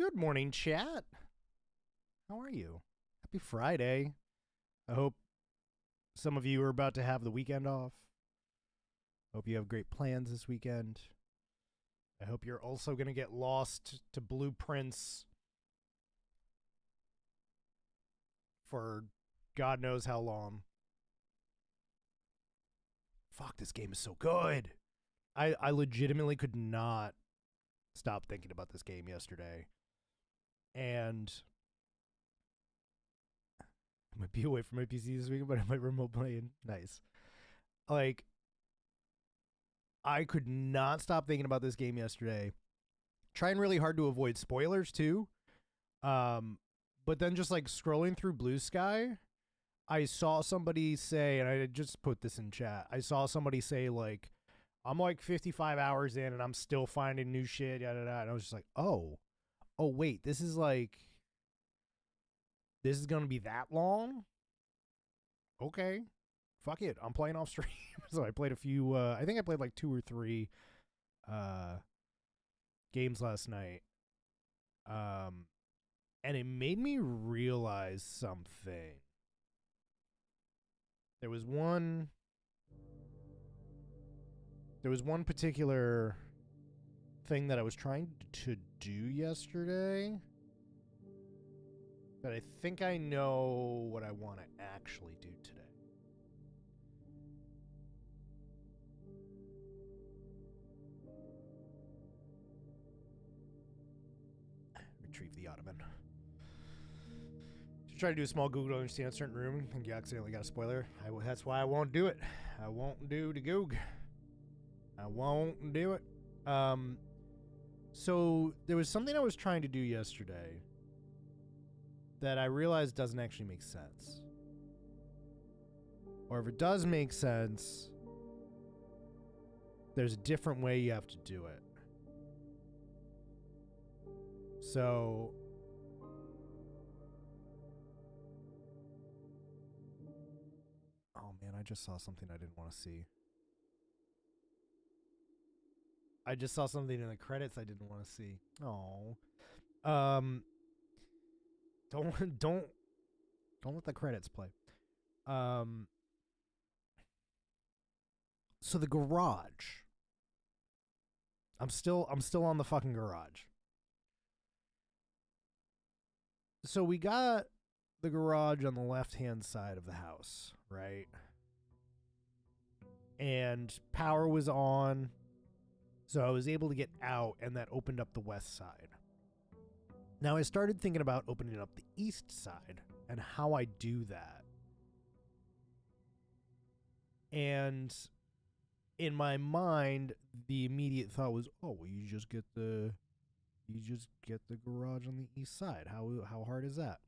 Good morning, chat. How are you? Happy Friday. I hope some of you are about to have the weekend off. Hope you have great plans this weekend. I hope you're also going to get lost to blueprints for God knows how long. Fuck, this game is so good. I legitimately could not stop thinking about this game yesterday. And I might be away from my PC this weekend, but I might remote playing. Nice. Like, I could not stop thinking about this game yesterday. Trying really hard to avoid spoilers too. But then just like scrolling through Blue Sky, I saw somebody say, and I just put this in chat. I saw somebody say like, I'm like 55 hours in and I'm still finding new shit, yada yada. And I was just like, oh wait, this is gonna be that long? Okay. Fuck it. I'm playing off stream. So I played a few I think I played like 2 or 3 games last night. And it made me realize something. There was one particular thing that I was trying to do yesterday that I think I know what I want to actually do today. Retrieve the ottoman. To try to do a small Google to understand a certain room, and you accidentally got a spoiler. That's why I won't do it. I won't do the Goog. I won't do it. So there was something I was trying to do yesterday that I realized doesn't actually make sense. Or if it does make sense, there's a different way you have to do it. So oh man, I just saw something I didn't want to see. I just saw something in the credits I didn't want to see. Oh. Don't let the credits play. So the garage. I'm still on the fucking garage. So we got the garage on the left-hand side of the house, right? And power was on. So I was able to get out, and that opened up the west side. Now I started thinking about opening up the east side and how I do that. And in my mind, the immediate thought was, oh, well, you just get the garage on the east side. How hard is that?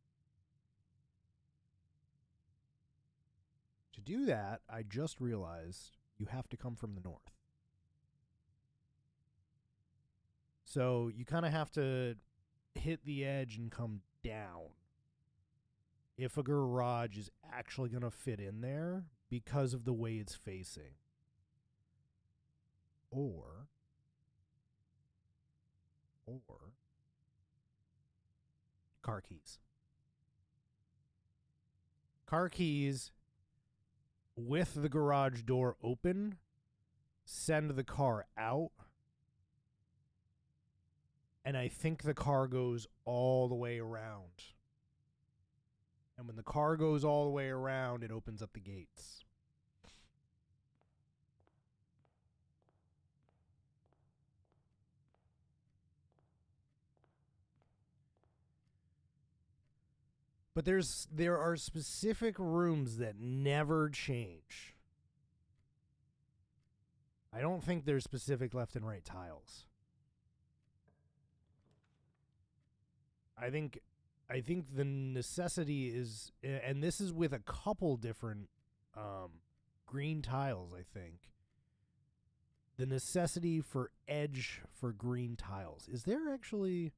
To do that, I just realized you have to come from the north. So you kind of have to hit the edge and come down if a garage is actually going to fit in there because of the way it's facing. Or car keys. Car keys with the garage door open send the car out. And I think the car goes all the way around. And when the car goes all the way around, it opens up the gates. But there are specific rooms that never change. I don't think there's specific left and right tiles. I think the necessity is, and this is with a couple different green tiles, I think. The necessity for edge for green tiles. Is there actually...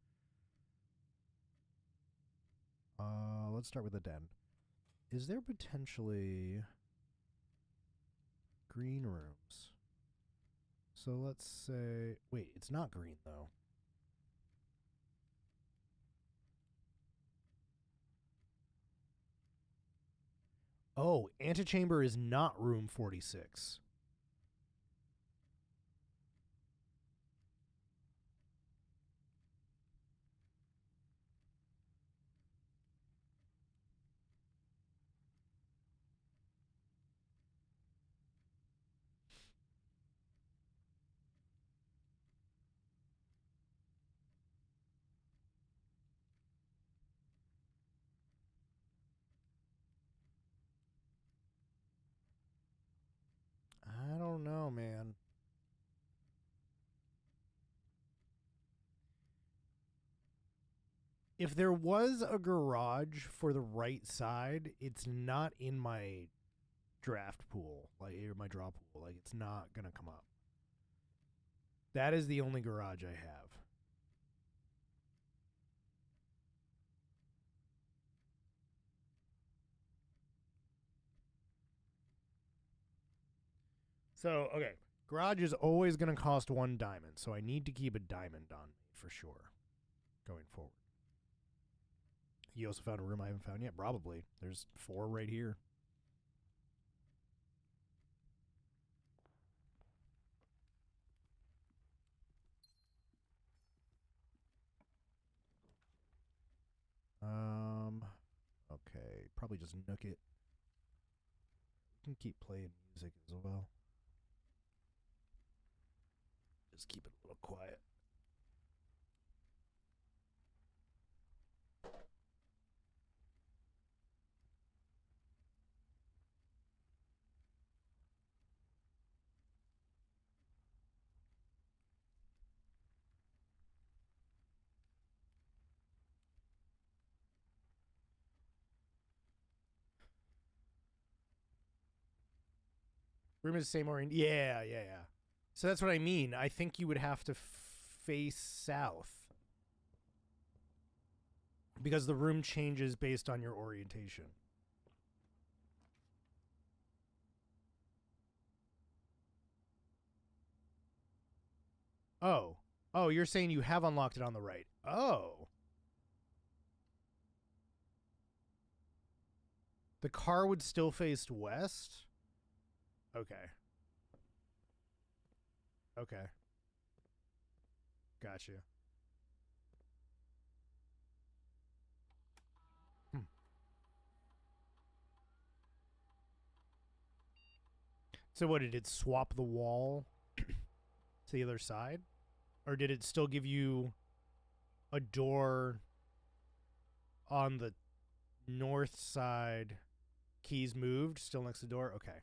let's start with the den. Is there potentially green rooms? So let's say... Wait, it's not green, though. Oh, antechamber is not room 46. I don't know, man. If there was a garage for the right side, it's not in my draft pool, like or my draw pool. Like it's not gonna come up. That is the only garage I have. So okay, garage is always gonna cost 1 diamond, so I need to keep a diamond on me for sure going forward. You also found a room I haven't found yet. Probably. There's 4 right here. Okay, probably just nook it. You can keep playing music as well. Just keep it a little quiet. Room is the same orient. Yeah. So that's what I mean. I think you would have to face south because the room changes based on your orientation. Oh. Oh, you're saying you have unlocked it on the right. Oh. The car would still face west? Okay. Okay. Gotcha. Hmm. So what, did it swap the wall to the other side? Or did it still give you a door on the north side? Keys moved, still next to the door? Okay.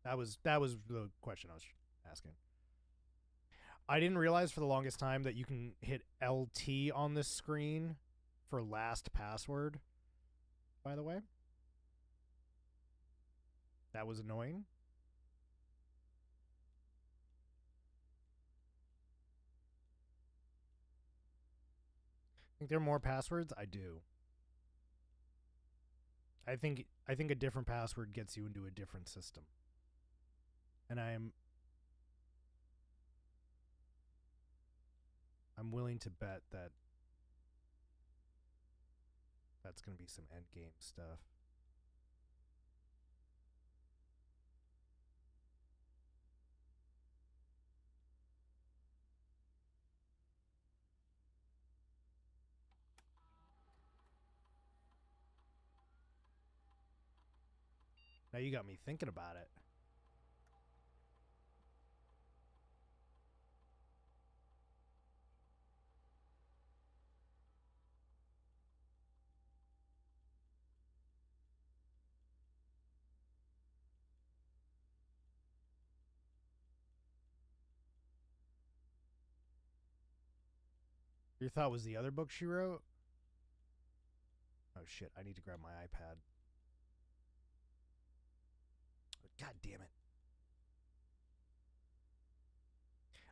That was the question I was asking. I didn't realize for the longest time that you can hit LT on this screen for last password, by the way. That was annoying. Think there are more passwords? I do. I think a different password gets you into a different system. And I'm willing to bet that that's going to be some end game stuff. Now you got me thinking about it. Your thought was the other book she wrote? Oh shit, I need to grab my iPad. God damn it.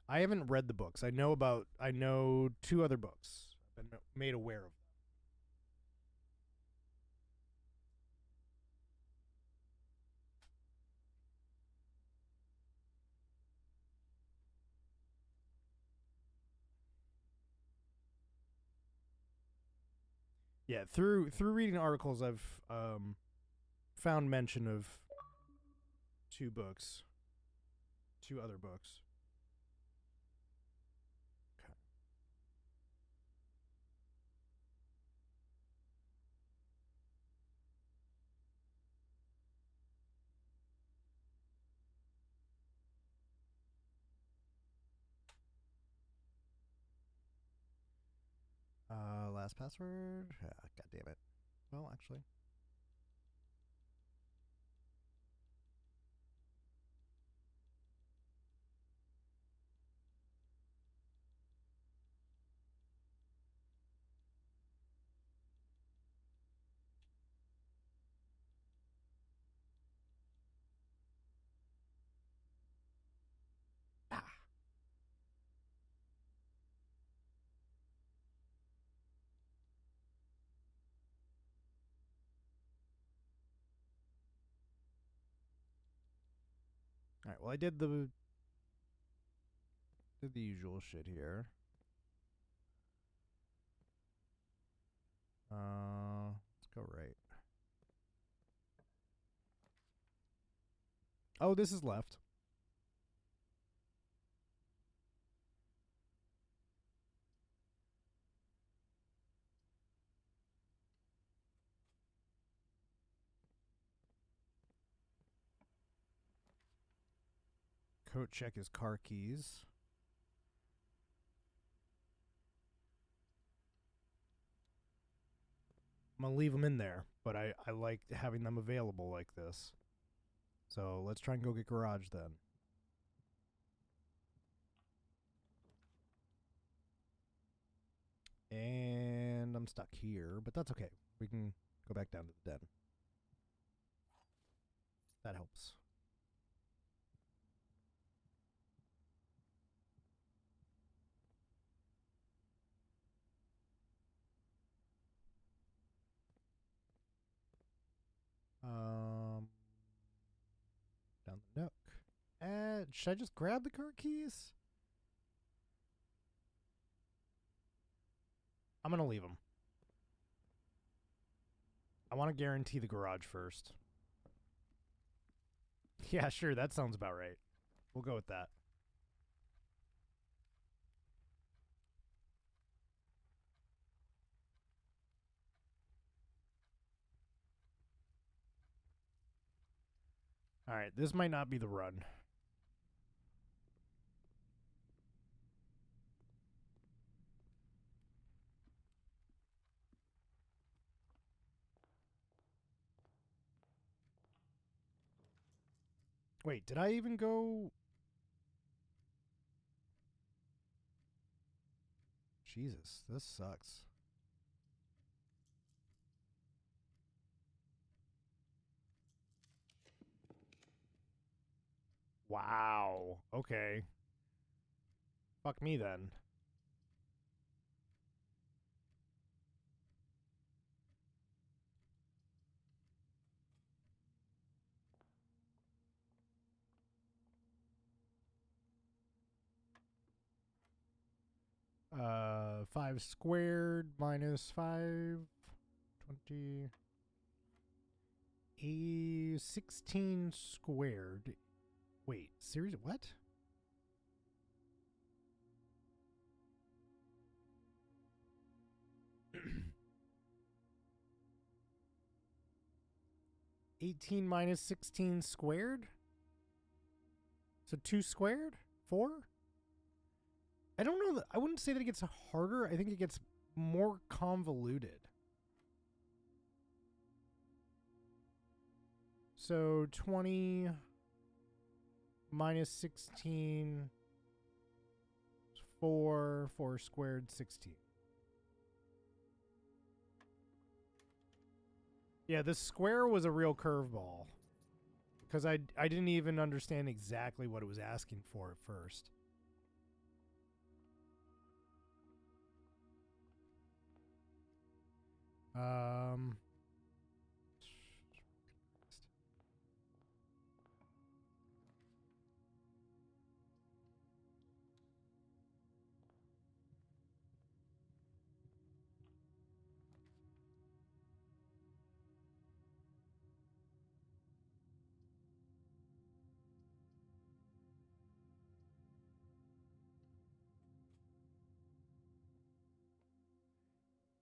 I haven't read the books. I know 2 other books. I've been made aware of. Yeah, through reading articles, I've found mention of two other books. Okay. Last password. God damn it. Well, actually. Ah. All right. Well, I did the usual shit here. Let's go right. Oh, this is left. Coat check his car keys. I'm going to leave them in there, but I like having them available like this. So let's try and go get garage then. And I'm stuck here, but that's okay. We can go back down to the den. That helps. Down the nook. Should I just grab the car keys? I'm going to leave them. I want to guarantee the garage first. Yeah, sure. That sounds about right. We'll go with that. All right. This might not be the run. Wait, did I even go? Jesus, this sucks. Wow. Okay. Fuck me then. Uh, 5 squared minus 5. 20. 16 squared. Wait, series what? (18 minus 16 squared? So 2 squared? 4? I don't know. I wouldn't say that it gets harder. I think it gets more convoluted. So 20 minus 16 is 4. 4 squared, 16. Yeah, this square was a real curveball. Because I didn't even understand exactly what it was asking for at first.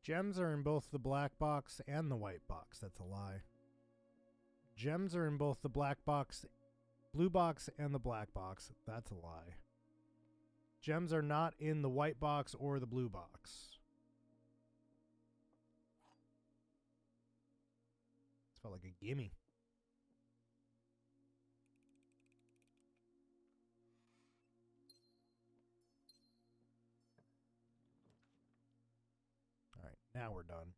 Gems are in both the black box and the white box. That's a lie. Gems are in both the black box, blue box, and the black box. That's a lie. Gems are not in the white box or the blue box. This felt like a gimme. All right, now we're done.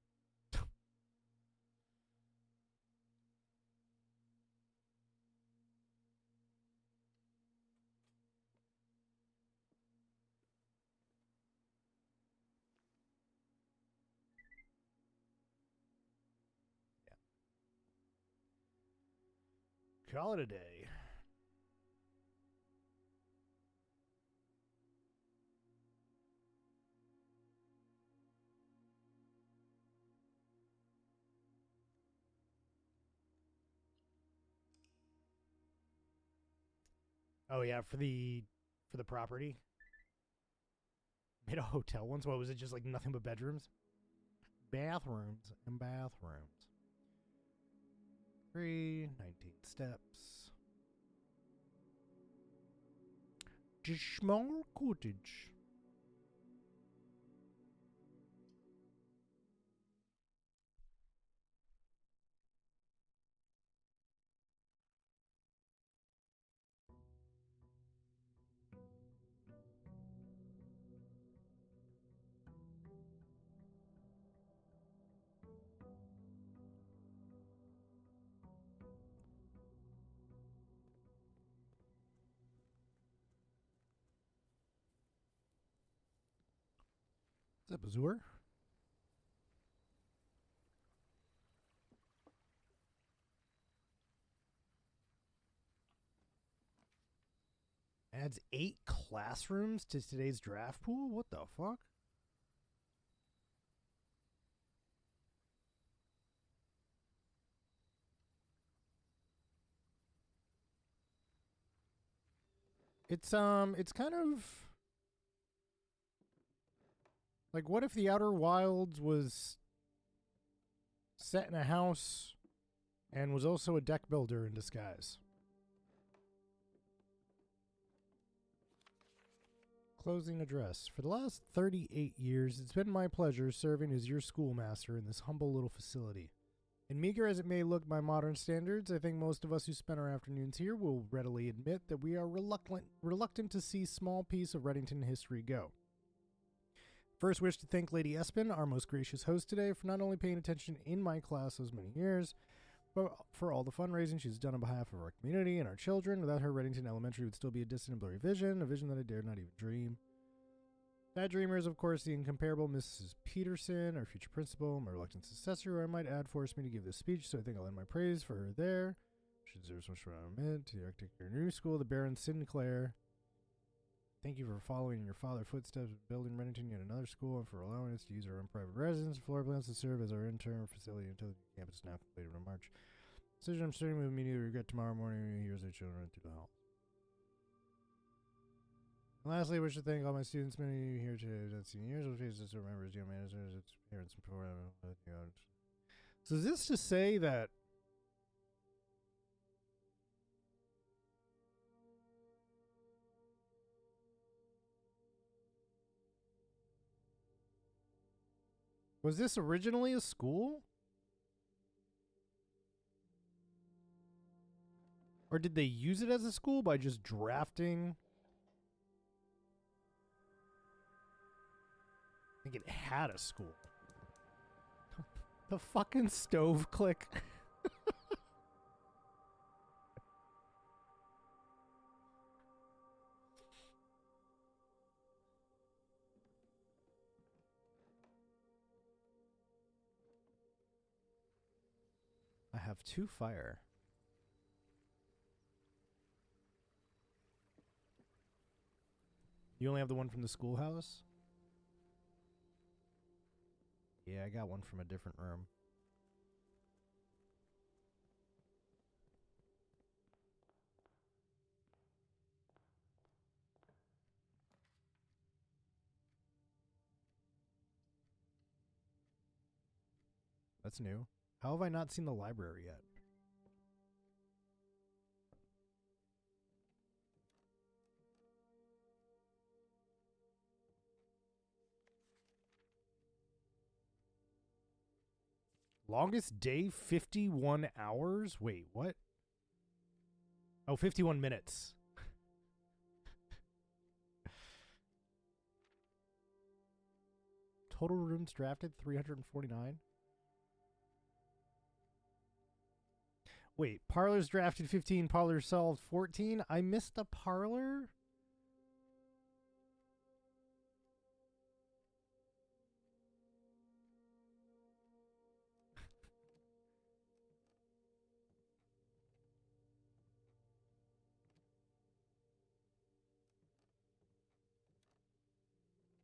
Call it a day. Oh yeah, for the property. Made a hotel once. What was it? Just like nothing but bedrooms, bathrooms, and bathrooms. 19 steps. Just small cottage. Is that Bazoor? Adds 8 classrooms to today's draft pool? What the fuck? It's kind of like, what if the Outer Wilds was set in a house and was also a deck builder in disguise? Closing address. For the last 38 years, it's been my pleasure serving as your schoolmaster in this humble little facility. And meager as it may look by modern standards, I think most of us who spend our afternoons here will readily admit that we are reluctant to see small piece of Reddington history go. First, wish to thank Lady Espin, our most gracious host today, for not only paying attention in my class those many years, but for all the fundraising she's done on behalf of our community and our children. Without her, Reddington Elementary would still be a distant and blurry vision, a vision that I dared not even dream. That dreamer is, of course, the incomparable Mrs. Peterson, our future principal, my reluctant successor, who I might add forced me to give this speech, so I think I'll end my praise for her there. She deserves much compliment. To the architect of your new school, the Baron Sinclair. Thank you for following in your father's footsteps, building Reddington yet another school, and for allowing us to use our own private residence and floor plans to serve as our interim facility until the campus is now completed in March. Decision I'm starting with immediate regret tomorrow morning when he hears their children through the hall. And lastly, I wish to thank all my students, many of you here today who have seen years of faces to remember as young managers, its parents, and before. So is this to say that was this originally a school? Or did they use it as a school by just drafting? I think it had a school. The fucking stove click. I have 2 fire. You only have the one from the schoolhouse? Yeah, I got one from a different room. That's new. How have I not seen the library yet? Longest day, 51 hours? Wait, what? Oh, 51 minutes. Total rooms drafted, 349. Wait, parlors drafted 15, parlors solved 14? I missed a parlor?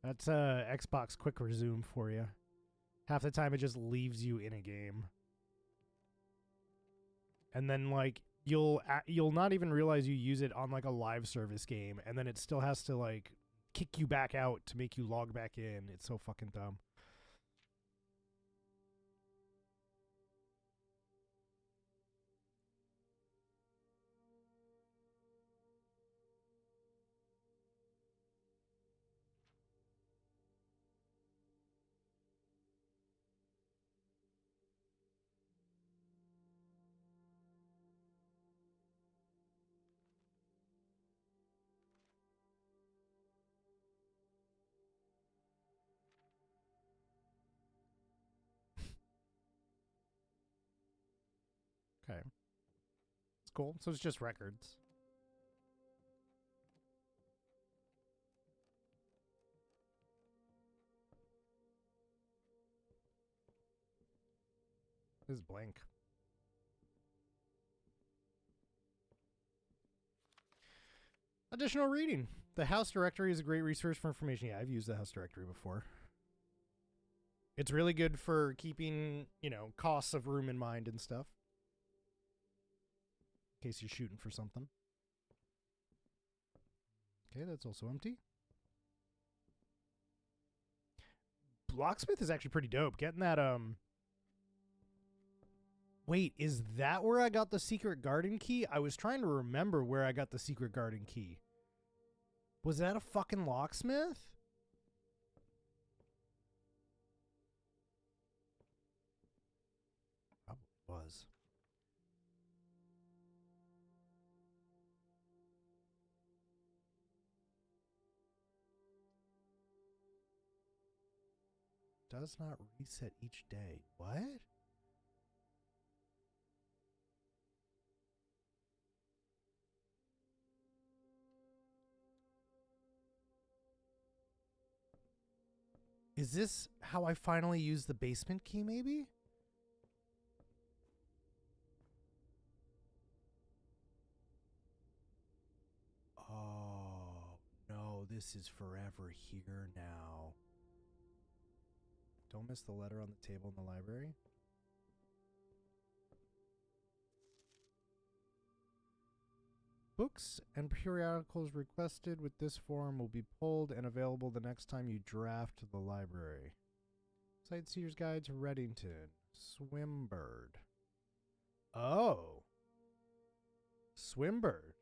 That's Xbox quick resume for you. Half the time it just leaves you in a game. And then like you'll not even realize you use it on like a live service game, and then it still has to like kick you back out to make you log back in. It's so fucking dumb. Okay. It's cool. So it's just records. This is blank. Additional reading. The house directory is a great resource for information. Yeah, I've used the house directory before. It's really good for keeping, you know, costs of room in mind and stuff. In case you're shooting for something. Okay, that's also empty. Locksmith is actually pretty dope. Getting that, Wait, is that where I got the secret garden key? I was trying to remember where I got the secret garden key. Was that a fucking locksmith? Probably was. Does not reset each day. What? Is this how I finally use the basement key, maybe? Oh, no, this is forever here now. Don't miss the letter on the table in the library. Books and periodicals requested with this form will be pulled and available the next time you draft the library. Sightseer's Guide to Reddington. Swimbird. Oh. Swimbird.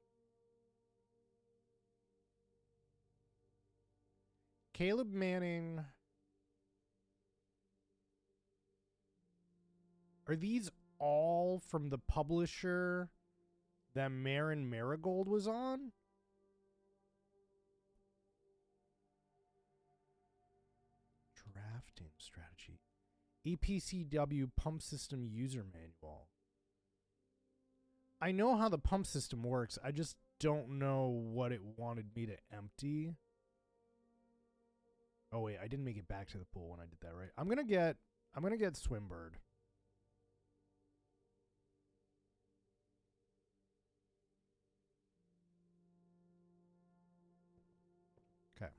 Caleb Manning. Are these all from the publisher that Marin Marigold was on? Drafting strategy. EPCW pump system user manual. I know how the pump system works. I just don't know what it wanted me to empty. Oh wait, I didn't make it back to the pool when I did that, right? I'm gonna get Swimbird. Okay.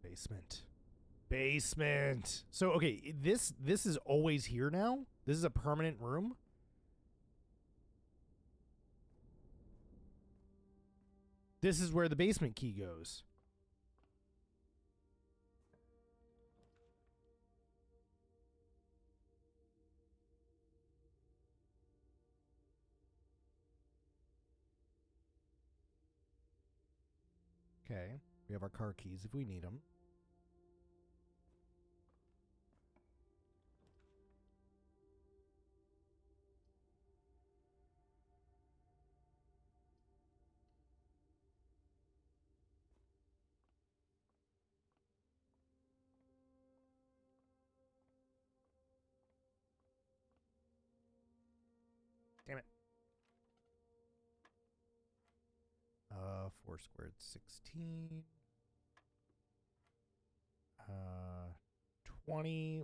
Basement. So okay, this is always here now? This is a permanent room? This is where the basement key goes. Okay. We have our car keys if we need them. Damn it. 4 squared 16. 20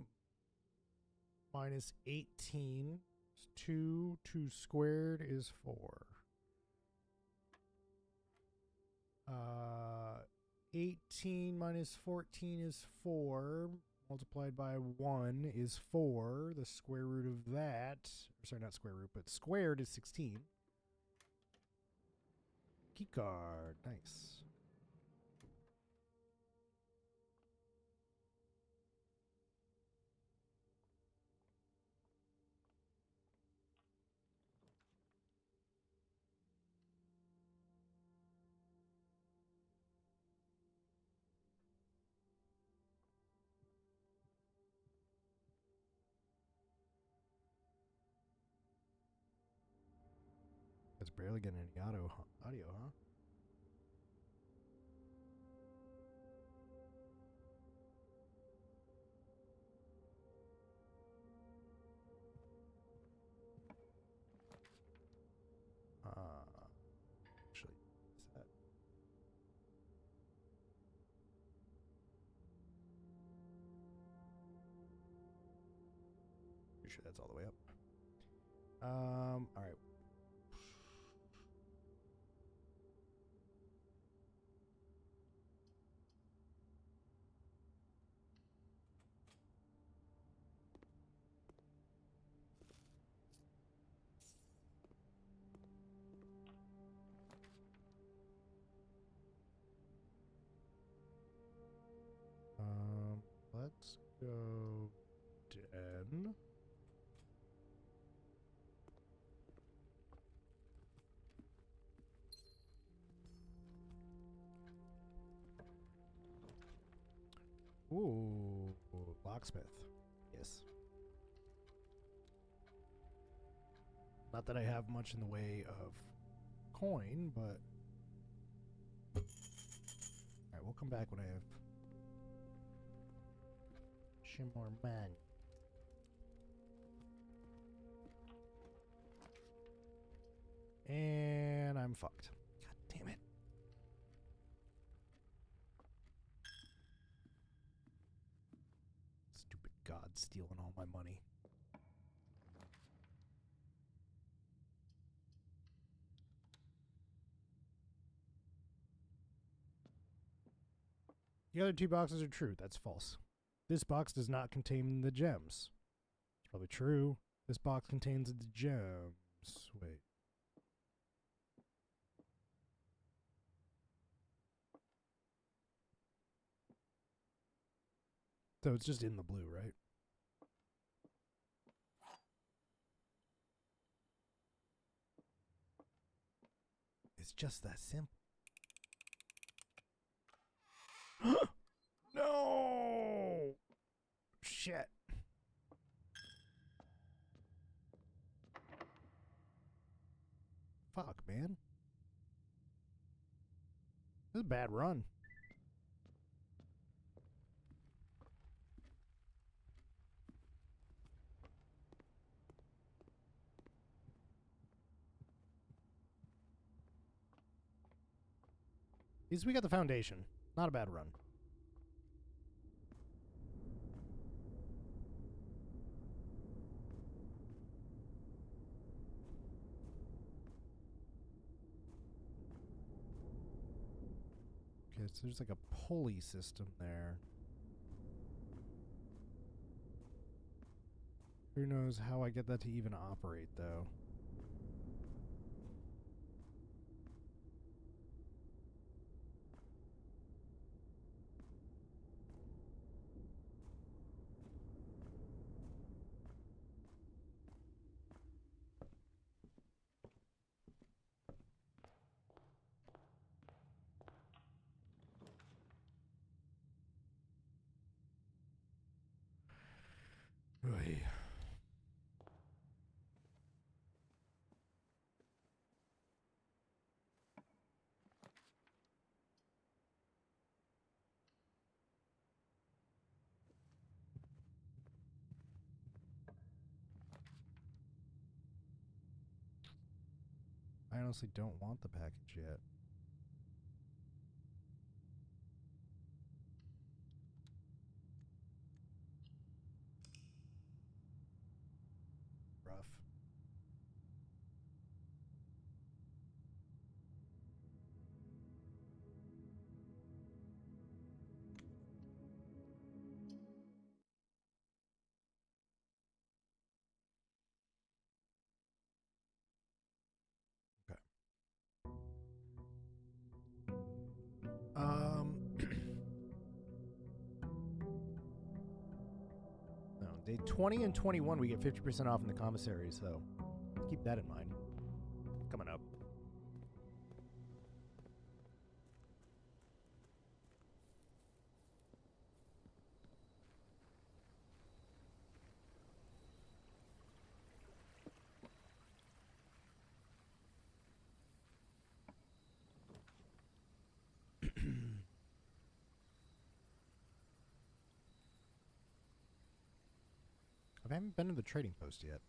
minus 18 is 2. 2 squared is 4. 18 minus 14 is 4. Multiplied by 1 is 4. The square root of that, sorry, not square root, but squared is 16. Key card, nice. It's barely getting any audio, huh? Actually, is that? Pretty sure that's all the way up. All right. Let's go den. Ooh, locksmith. Yes. Not that I have much in the way of coin, but alright, we'll come back when I have more money. And I'm fucked. God damn it. Stupid god stealing all my money. The other 2 boxes are true. That's false. This box does not contain the gems. It's probably true. This box contains the gems. Wait. So it's just in the blue, right? It's just that simple. No! Shit. Fuck, man. This is a bad run. At least we got the foundation. Not a bad run. Okay, so there's like a pulley system there. Who knows how I get that to even operate, though? I honestly don't want the package yet. Rough. Okay. No, day 20 and 21 we get 50% off in the commissary, so keep that in mind. Coming up. I haven't been to the trading post yet.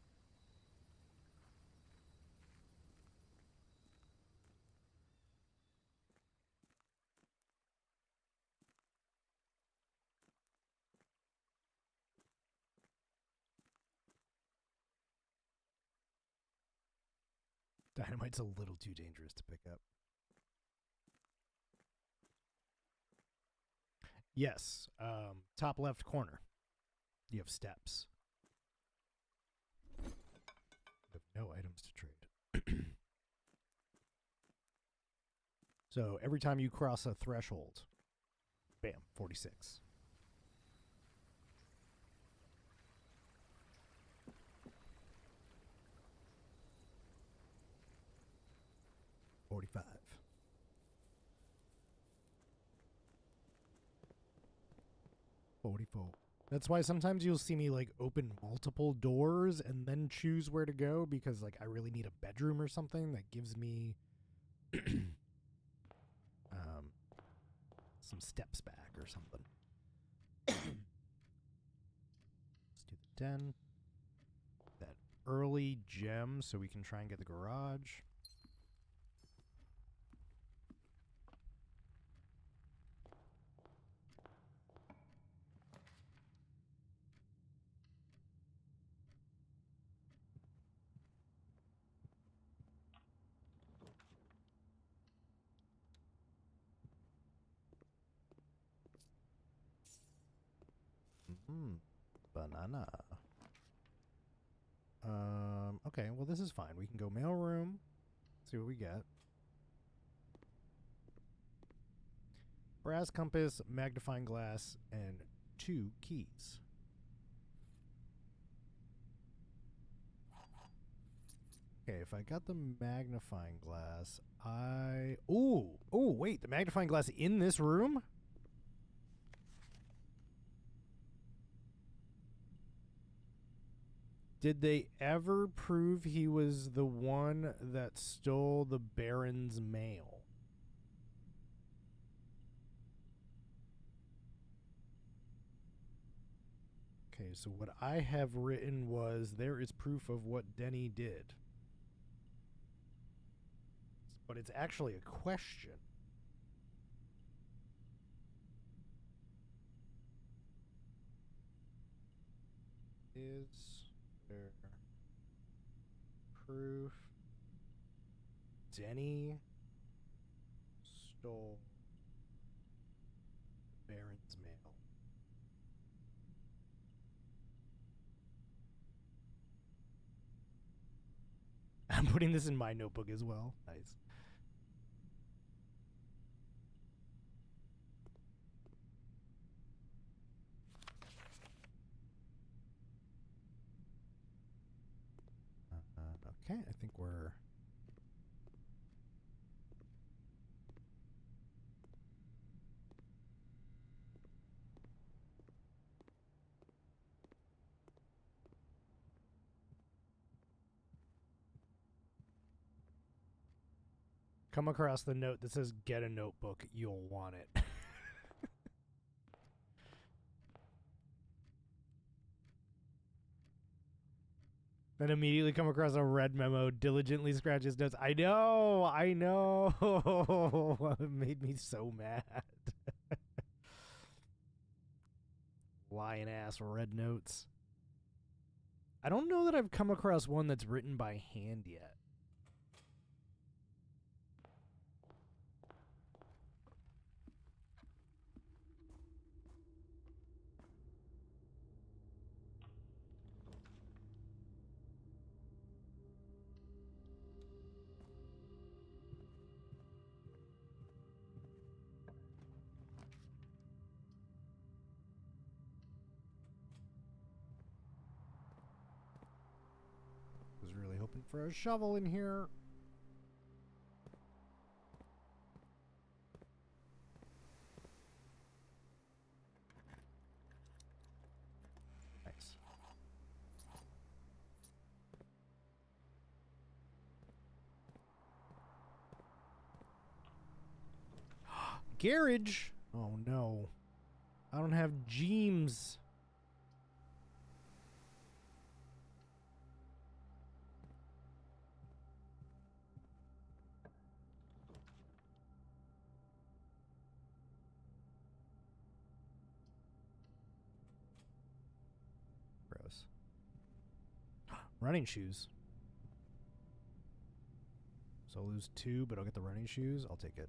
Dynamite's a little too dangerous to pick up. Yes. Top left corner. You have steps. You have no items to trade. So every time you cross a threshold, bam, 46. $45. $44. That's why sometimes you'll see me like open multiple doors and then choose where to go because like I really need a bedroom or something that gives me some steps back or something. Let's do the 10. That early gem so we can try and get the garage. Banana. Okay, well this is fine. We can go mailroom. See what we get. Brass compass, magnifying glass, and 2 keys. Okay, if I got the magnifying glass, wait, the magnifying glass in this room? Did they ever prove he was the one that stole the Baron's mail? Okay, so what I have written was there is proof of what Denny did. But it's actually a question. Is there proof Denny stole Baron's mail? I'm putting this in my notebook as well. Nice. Okay, I think we're... Come across the note that says get a notebook, you'll want it. Then immediately come across a red memo, diligently scratch his notes. I know. It made me so mad. Lying ass red notes. I don't know that I've come across one that's written by hand yet. Was really hoping for a shovel in here. Nice. Garage. Oh no. I don't have Jeems. Gross. Running shoes. So I'll lose 2, but I'll get the running shoes. I'll take it.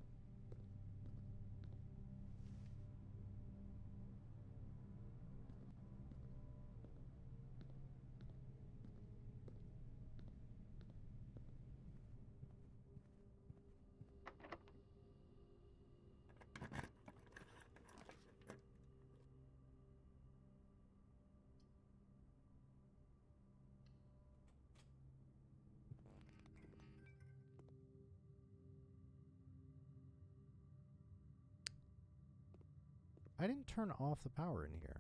I didn't turn off the power in here.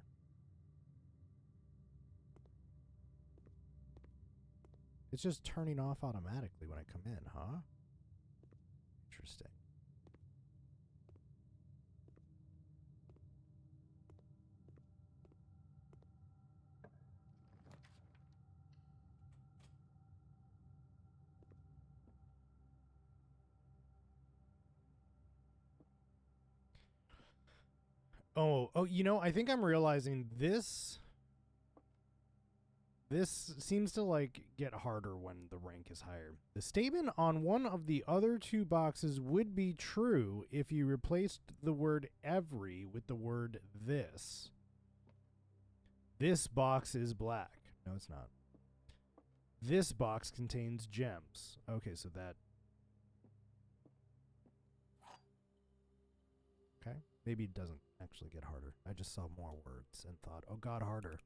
It's just turning off automatically when I come in, huh? Interesting. Oh, you know, I think I'm realizing this seems to like get harder when the rank is higher. The statement on one of the other 2 boxes would be true if you replaced the word every with the word this. This box is black. No, it's not. This box contains gems. Okay, so that. Okay. Maybe it doesn't actually get harder. I just saw more words and thought, oh god, harder.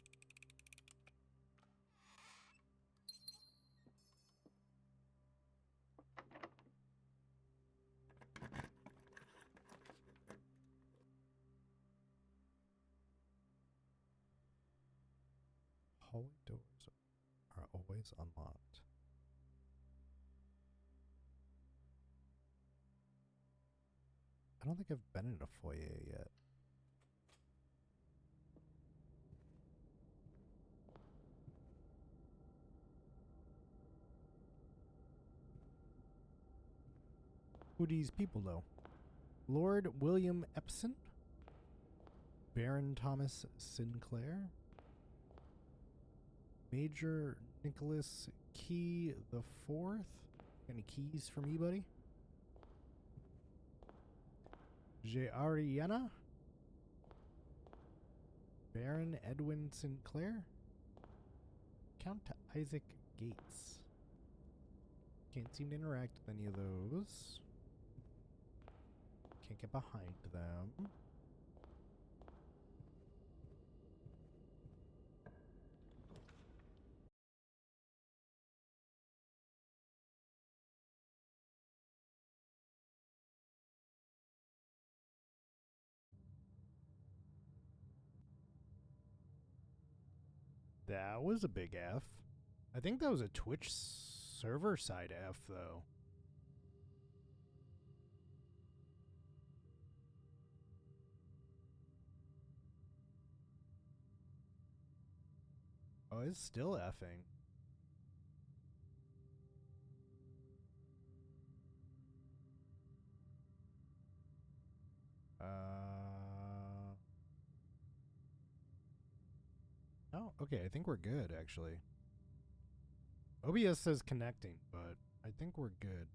Hallway doors are always unlocked. I don't think I've been in a foyer yet. Who these people, though? Lord William Epson? Baron Thomas Sinclair? Major Nicholas Key the Fourth? Any keys for me, buddy? Ariana? Baron Edwin Sinclair? Count Isaac Gates. Can't seem to interact with any of those. Can't get behind them. That was a big F. I think that was a Twitch server side F, though. Oh, it's still effing. Oh, okay. I think we're good, actually. OBS says connecting, but I think we're good.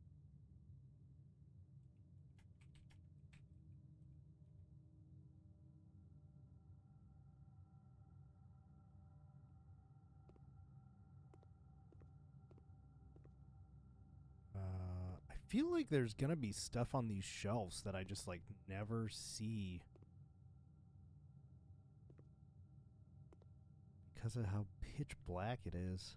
I feel like there's gonna be stuff on these shelves that I just like never see because of how pitch black it is.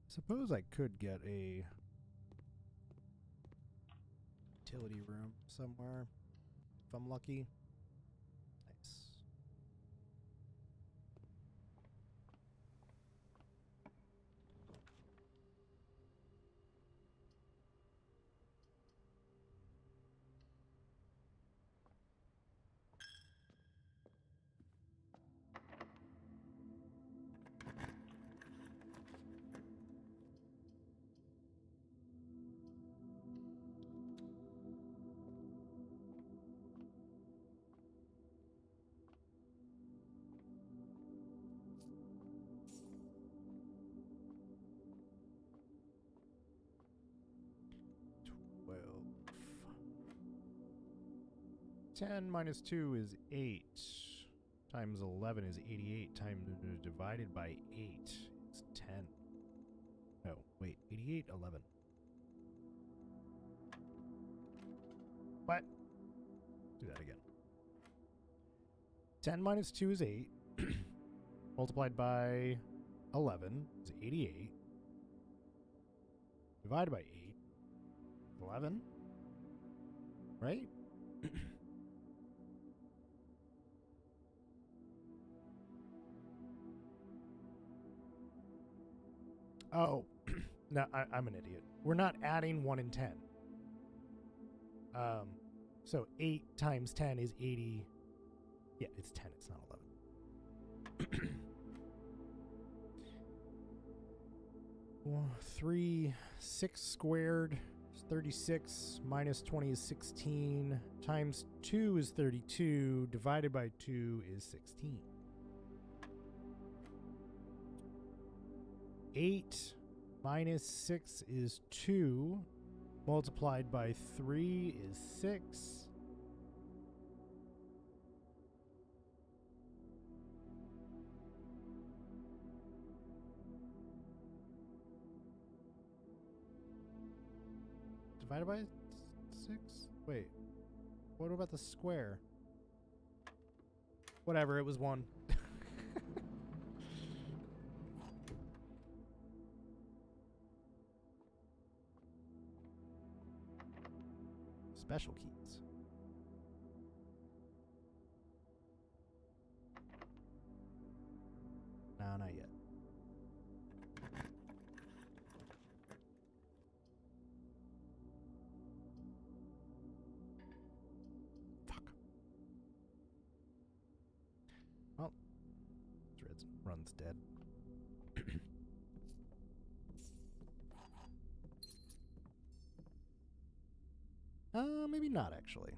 Suppose I could get a utility room somewhere if I'm lucky. Nice. Well, 10 minus 2 is 8. Times 11 is 88. Times divided by 8 is 10. No, wait. 88, 11. What? Do that again. 10 minus 2 is 8. Multiplied by 11 is 88. Divided by 8 is 11. Right? Oh, no, I'm an idiot. We're not adding 1 and 10. So 8 times 10 is 80. Yeah, it's 10. It's not 11. 3, 6 squared is 36. Minus 20 is 16. Times 2 is 32. Divided by 2 is 16. 8 minus 6 is 2. Multiplied by 3 is 6. Divided by 6? Wait. What about the square? Whatever, it was 1. Special keys. No, not yet. Fuck. Well, Threads runs dead. Maybe not actually.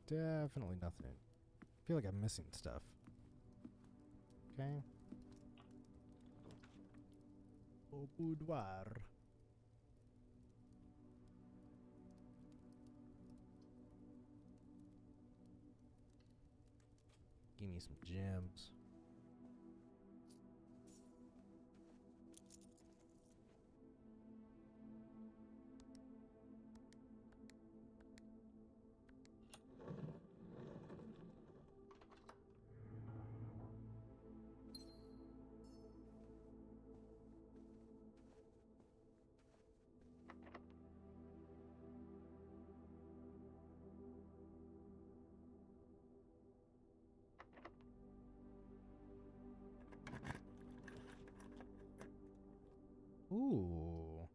Definitely nothing. I feel like I'm missing stuff. Okay. Au boudoir. Give me some gems. Ooh.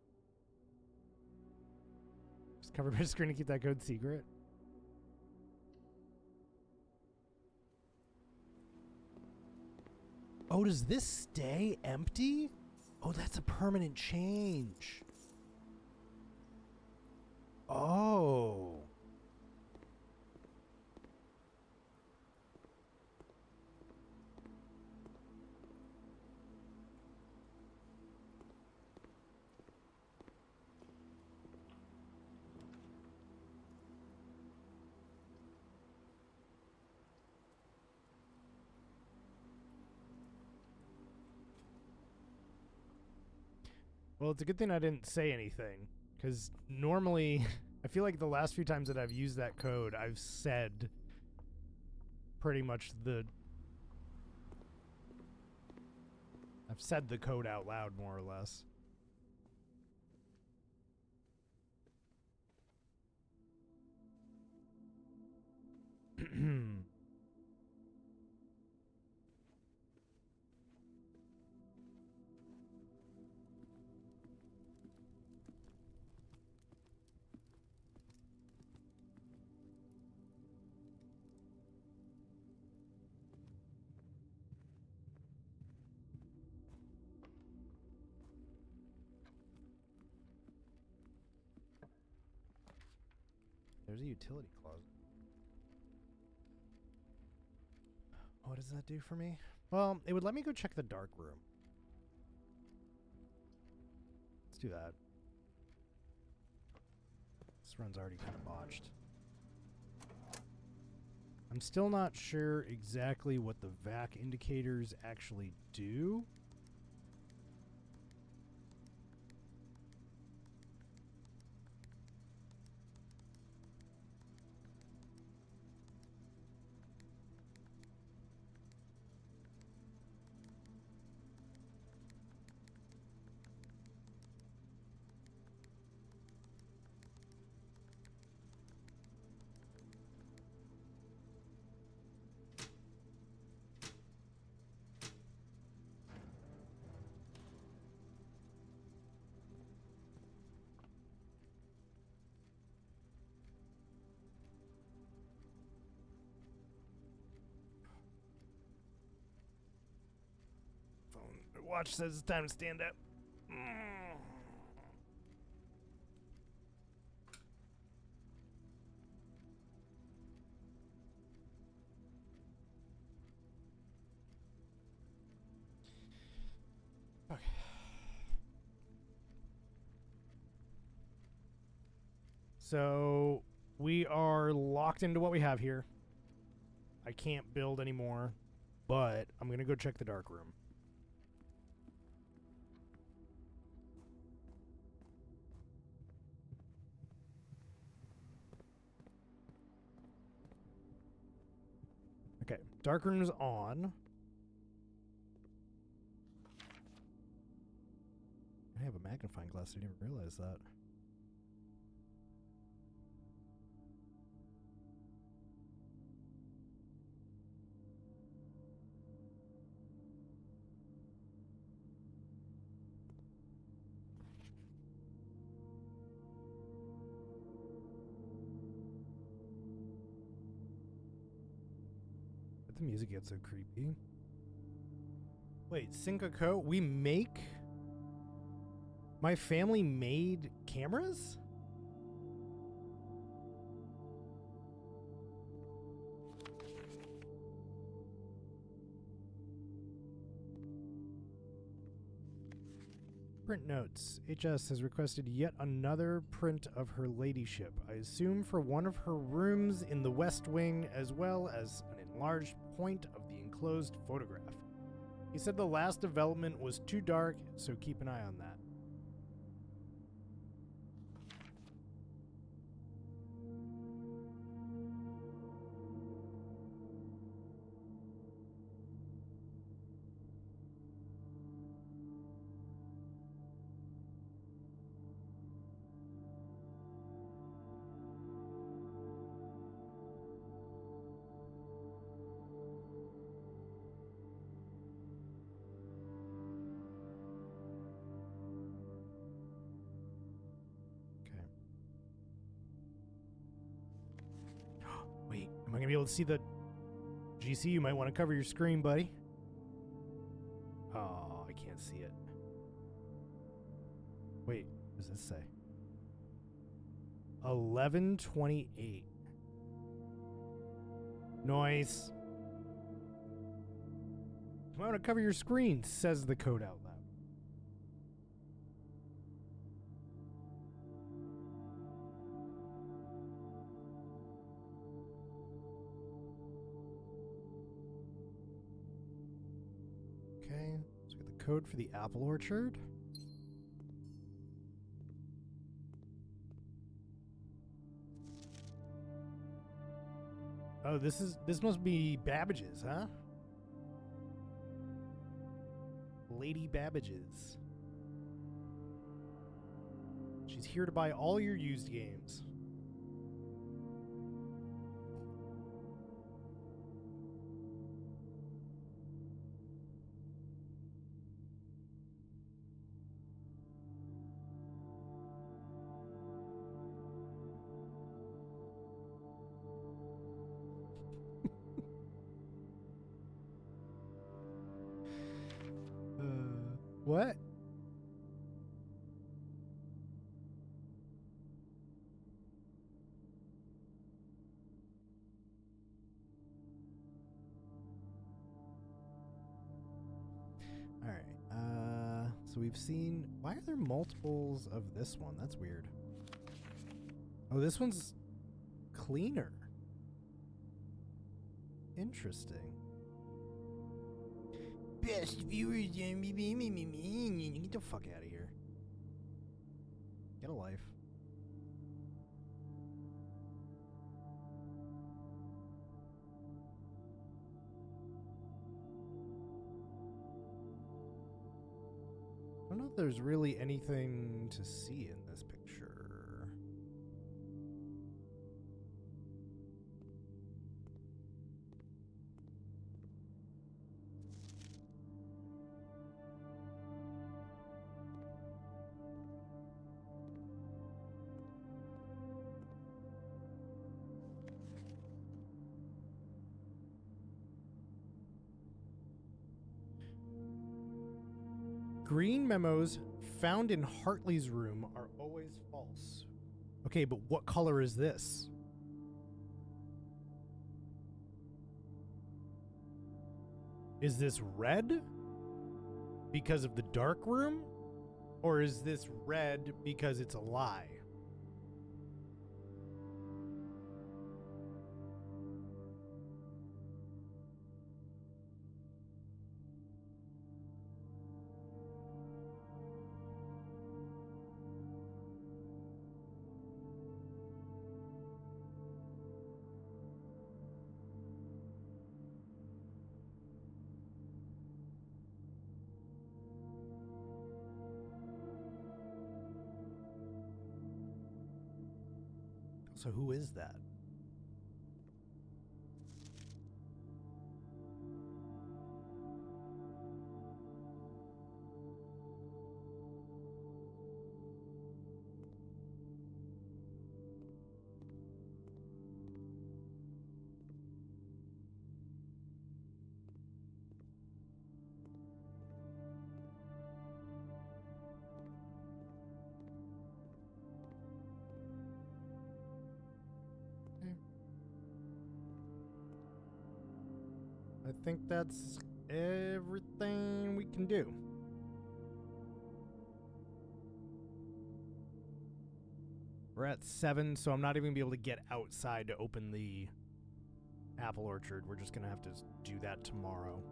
Just cover my screen to keep that code secret. Oh, does this stay empty? Oh, that's a permanent change. Oh. Well, it's a good thing I didn't say anything, because normally, I feel like the last few times that I've used that code, I've said pretty much I've said the code out loud, more or less. There's a utility closet. What does that do for me? Well, it would let me go check the dark room. Let's do that. This run's already kind of botched. I'm still not sure exactly what the vac indicators actually do. Watch says it's time to stand up. Okay. So we are locked into what we have here. I can't build anymore, but I'm going to go check the dark room. Okay, dark room's on. I have a magnifying glass. I didn't even realize that. But the music gets so creepy. Wait, Syncoco? We make... My family made cameras? Print notes. HS has requested yet another print of her ladyship. I assume for one of her rooms in the West Wing, as well as an enlarged point of the enclosed photograph. He said the last development was too dark, so keep an eye on that. gonna be able to see the GC. You might want to cover your screen, buddy. Oh, I can't see it. Wait, what does this say? 11:28. Nice. You might want to cover your screen, says the code out loud. Okay, let's get the code for the apple orchard. Oh, this must be Babbage's, huh? Lady Babbage's. She's here to buy all your used games. What? All right. So we've seen. Why are there multiples of this one? That's weird. Oh, this one's cleaner. Interesting. Best viewers, get the fuck out of here. Get a life. I don't know if there's really anything to see in this picture. Green memos found in Hartley's room are always false. Okay, but what color is this? Is this red because of the dark room? Or is this red because it's a lie? So who is that? I think that's everything we can do. We're at 7, so I'm not even gonna be able to get outside to open the apple orchard. We're just gonna have to do that tomorrow.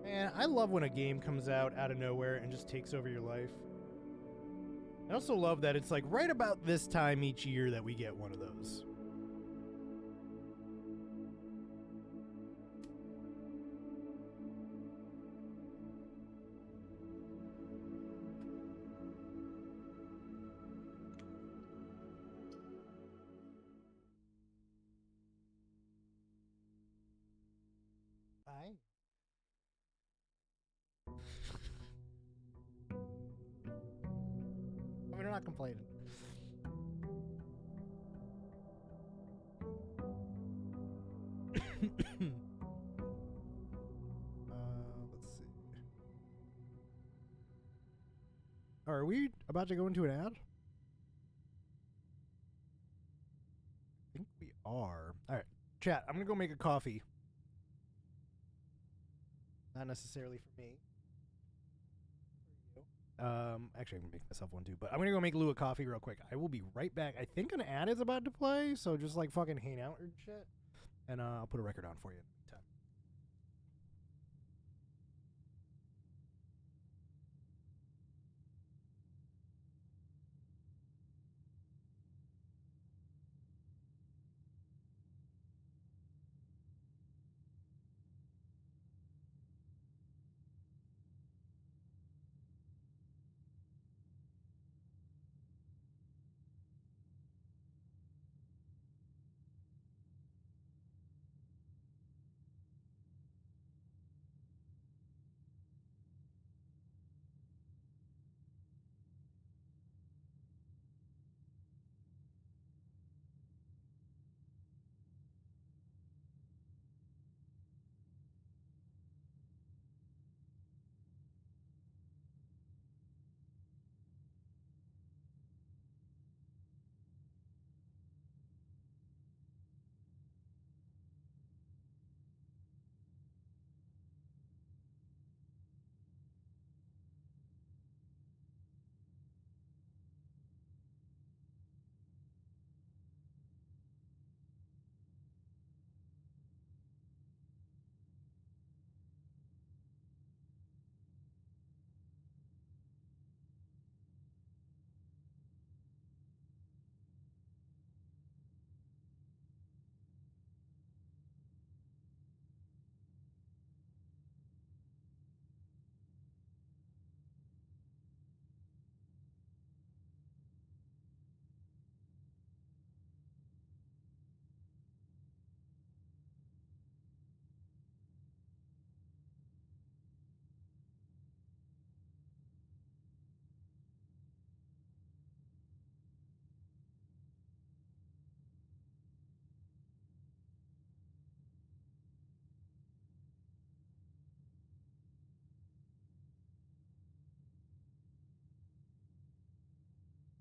Man, I love when a game comes out of nowhere and just takes over your life. I also love that it's like right about this time each year that we get one of those. I We're not complaining. Let's see. Are we about to go into an ad? I think we are. All right, chat. I'm gonna go make a coffee. Not necessarily for me. Actually, I'm gonna make myself one too. But I'm gonna go make Lou a coffee real quick. I will be right back. I think an ad is about to play, so just like fucking hang out and shit, and I'll put a record on for you.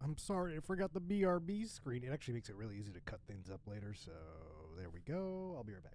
I'm sorry, I forgot the BRB screen. It actually makes it really easy to cut things up later, so there we go. I'll be right back.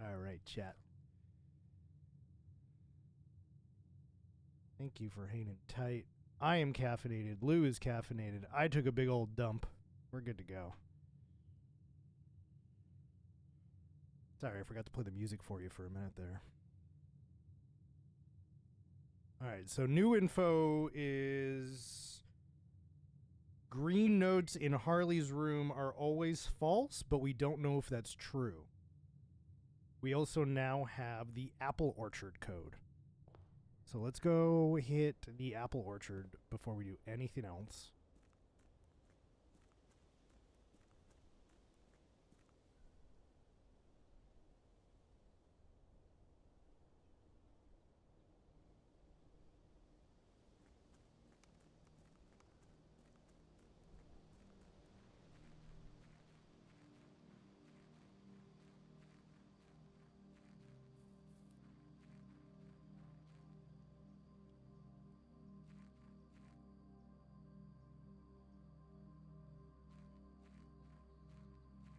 All right, chat. Thank you for hanging tight. I am caffeinated. Lou is caffeinated. I took a big old dump. We're good to go. Sorry, I forgot to play the music for you for a minute there. All right, so new info is green notes in Harley's room are always false, but we don't know if that's true. We also now have the apple orchard code. So let's go hit the apple orchard before we do anything else.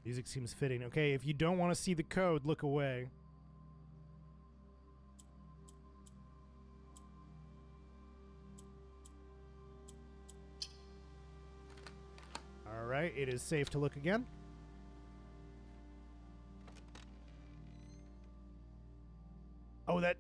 Music seems fitting. Okay, if you don't want to see the code, look away. All right, it is safe to look again. Oh, the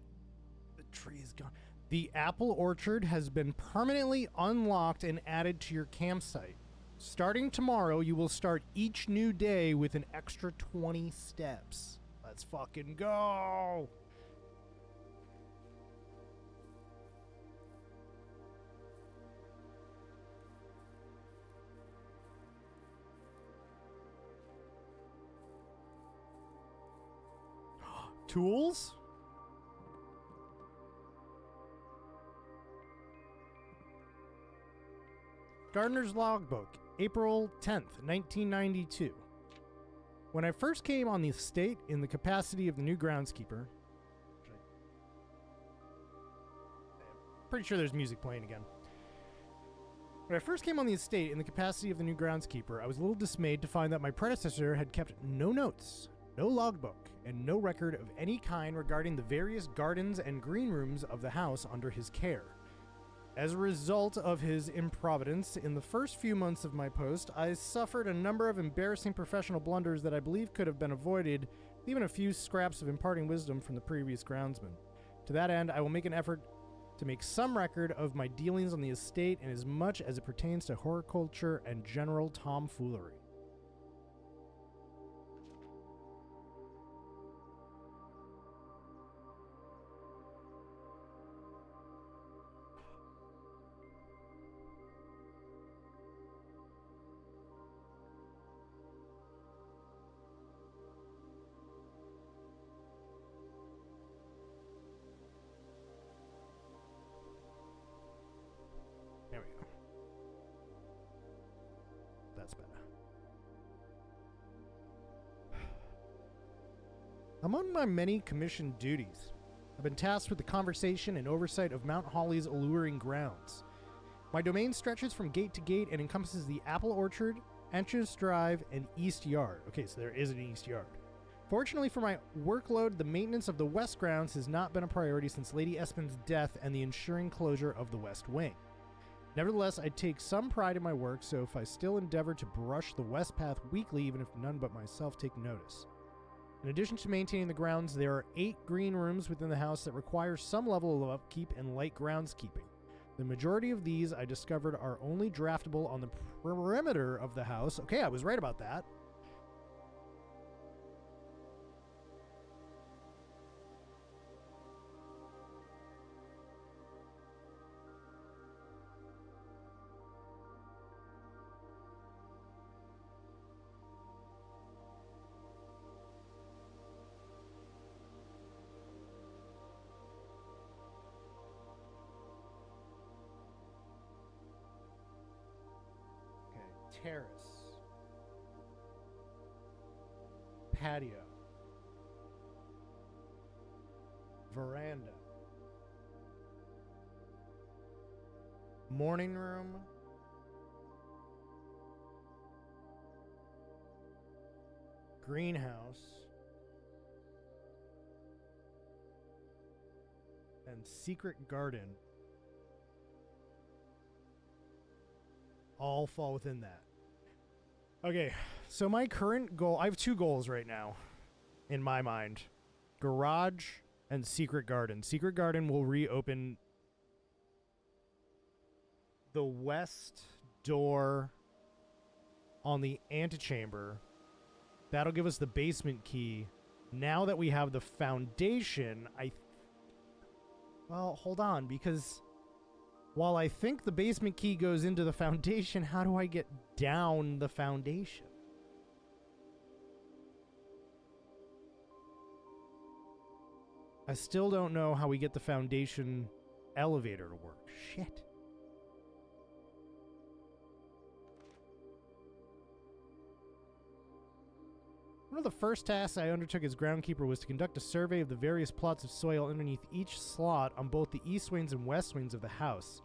tree is gone. The apple orchard has been permanently unlocked and added to your campsite. Starting tomorrow, you will start each new day with an extra 20 steps. Let's fucking go. Tools? Gardner's Logbook, April 10th, 1992. When I first came on the estate in the capacity of the new groundskeeper... Pretty sure there's music playing again. When I first came on the estate in the capacity of the new groundskeeper, I was a little dismayed to find that my predecessor had kept no notes, no logbook, and no record of any kind regarding the various gardens and green rooms of the house under his care. As a result of his improvidence, in the first few months of my post, I suffered a number of embarrassing professional blunders that I believe could have been avoided, even a few scraps of imparting wisdom from the previous groundsman. To that end, I will make an effort to make some record of my dealings on the estate in as much as it pertains to horticulture and general tomfoolery. There we go. That's better. Among my many commissioned duties, I've been tasked with the conversation and oversight of Mount Holly's alluring grounds. My domain stretches from gate to gate and encompasses the Apple Orchard, Entrance Drive, and East Yard. Okay, so there is an East Yard. Fortunately for my workload, the maintenance of the West grounds has not been a priority since Lady Espen's death and the ensuring closure of the West Wing. Nevertheless, I take some pride in my work, so if I still endeavor to brush the West Path weekly, even if none but myself take notice. In addition to maintaining the grounds, there are 8 green rooms within the house that require some level of upkeep and light groundskeeping. The majority of these, I discovered, are only draftable on the perimeter of the house. Okay, I was right about that. Terrace, patio, veranda, morning room, greenhouse, and secret garden all fall within that. Okay, so my current goal, I have 2 goals right now in my mind. Garage and secret garden. Secret garden will reopen the west door on the antechamber. That'll give us the basement key. Now that we have the foundation, well, hold on, because while I think the basement key goes into the foundation, how do I get down the foundation? I still don't know how we get the foundation elevator to work. Shit. One of the first tasks I undertook as groundkeeper was to conduct a survey of the various plots of soil underneath each slot on both the east wings and west wings of the house.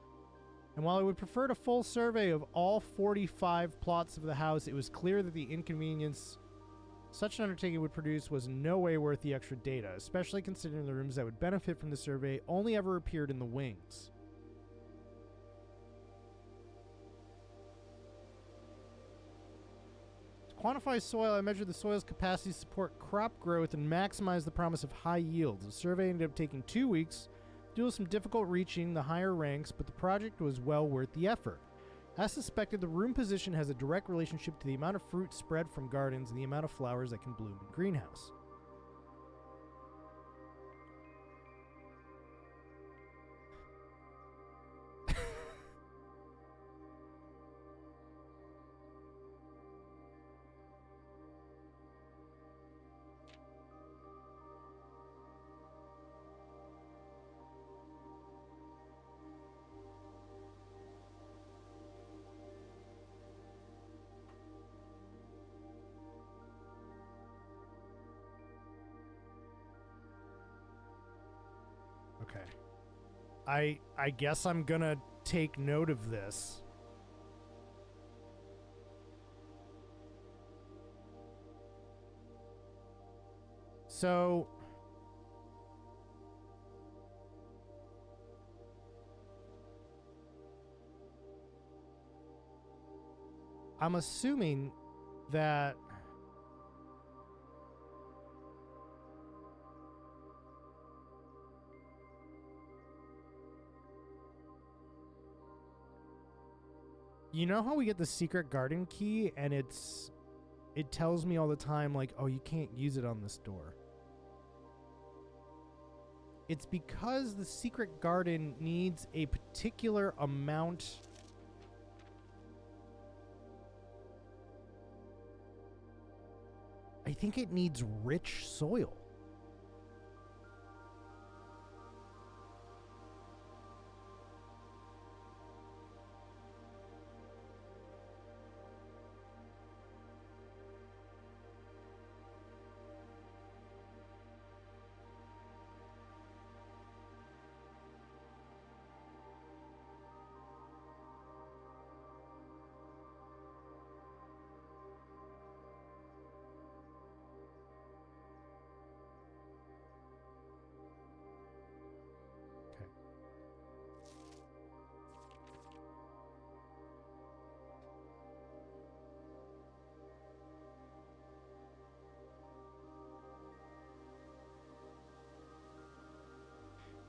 And while I would prefer a full survey of all 45 plots of the house, it was clear that the inconvenience such an undertaking would produce was in no way worth the extra data, especially considering the rooms that would benefit from the survey only ever appeared in the wings. To quantify soil, I measured the soil's capacity to support crop growth and maximize the promise of high yields. The survey ended up taking 2 weeks, due to some difficult reaching the higher ranks, but the project was well worth the effort. As suspected, the room position has a direct relationship to the amount of fruit spread from gardens and the amount of flowers that can bloom in greenhouse. Okay. I guess I'm gonna take note of this. So I'm assuming that you know how we get the secret garden key and it tells me all the time like, oh, you can't use it on this door. It's because the secret garden needs a particular amount. I think it needs rich soil.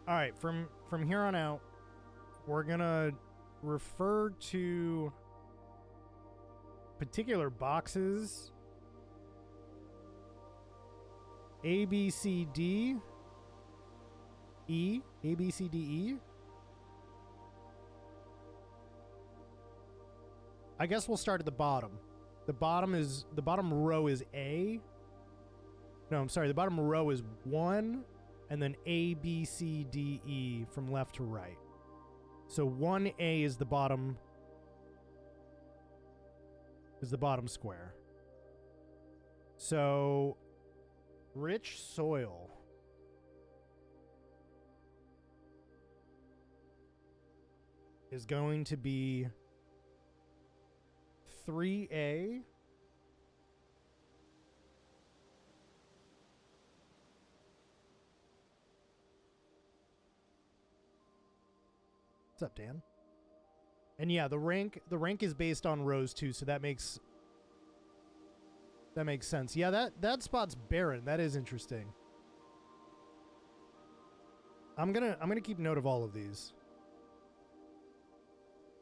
All right, from here on out, we're gonna refer to particular boxes A, B, C, D, E, A, B, C, D, E. I guess we'll start at the bottom. The bottom row is A. No, I'm sorry. The bottom row is 1, and then A, B, C, D, E from left to right. So 1A is the bottom square. So rich soil is going to be 3A. What's up, Dan? And yeah, the rank is based on rows too, so that makes sense. Yeah, that spot's barren. That is interesting. I'm gonna keep note of all of these.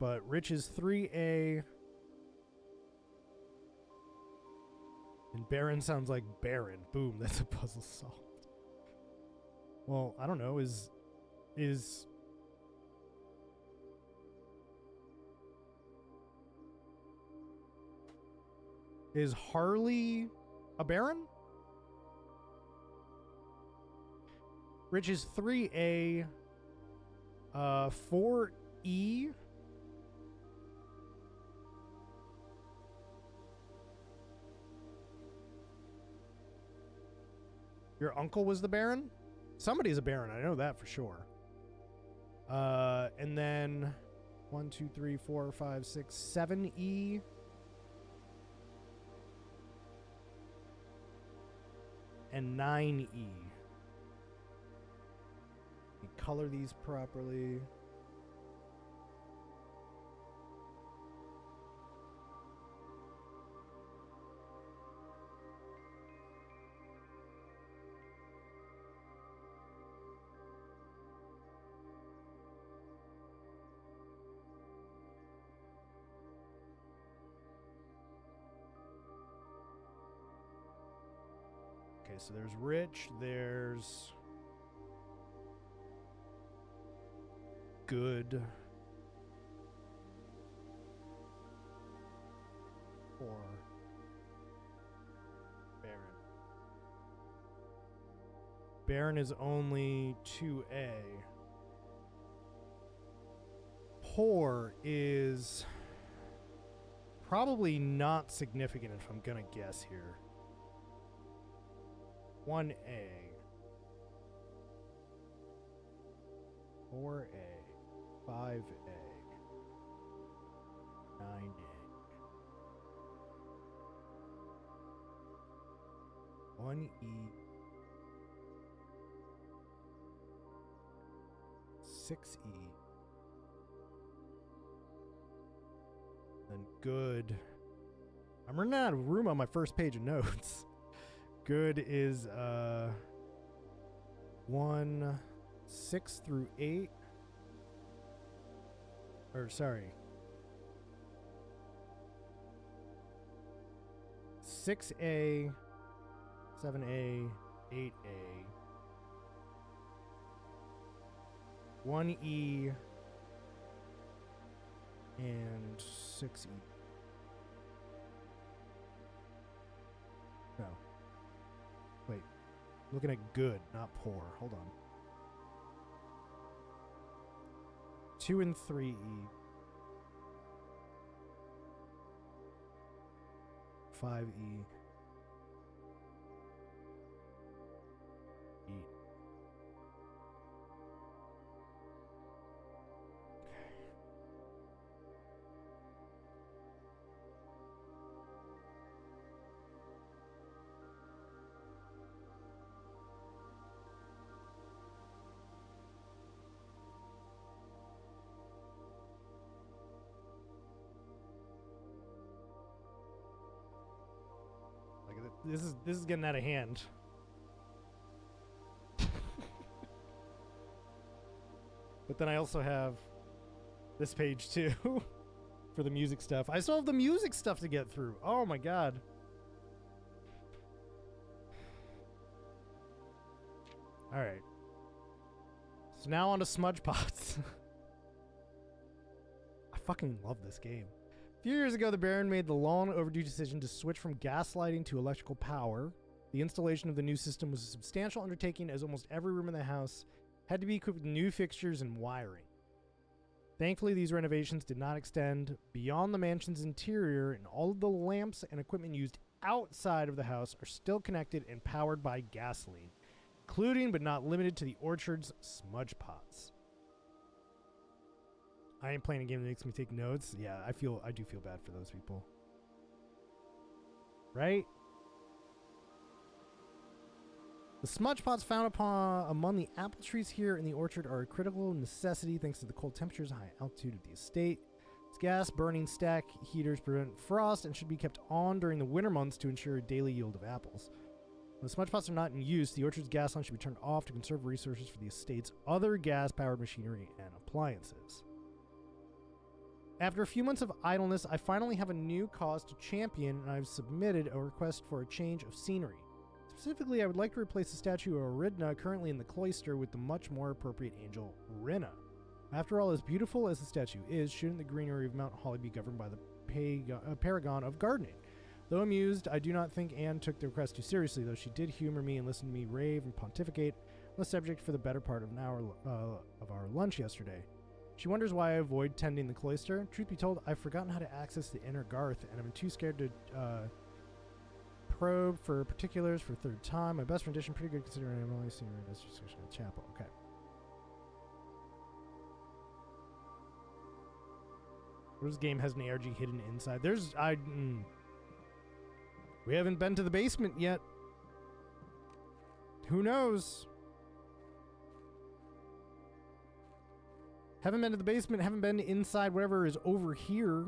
But Rich is 3A. And barren sounds like barren. Boom, that's a puzzle solved. Well, I don't know, is Harley a baron? Rich is 3A, 4E. Your uncle was the baron? Somebody's a baron, I know that for sure. And then 1, 2, 3, 4, 5, 6, 7E. And 9E. Color these properly. Okay, so there's Rich, there's Good, or Baron. Baron is only 2A. Poor is probably not significant if I'm gonna guess here. 1A. 4A. 5A. 9A. 1E. 6E. Then Good. I'm running out of room on my first page of notes. Good is 1, 6 through 8. Or sorry. 6A, 7A, 8A, 1E, and 6E. No. Wait. Looking at Good, not poor. Hold on. 2 and 3E. 5E. 8. This is getting out of hand. But then I also have this page too for the music stuff. I still have the music stuff to get through. Oh my god. All right. So now on to Smudge Pots. I fucking love this game. A few years ago, the Baron made the long overdue decision to switch from gas lighting to electrical power. The installation of the new system was a substantial undertaking, as almost every room in the house had to be equipped with new fixtures and wiring. Thankfully, these renovations did not extend beyond the mansion's interior, and all of the lamps and equipment used outside of the house are still connected and powered by gasoline, including but not limited to the orchard's Smudge Pots. I ain't playing a game that makes me take notes. Yeah, I do feel bad for those people. Right? The smudge pots found among the apple trees here in the orchard are a critical necessity thanks to the cold temperatures and high altitude of the estate. These gas burning stack heaters prevent frost and should be kept on during the winter months to ensure a daily yield of apples. When the smudge pots are not in use, the orchard's gas line should be turned off to conserve resources for the estate's other gas-powered machinery and appliances. After a few months of idleness, I finally have a new cause to champion, and I've submitted a request for a change of scenery. Specifically, I would like to replace the statue of Aridna currently in the cloister with the much more appropriate angel Rinna. After all, as beautiful as the statue is, shouldn't the greenery of Mount Holly be governed by the paragon of gardening? Though amused, I do not think Anne took the request too seriously, though she did humor me and listen to me rave and pontificate on the subject for the better part of an hour of our lunch yesterday. She wonders why I avoid tending the cloister. Truth be told, I've forgotten how to access the inner garth, and I'm too scared to probe for particulars for a third time. My best rendition, pretty good considering I'm only seeing this section of the chapel. Okay. This game has an ARG hidden inside. We haven't been to the basement yet. Who knows? Haven't been to the basement, haven't been inside whatever is over here.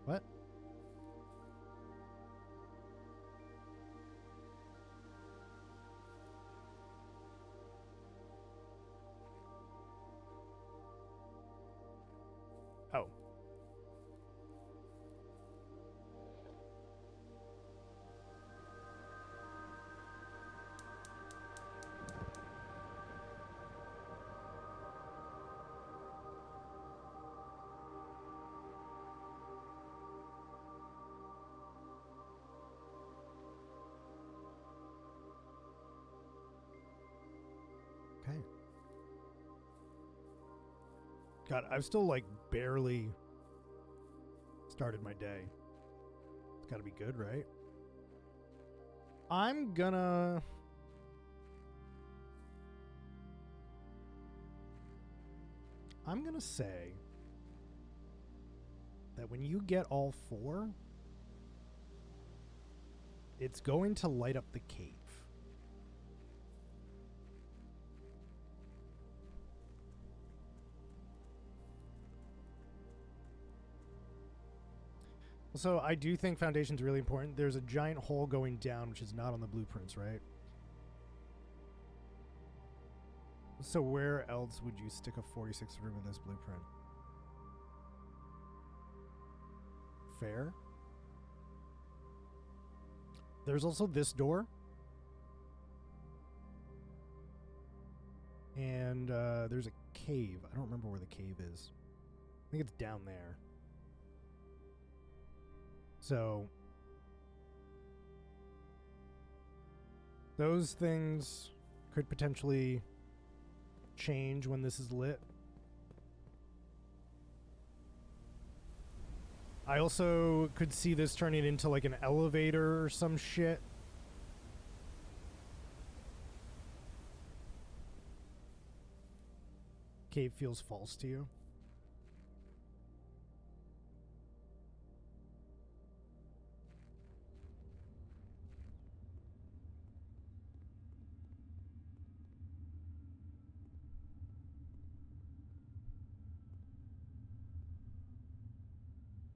What? Oh. Okay. God, I've still like barely started my day. It's got to be good, right? I'm gonna say that when you get all four, it's going to light up the cave. So I do think foundation's really important. There's a giant hole going down, which is not on the blueprints, right? So where else would you stick a 46th room in this blueprint? Fair. There's also this door. And there's a cave. I don't remember where the cave is. I think it's down there. So those things could potentially change when this is lit. I also could see this turning into like an elevator or some shit. Cave feels false to you.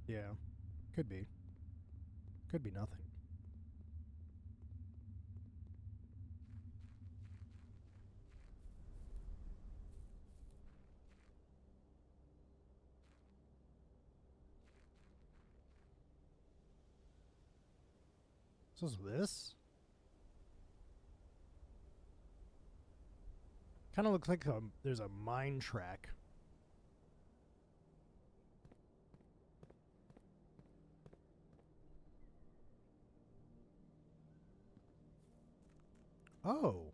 Yeah, could be. Could be nothing. So is this? Kind of looks like there's a mine track. Oh.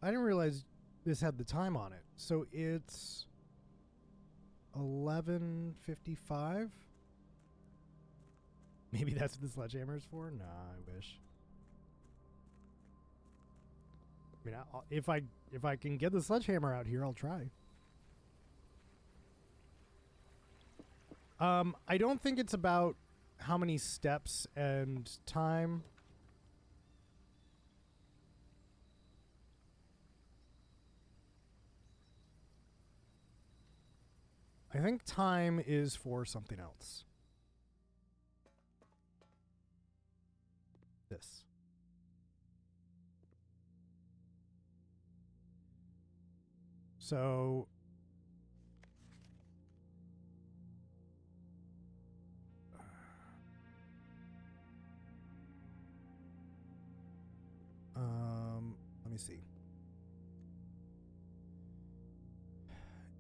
I didn't realize this had the time on it. So it's 11:55? Maybe that's what the sledgehammer is for? Nah, I wish. I mean, if I can get the sledgehammer out here, I'll try. I don't think it's about how many steps and time. I think time is for something else. This. So let me see.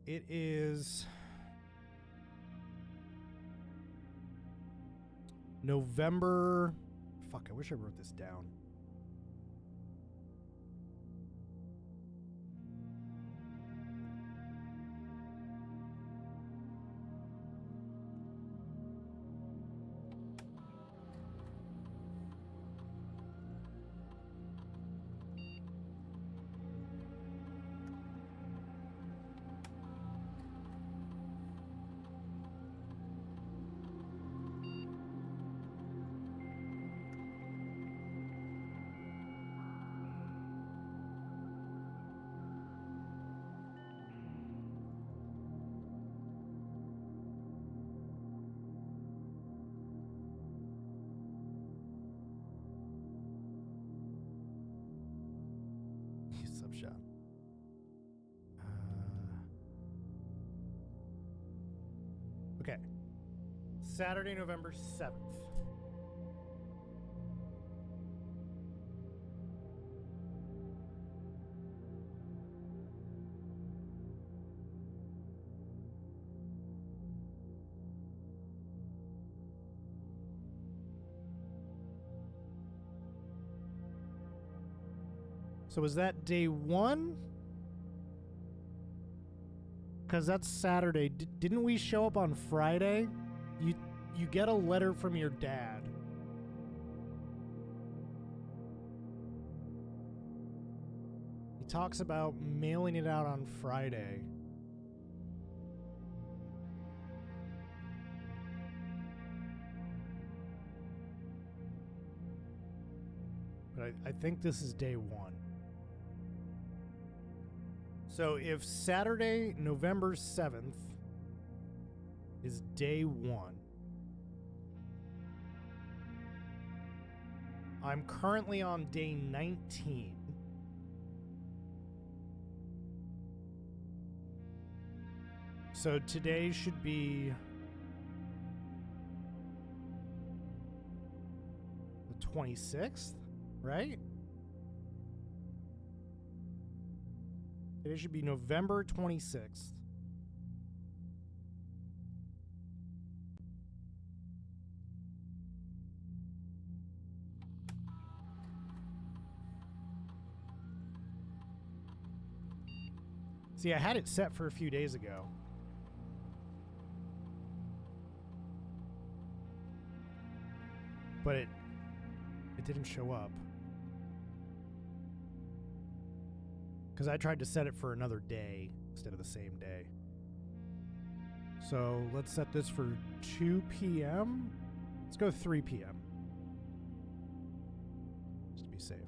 It is November. Fuck, I wish I wrote this down. Subshot. Okay. Saturday, November 7th. So is that day one? Because that's Saturday. Didn't we show up on Friday? You get a letter from your dad. He talks about mailing it out on Friday. But I think this is day one. So if Saturday, November 7th is day one, I'm currently on day 19. So today should be the 26th, right? It should be November 26th. See, I had it set for a few days ago. But it didn't show up. Because I tried to set it for another day instead of the same day. So let's set this for 2 p.m. Let's go 3 p.m. Just to be safe.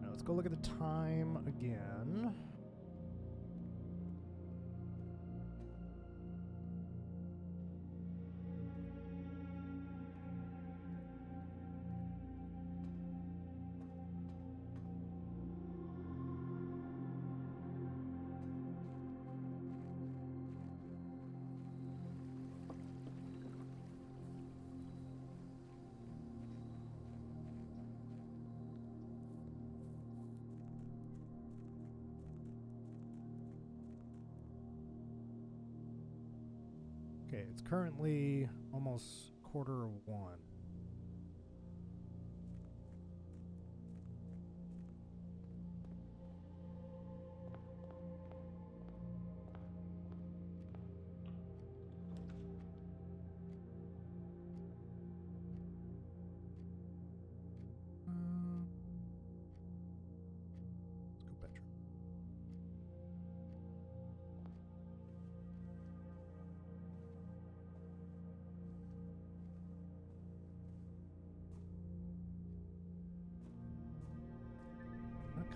Now let's go look at the time again. Okay, it's currently almost 1:45.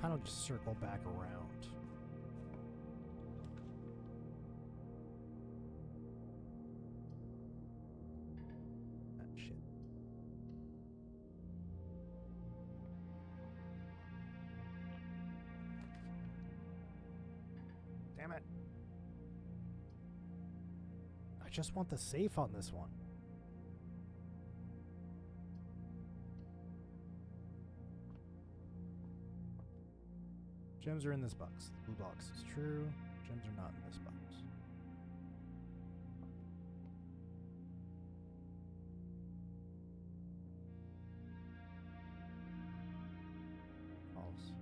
kind of just circle back around. Ah, shit. Damn it. I just want the safe on this one. Gems are in this box. The blue box is true. Gems are not in this box. False.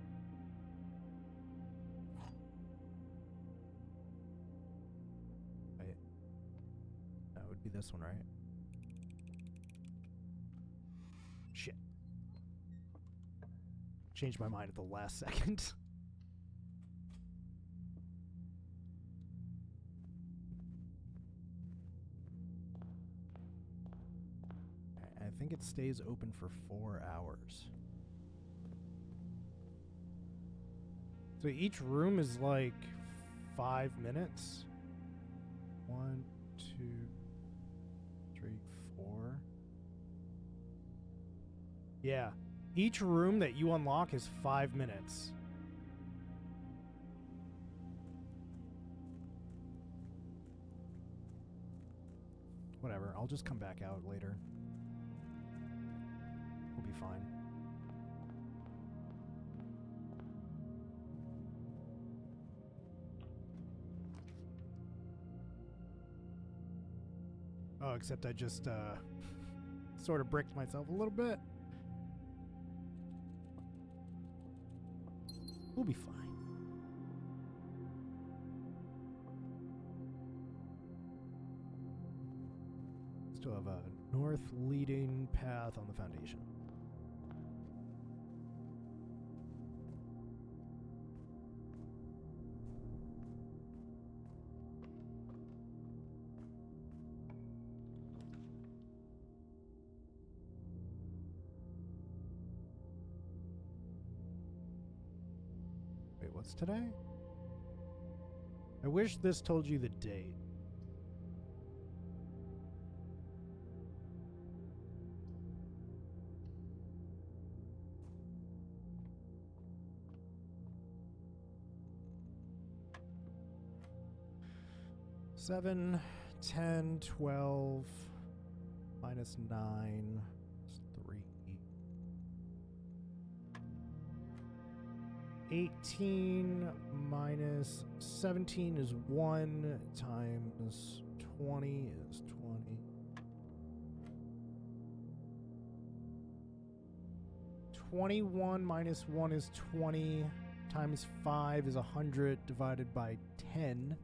Wait. That would be this one, right? Shit. Changed my mind at the last second. I think it stays open for 4 hours. So each room is like 5 minutes. 1, 2, 3, 4. Yeah. Each room that you unlock is 5 minutes. Whatever, I'll just come back out later. We'll be fine. Oh, except I just sort of bricked myself a little bit. We'll be fine. Still have a north leading path on the foundation. Wait, what's today? I wish this told you the date. Seven, 10, 12, minus 9, is 3. 18 minus 17 is 1 times 20 is 20. 21 minus 1 is 20 times 5 is 100 divided by 10.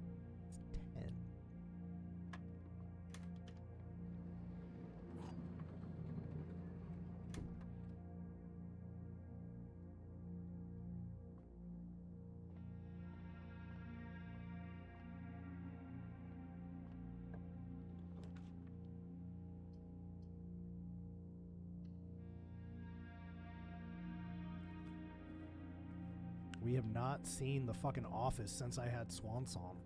We have not seen the fucking office since I had Swan Song.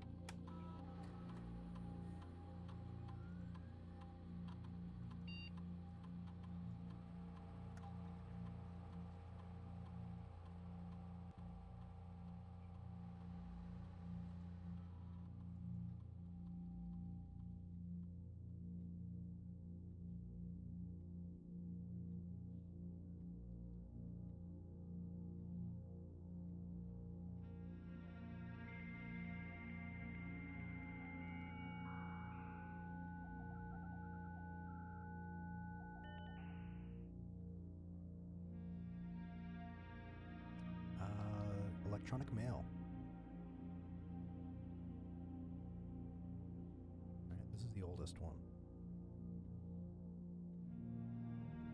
Electronic mail. Alright, this is the oldest one.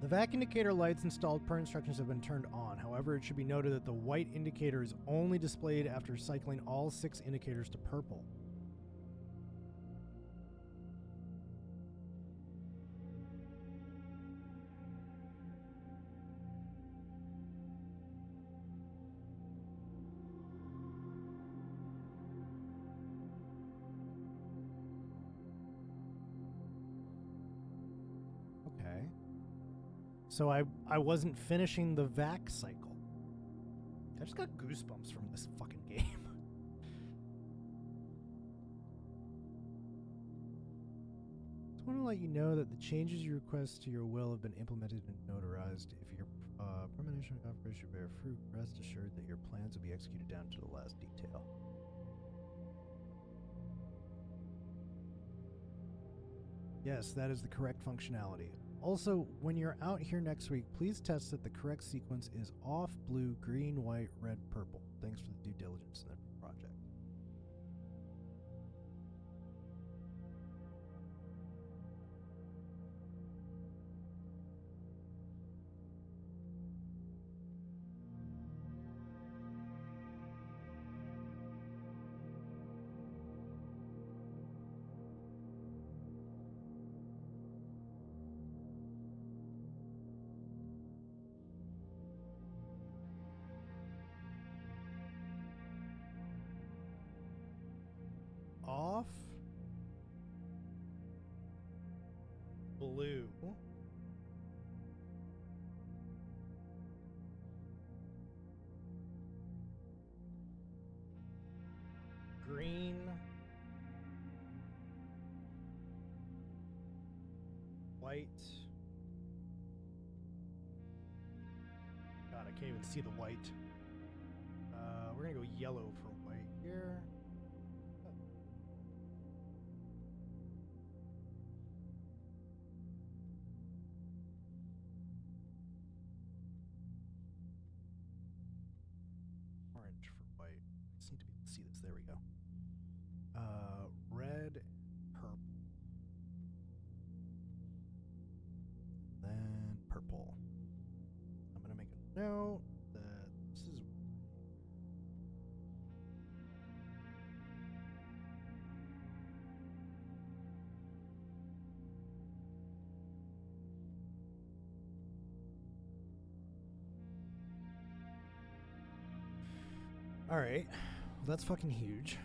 The vac indicator lights installed per instructions have been turned on. However, it should be noted that the white indicator is only displayed after cycling all 6 indicators to purple. So I wasn't finishing the vac cycle. I just got goosebumps from this fucking game. Just want to let you know that the changes you request to your will have been implemented and notarized. If your premonition of operation bear fruit, rest assured that your plans will be executed down to the last detail. Yes, that is the correct functionality. Also, when you're out here next week, please test that the correct sequence is off, blue, green, white, red, purple. Thanks for the due diligence in the project. Off, blue, green, white. God, I can't even see the white. We're gonna go yellow for white here. Orange for white. I just need to be able to see this. There we go. Red, purple. Then purple. I'm gonna make a note that this is all right. Well, that's fucking huge.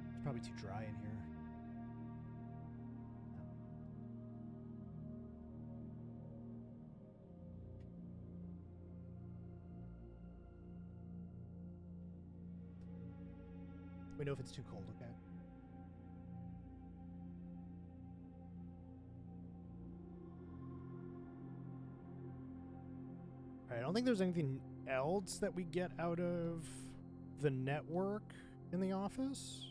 It's probably too dry in here. We know if it's too cold, okay? Alright, I don't think there's anything else that we get out of the network in the office.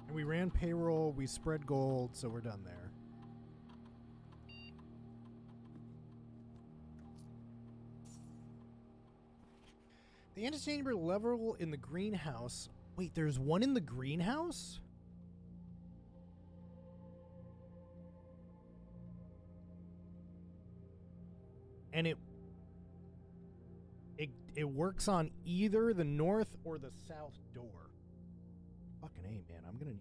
And we ran payroll, we spread gold, so we're done there. The interchangeable level in the greenhouse. Wait, there's one in the greenhouse? And it works on either the north or the south door. Fucking A, man. I'm gonna need...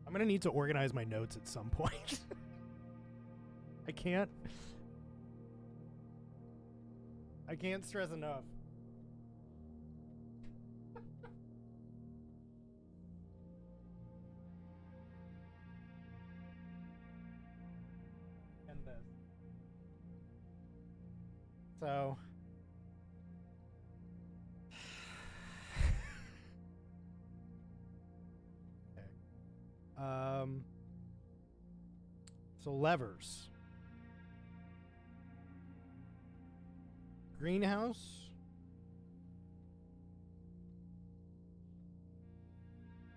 I'm gonna need to organize my notes at some point. I can't stress enough. And this. So okay. So levers. Greenhouse.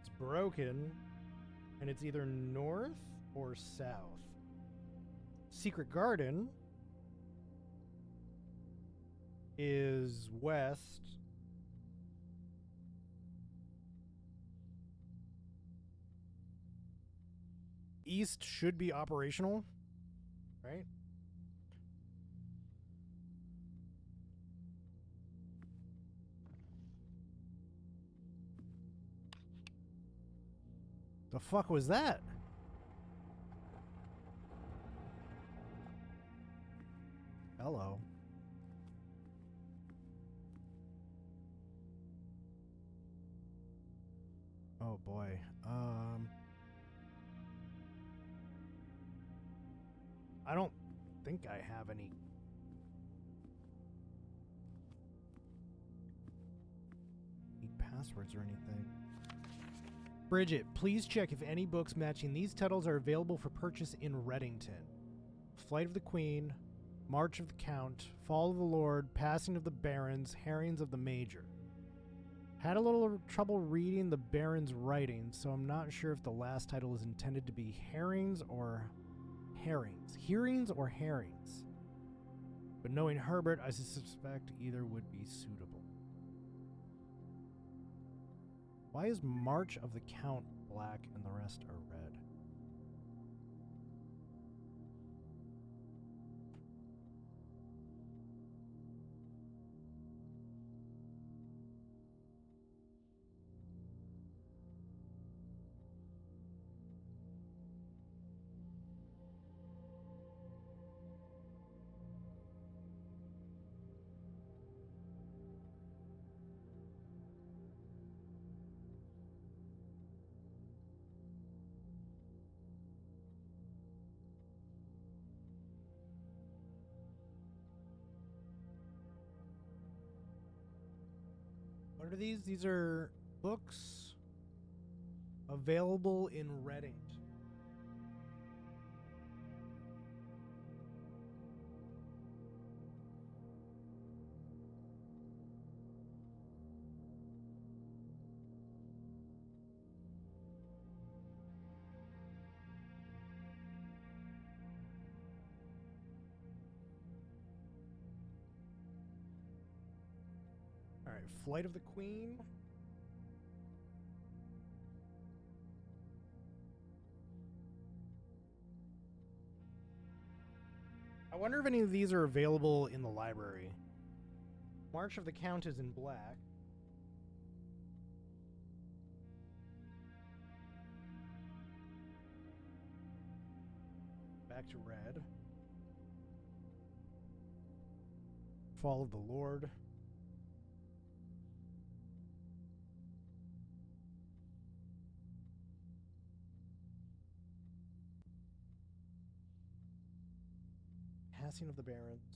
It's broken, and it's either north or south. Secret Garden is west. East should be operational, right? The fuck was that? Hello. Oh boy. I don't think I have any passwords or anything. Bridget, please check if any books matching these titles are available for purchase in Reddington. Flight of the Queen, March of the Count, Fall of the Lord, Passing of the Barons, Herrings of the Major. Had a little trouble reading the Baron's writing, so I'm not sure if the last title is intended to be herrings or herrings. Hearings or herrings. But knowing Herbert, I suspect either would be suitable. Why is March of the Count black and the rest are red? What are these? These are books available in Redding. All right, Flight of the Queen. I wonder if any of these are available in the library. March of the Count is in black. Back to red. Fall of the Lord. Passing of the Barons.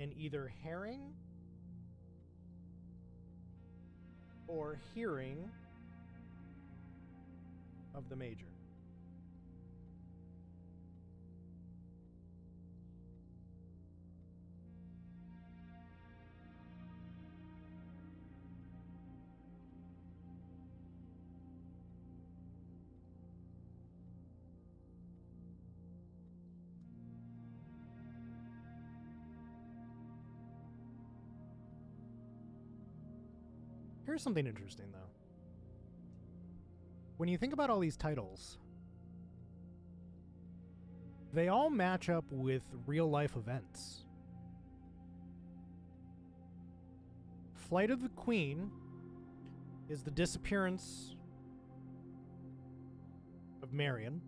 And either herring or hearing of the Major. Here's something interesting, though. When you think about all these titles, they all match up with real-life events. Flight of the Queen is the disappearance of Marion.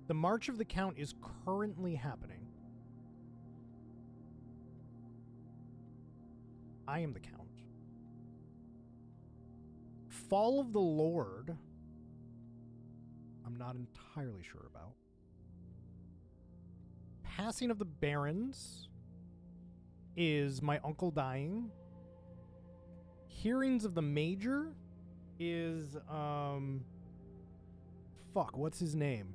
The March of the Count is currently happening. I am the Count. Fall of the Lord, I'm not entirely sure about. Passing of the Barons is my uncle dying. Hearings of the Major is, fuck, what's his name?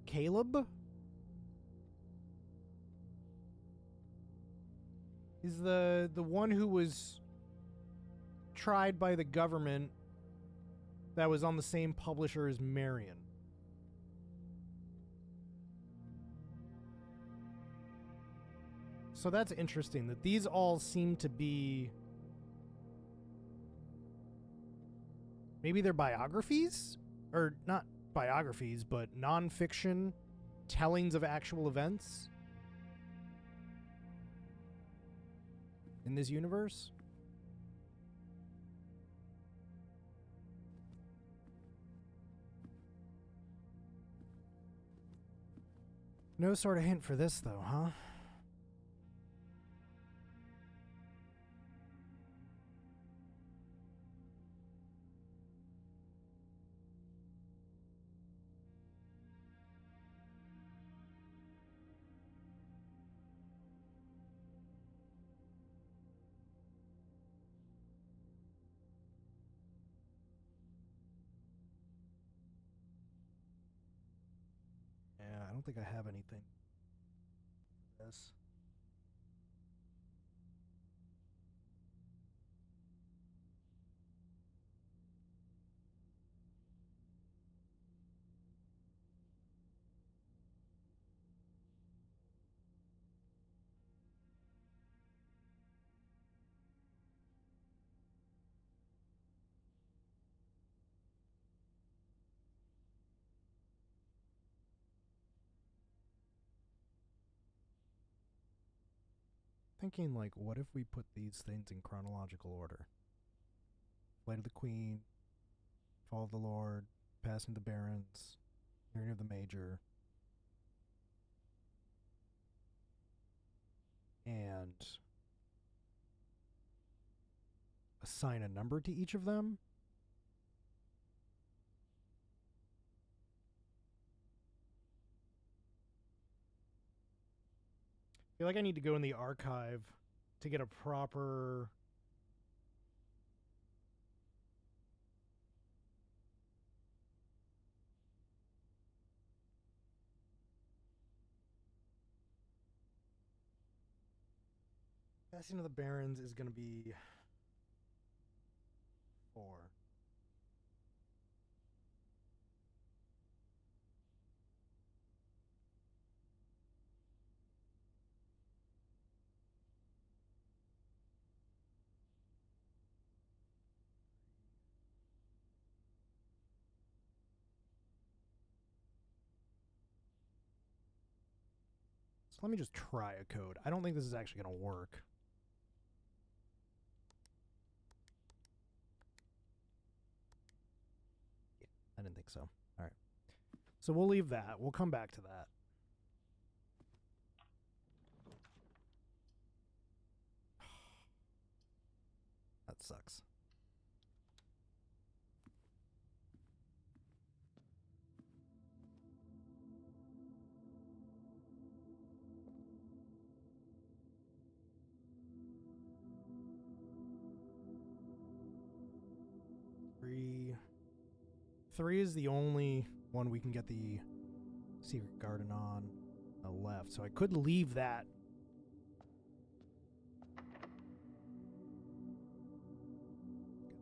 Caleb? Is the one who was tried by the government that was on the same publisher as Marion. So that's interesting that these all seem to be, maybe they're biographies, or not biographies, but nonfiction tellings of actual events in this universe. No sort of hint for this, though, huh? Yeah, I don't think I have anything for this. Thinking, like, what if we put these things in chronological order? Flight of the Queen, Fall of the Lord, Passing the Barons, Hearing of the Major, and assign a number to each of them? I feel like I need to go in the archive to get a proper... Passing of the Barons is going to be 4. So let me just try a code. I don't think this is actually going to work. Yeah, I didn't think so. All right. So we'll leave that. We'll come back to that. That sucks. Three is the only one we can get the Secret Garden on the left, so I could leave that.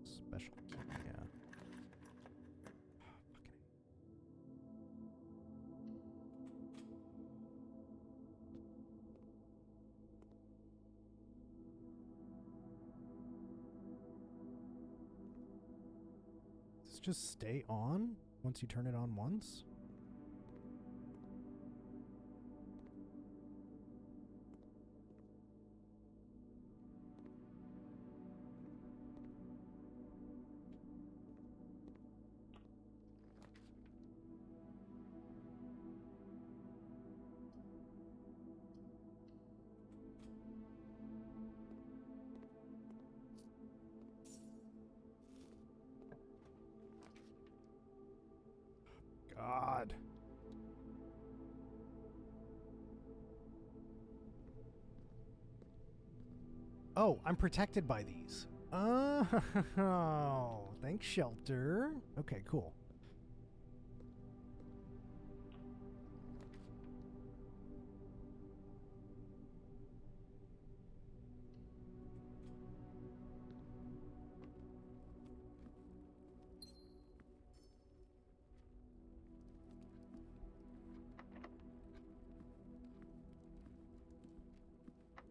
Special key, yeah. Does this just stay on once you turn it on once? God. Oh, I'm protected by these. Oh, thanks, shelter. Okay, cool.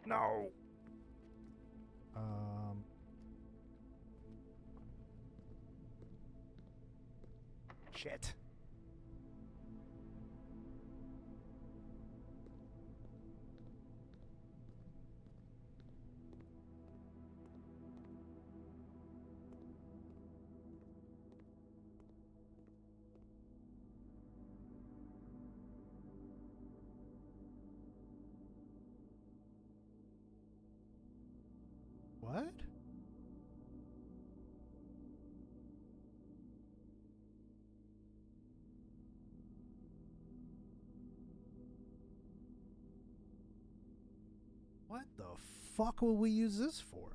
No. Shit. What? What the fuck will we use this for?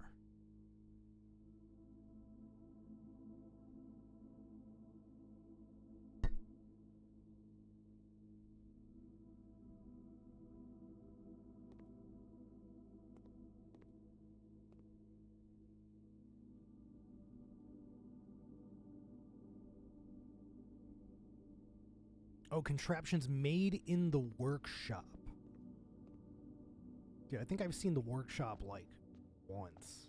Oh, contraptions made in the workshop. Yeah, I think I've seen the workshop like once.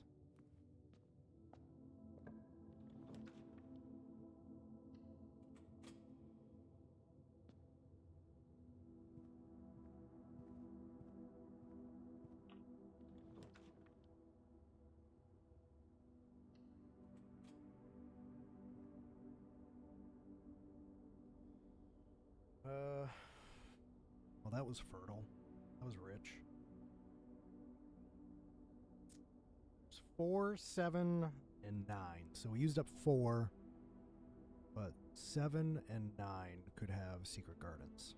Well, that was fertile. That was rich. It's 4, 7, and 9. So we used up 4, but 7 and 9 could have secret gardens.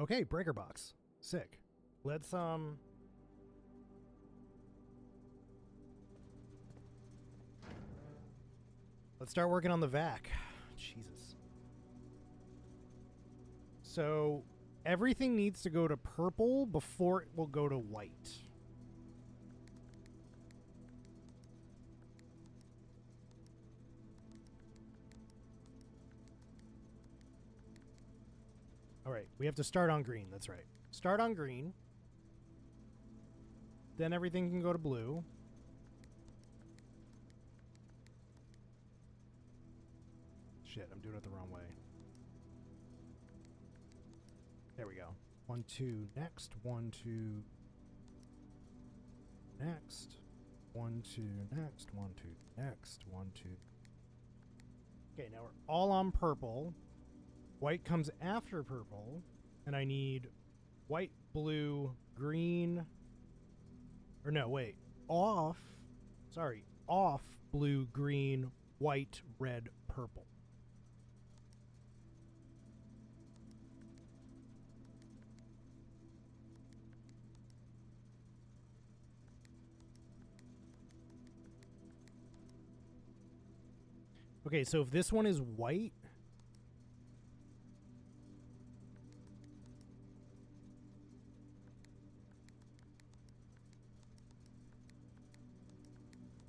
Okay, breaker box. Sick. Let's start working on the vac. Jesus. So everything needs to go to purple before it will go to white. All right, we have to start on green. That's right. Start on green. Then everything can go to blue. Shit, I'm doing it the wrong way. There we go. 1, 2, next. 1, 2, next. 1, 2, next. 1, 2, next. 1, 2. Okay, now we're all on purple. White comes after purple, and I need white, blue, green. Or no, wait. Off, blue, green, white, red, purple. Okay, so if this one is white,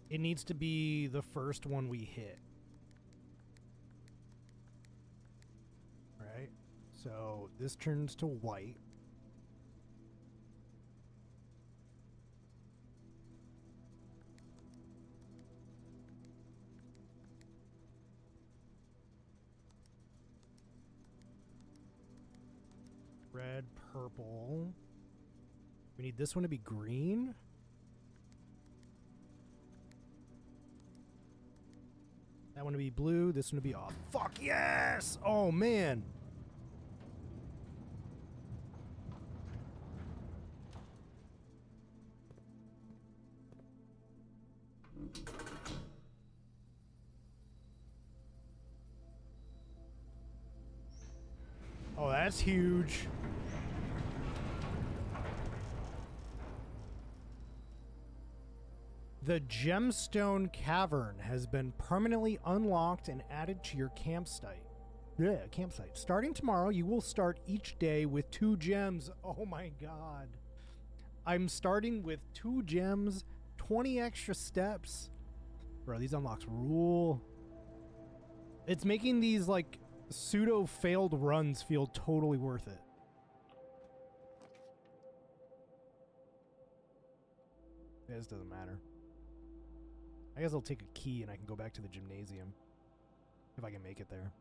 it needs to be the first one we hit. Right? So this turns to white. Red, purple. We need this one to be green. That one to be blue. This one to be off. Fuck yes! Oh, man. Oh, that's huge. The Gemstone Cavern has been permanently unlocked and added to your campsite. Yeah, campsite. Starting tomorrow, you will start each day with 2 gems. Oh my god. I'm starting with 2 gems, 20 extra steps. Bro, these unlocks rule. It's making these, like, pseudo-failed runs feel totally worth it. Yeah, this doesn't matter. I guess I'll take a key and I can go back to the gymnasium. If I can make it there.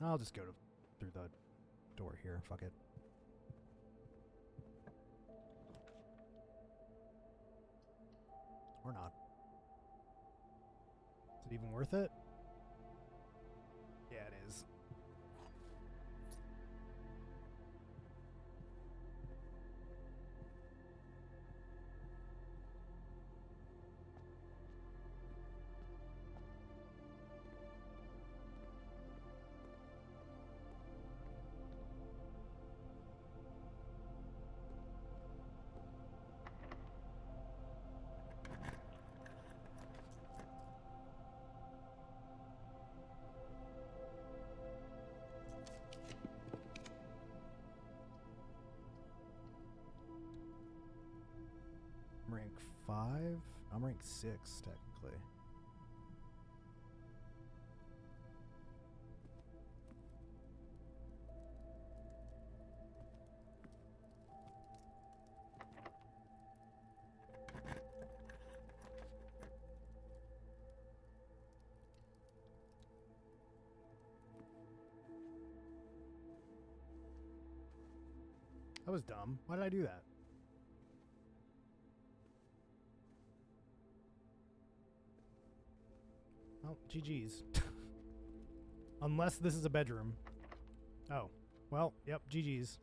I'll just go through the door here. Fuck it. Or not. Is it even worth it? Yeah, it is. I'm rank 5. I'm rank 6, technically. That was dumb. Why did I do that? Well, GG's. Unless this is a bedroom. Oh. Well, yep, GG's.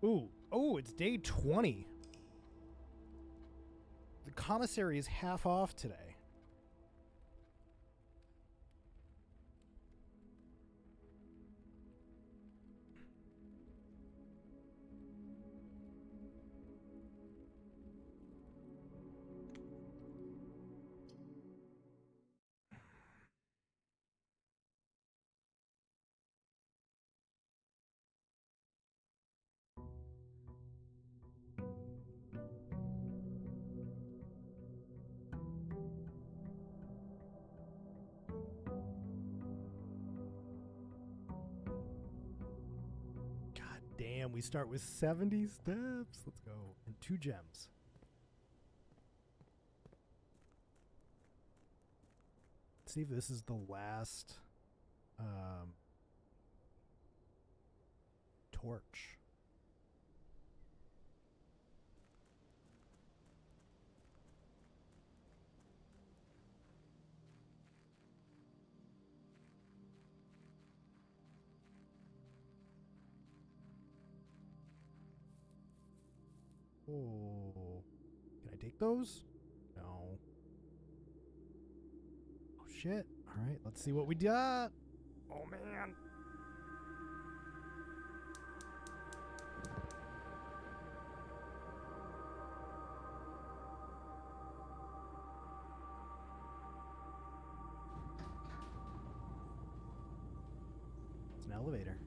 Ooh. Oh, it's day 20. The commissary is half off today. Damn, we start with 70 steps. Let's go. And 2 gems. Let's see if this is the last torch. Oh, can I take those? No. Oh shit. All right, let's see what we got. Oh man. It's an elevator.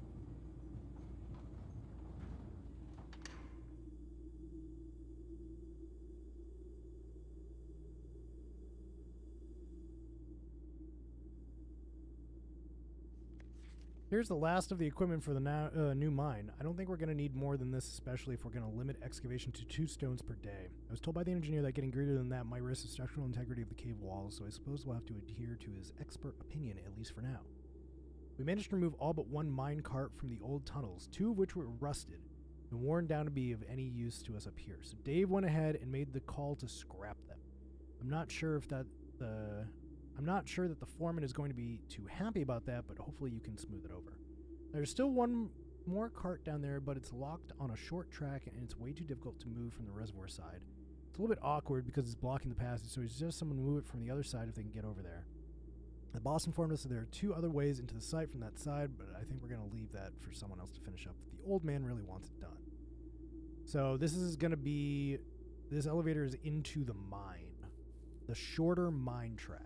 Here's the last of the equipment for the new mine. I don't think we're going to need more than this, especially if we're going to limit excavation to 2 stones per day. I was told by the engineer that getting greater than that might risk the structural integrity of the cave walls, so I suppose we'll have to adhere to his expert opinion, at least for now. We managed to remove all but 1 mine cart from the old tunnels, 2 of which were rusted and worn down to be of any use to us up here. So Dave went ahead and made the call to scrap them. I'm not sure that the foreman is going to be too happy about that, but hopefully you can smooth it over. There's still 1 more cart down there, but it's locked on a short track and it's way too difficult to move from the reservoir side. It's a little bit awkward because it's blocking the passage, so he suggests someone move it from the other side if they can get over there. The boss informed us that there are 2 other ways into the site from that side, but I think we're going to leave that for someone else to finish up. The old man really wants it done. So this elevator is into the mine. The shorter mine track.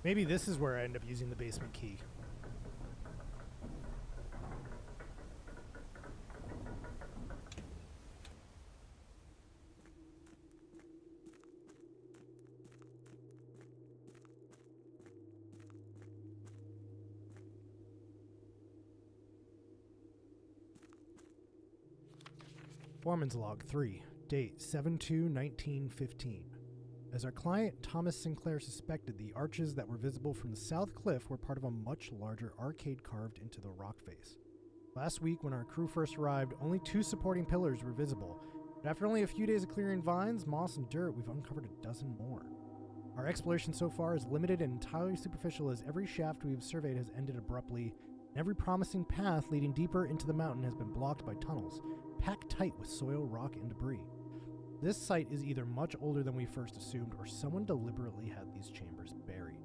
Maybe this is where I end up using the basement key. Foreman's Log 3, date 7/2/1915. As our client Thomas Sinclair suspected, the arches that were visible from the south cliff were part of a much larger arcade carved into the rock face. Last week, when our crew first arrived, only 2 supporting pillars were visible, but after only a few days of clearing vines, moss, and dirt, we've uncovered a dozen more. Our exploration so far is limited and entirely superficial, as every shaft we've surveyed has ended abruptly, and every promising path leading deeper into the mountain has been blocked by tunnels, packed tight with soil, rock, and debris. This site is either much older than we first assumed, or someone deliberately had these chambers buried.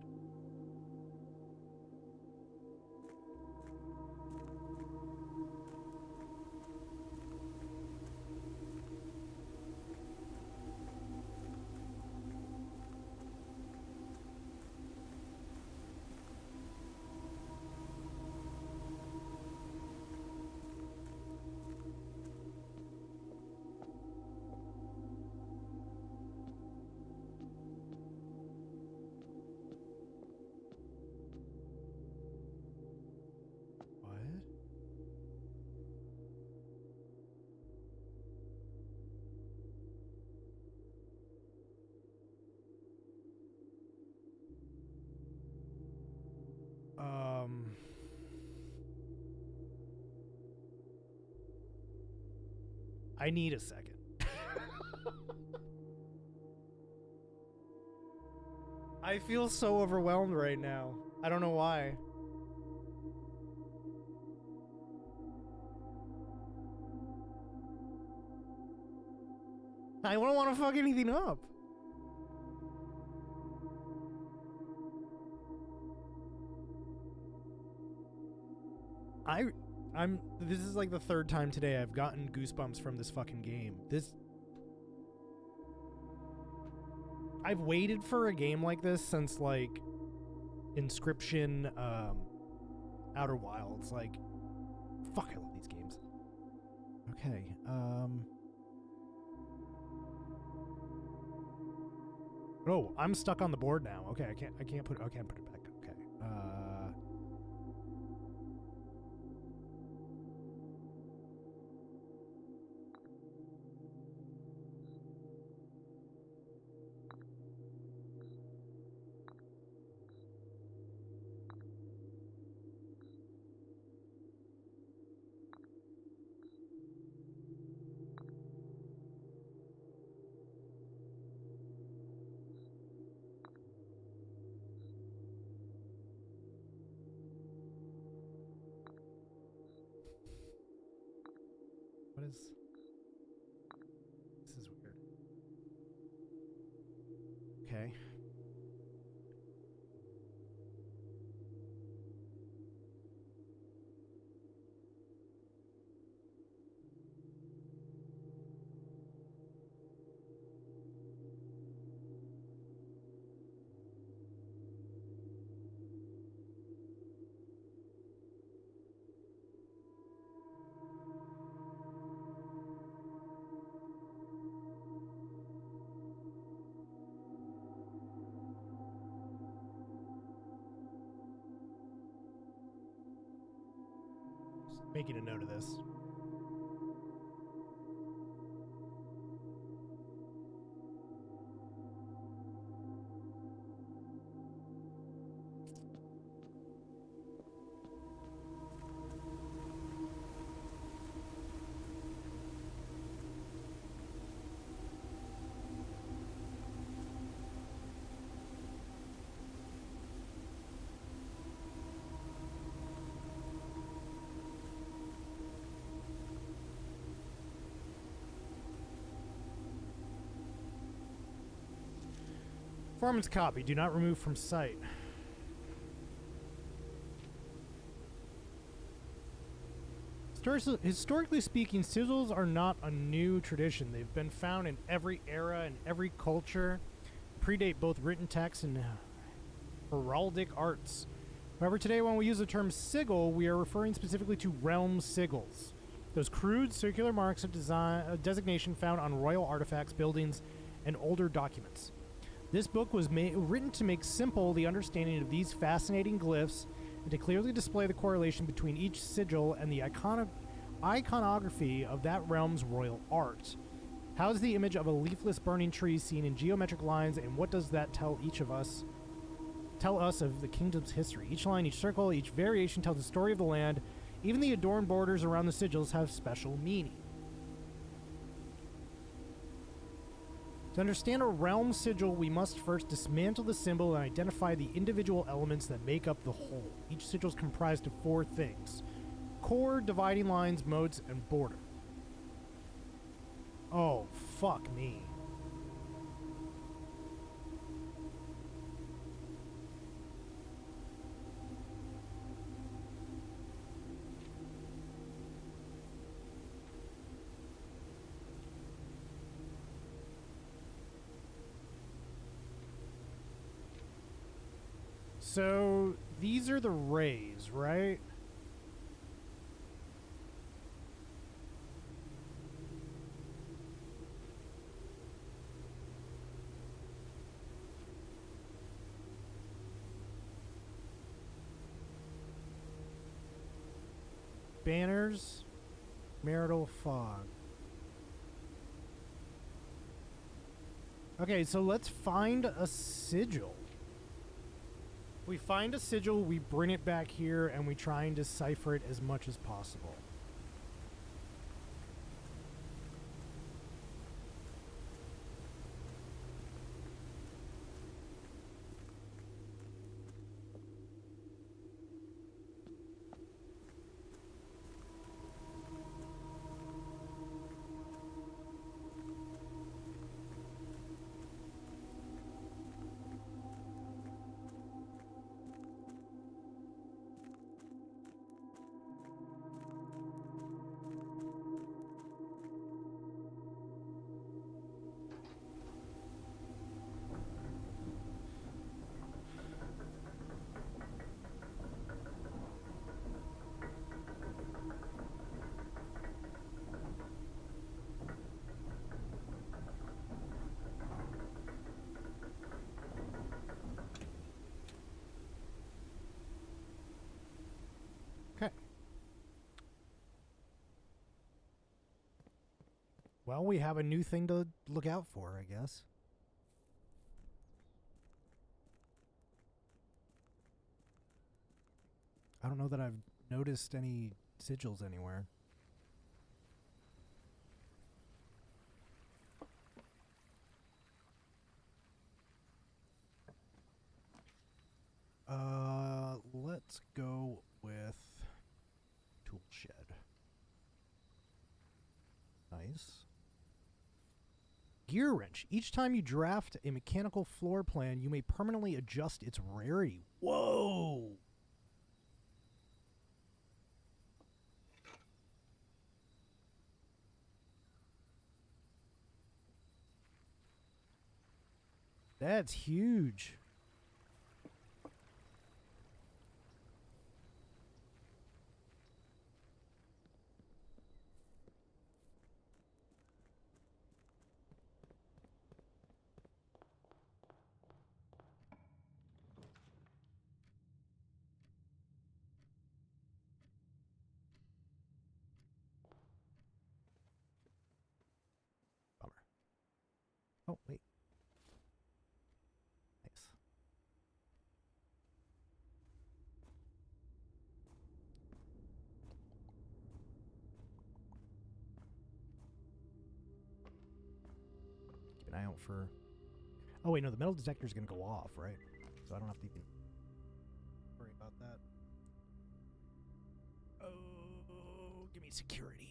I need a second. I feel so overwhelmed right now. I don't know why. I don't want to fuck anything up. This is like the 3rd time today I've gotten goosebumps from this fucking game. I've waited for a game like this since like Inscription, Outer Wilds. Like, fuck, I love these games. Okay, oh, I'm stuck on the board now. Okay, I can't put it back. Okay. This is weird. Okay. Making a note of this. Performance copy. Do not remove from site. Historically speaking, sigils are not a new tradition. They've been found in every era and every culture, predate both written text and Heraldic arts. However, today when we use the term sigil, we are referring specifically to realm sigils. Those crude circular marks of designation found on royal artifacts, buildings, and older documents. This book was written to make simple the understanding of these fascinating glyphs and to clearly display the correlation between each sigil and the iconography of that realm's royal art. How is the image of a leafless burning tree seen in geometric lines, and what does that tell us of the kingdom's history? Each line, each circle, each variation tells the story of the land. Even the adorned borders around the sigils have special meaning. To understand a realm sigil, we must first dismantle the symbol and identify the individual elements that make up the whole. Each sigil is comprised of 4 things: core, dividing lines, modes, and border. Oh, fuck me. So, these are the rays, right? Banners, marital fog. Okay, so let's find a sigil. If we find a sigil, we bring it back here and we try and decipher it as much as possible. Okay. Well, we have a new thing to look out for, I guess. I don't know that I've noticed any sigils anywhere. Let's go with tool shed. Nice. Gear wrench. Each time you draft a mechanical floor plan, you may permanently adjust its rarity. Whoa! That's huge. Bummer. Oh, wait. Nice. Keep an eye out for... Oh, wait, no, the metal detector is going to go off, right? So I don't have to even worry about that. Oh, give me security.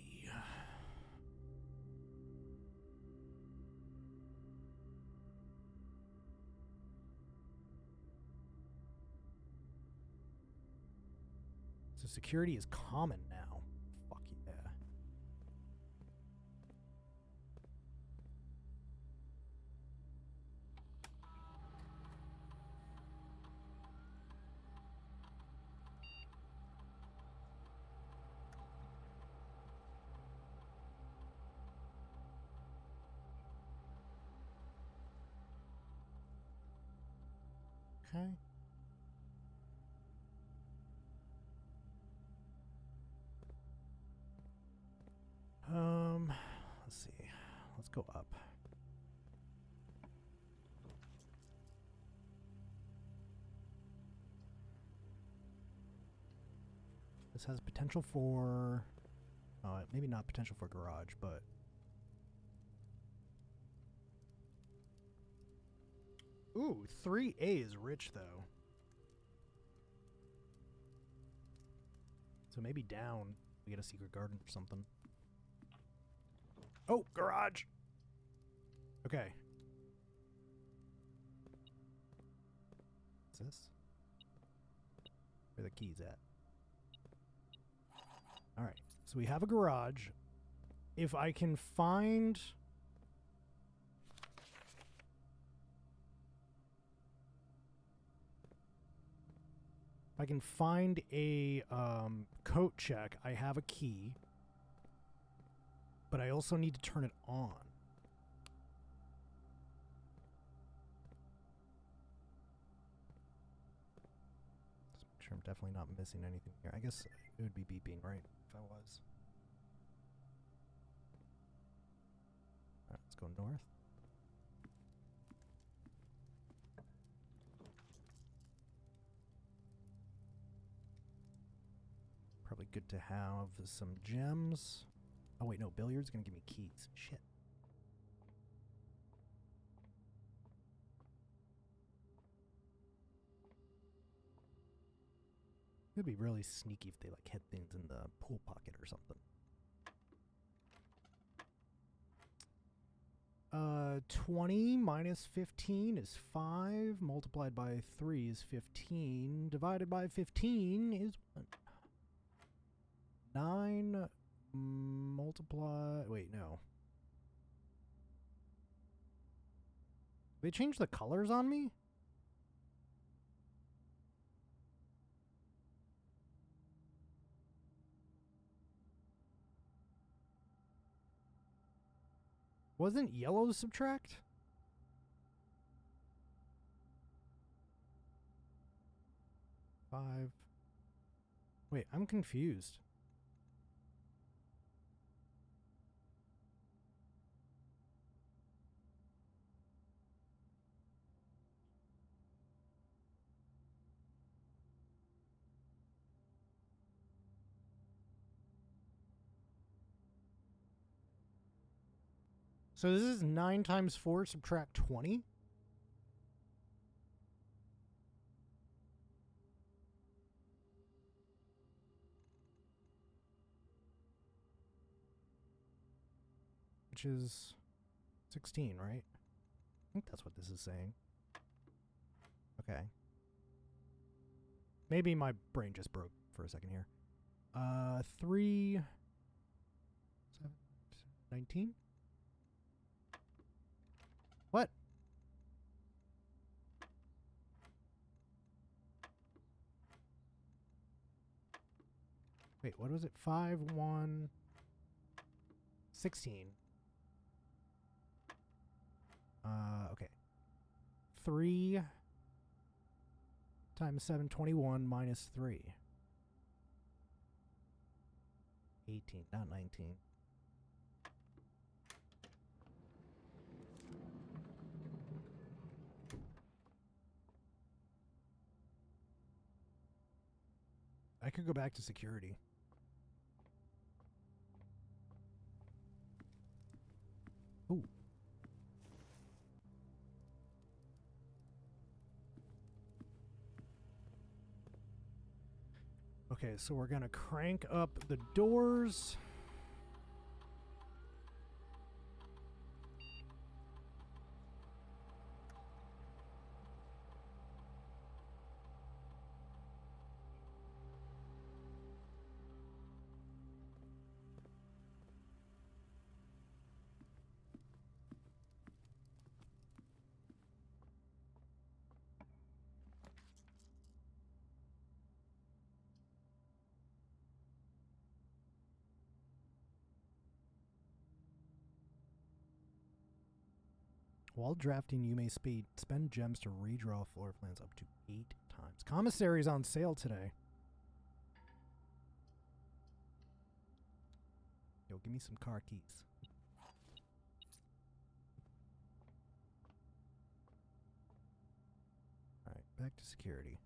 So security is common now. Fuck yeah. Okay. Let's see. Let's go up. This has potential for, maybe not potential for garage, but ooh, 3A is rich though. So maybe down we get a secret garden or something. Oh, garage. Okay. What's this? Where are the keys at? All right. So we have a garage. If I can find... If I can find a coat check, I have a key. But I also need to turn it on. Just make sure I'm definitely not missing anything here. I guess it would be beeping, right? If I was. Alright, let's go north. Probably good to have some gems. Oh wait, no, billiard's gonna give me keys. Shit. It'd be really sneaky if they like hid things in the pool pocket or something. 20 minus 15 is 5. Multiplied by 3 is 15. Divided by 15 is 1. 9 multiply... Wait, no. They changed the colors on me? Wasn't yellow subtract? Five. Wait, I'm confused. So this is 9 times 4 subtract 20? Which is 16, right? I think that's what this is saying. Okay. Maybe my brain just broke for a second here. 3... 7, 19? What? Wait, what was it? 5, 1... 16. Okay. 3 times 7, 21 minus 3. 18, not 19. I could go back to security. Ooh. Okay, so we're gonna crank up the doors. While drafting, you may spend gems to redraw floor plans up to 8 times. Commissary's on sale today. Yo, give me some car keys. Alright, back to security.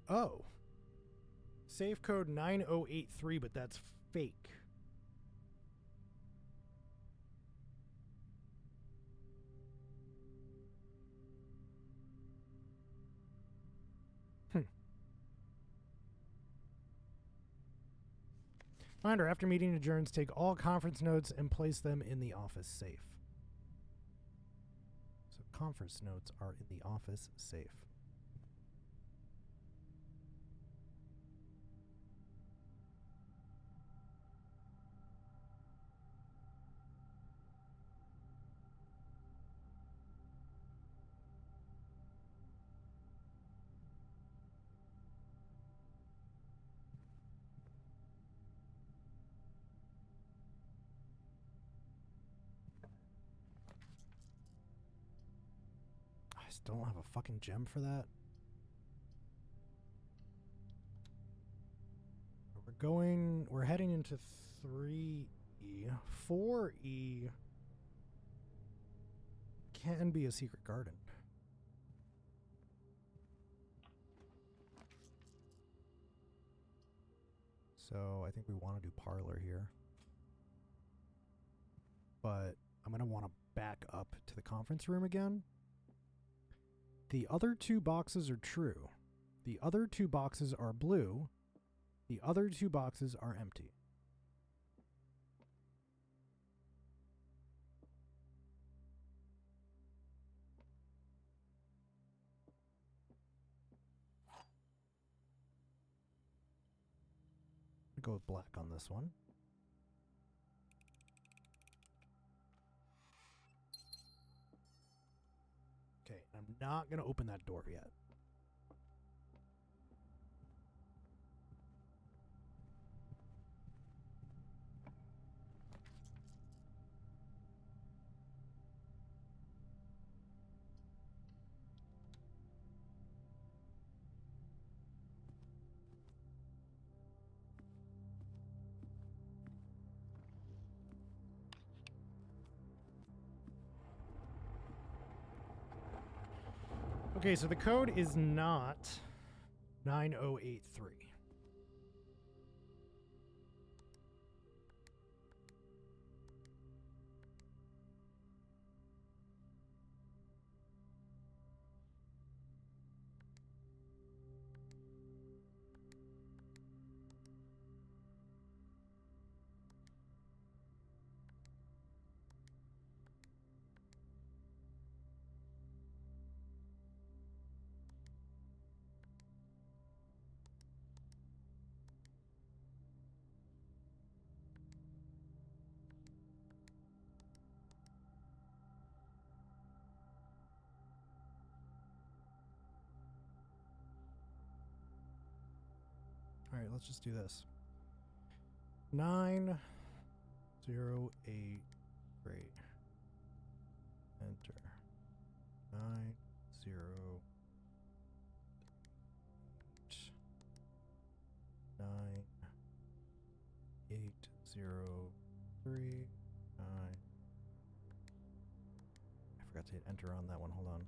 Oh. Safe code 9083, but that's fake. Reminder, after meeting adjourns, take all conference notes and place them in the office safe. So conference notes are in the office safe. I just don't have a fucking gem for that. We're heading into 3E. 4E can be a secret garden. So I think we want to do parlor here. But I'm going to want to back up to the conference room again. The other 2 boxes are true. The other 2 boxes are blue. The other 2 boxes are empty. I'll go with black on this one. Okay, I'm not going to open that door yet. Okay, so the code is not 9083. All right, let's just do this. 9083. Enter. 90. 9803. 9. I forgot to hit enter on that one. Hold on.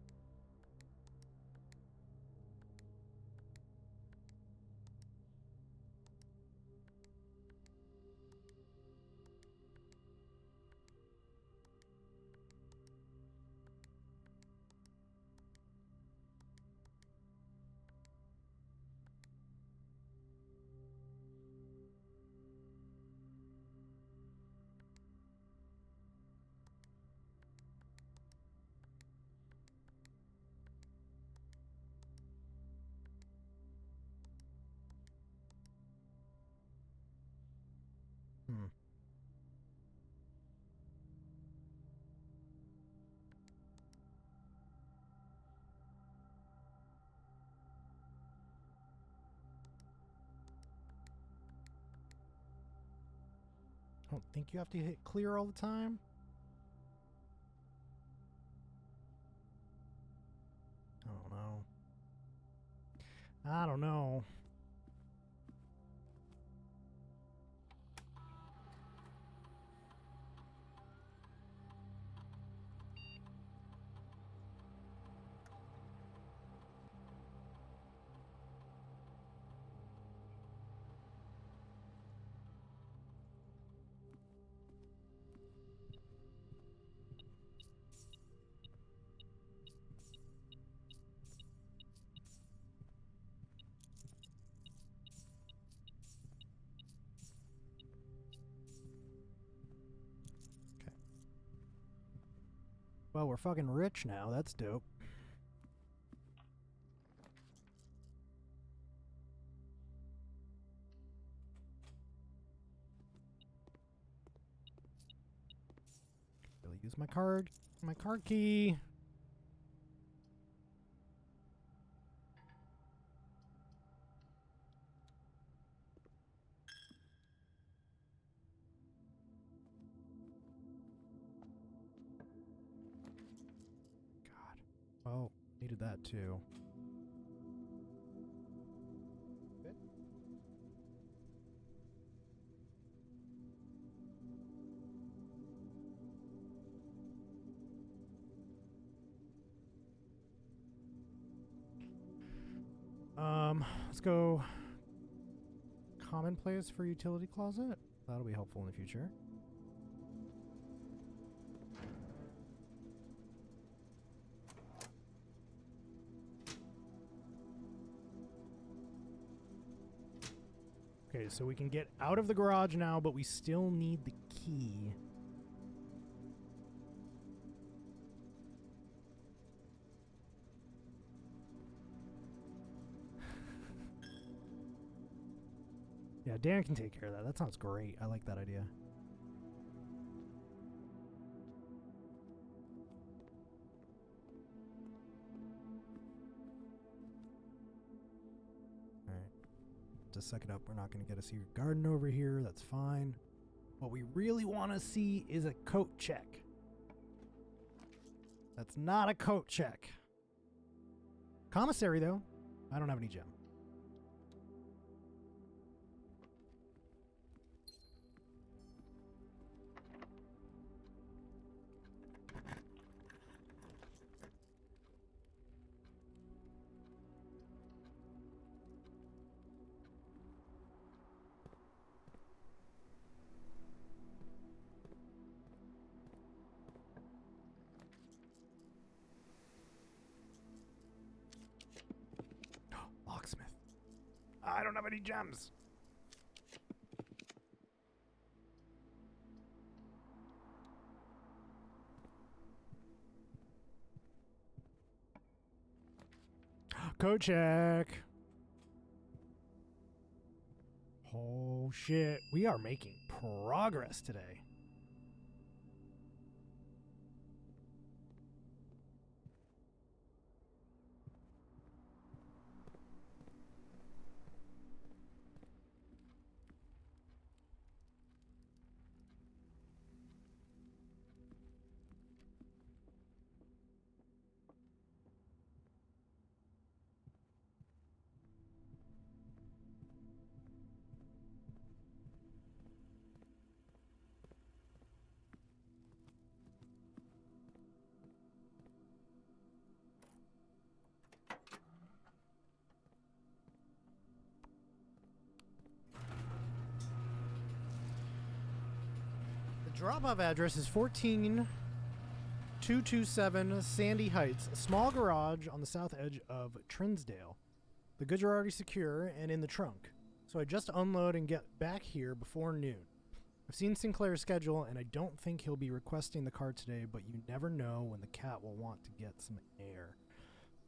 I don't think you have to hit clear all the time. I don't know. I don't know. Well, we're fucking rich now. That's dope. Really use my card. My card key. God. Oh, needed that too. Let's go commonplace for utility closet. That'll be helpful in the future. Okay, so we can get out of the garage now, but we still need the key. Yeah, Dan can take care of that. That sounds great. I like that idea. Alright. To suck it up, we're not going to get a secret garden over here. That's fine. What we really want to see is a coat check. That's not a coat check. Commissary, though. I don't have any gem. Locksmith. I don't have any gems. Code check. Oh shit. We are making progress today. Drop-off address is 14227 Sandy Heights, a small garage on the south edge of Trinsdale. The goods are already secure and in the trunk, so I just unload and get back here before noon. I've seen Sinclair's schedule, and I don't think he'll be requesting the car today, but you never know when the cat will want to get some air.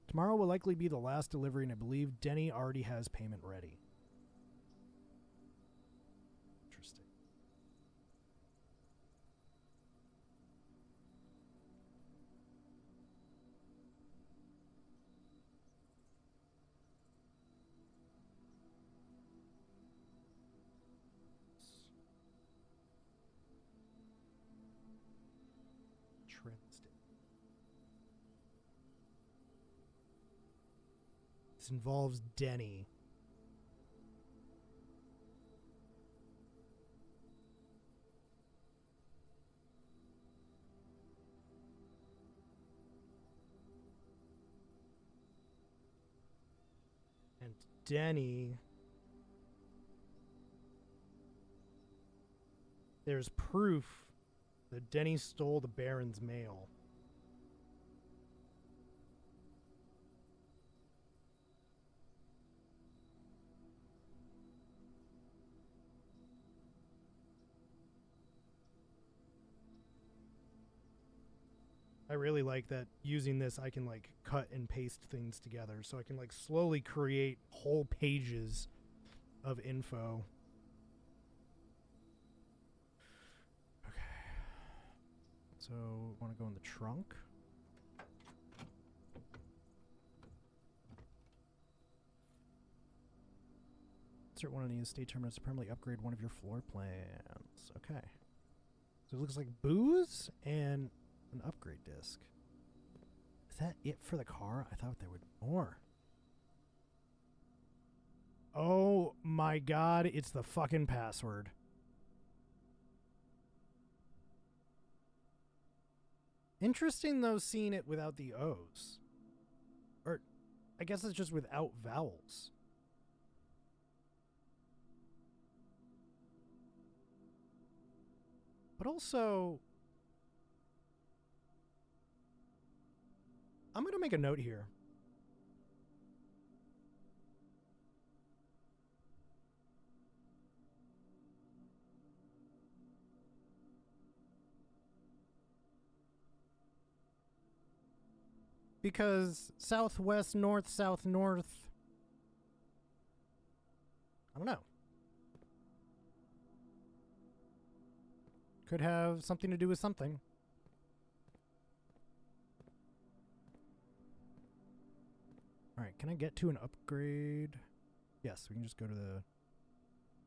Tomorrow will likely be the last delivery, and I believe Denny already has payment ready. Interesting. trim stick. This involves Denny. And Denny... There's proof that Denny stole the Baron's mail. I really like that using this I can like cut and paste things together, so I can like slowly create whole pages of info. Okay. So, want to go in the trunk? Insert one of these state terminals to permanently upgrade one of your floor plans. Okay. So it looks like booze and an upgrade disc. Is that it for the car? I thought there would be more. Oh my god, it's the fucking password. Interesting though, seeing it without the O's. Or, I guess it's just without vowels. But also... I'm going to make a note here. Because southwest, north, south, north. I don't know. Could have something to do with something. Alright, can I get to an upgrade? Yes, we can just go to the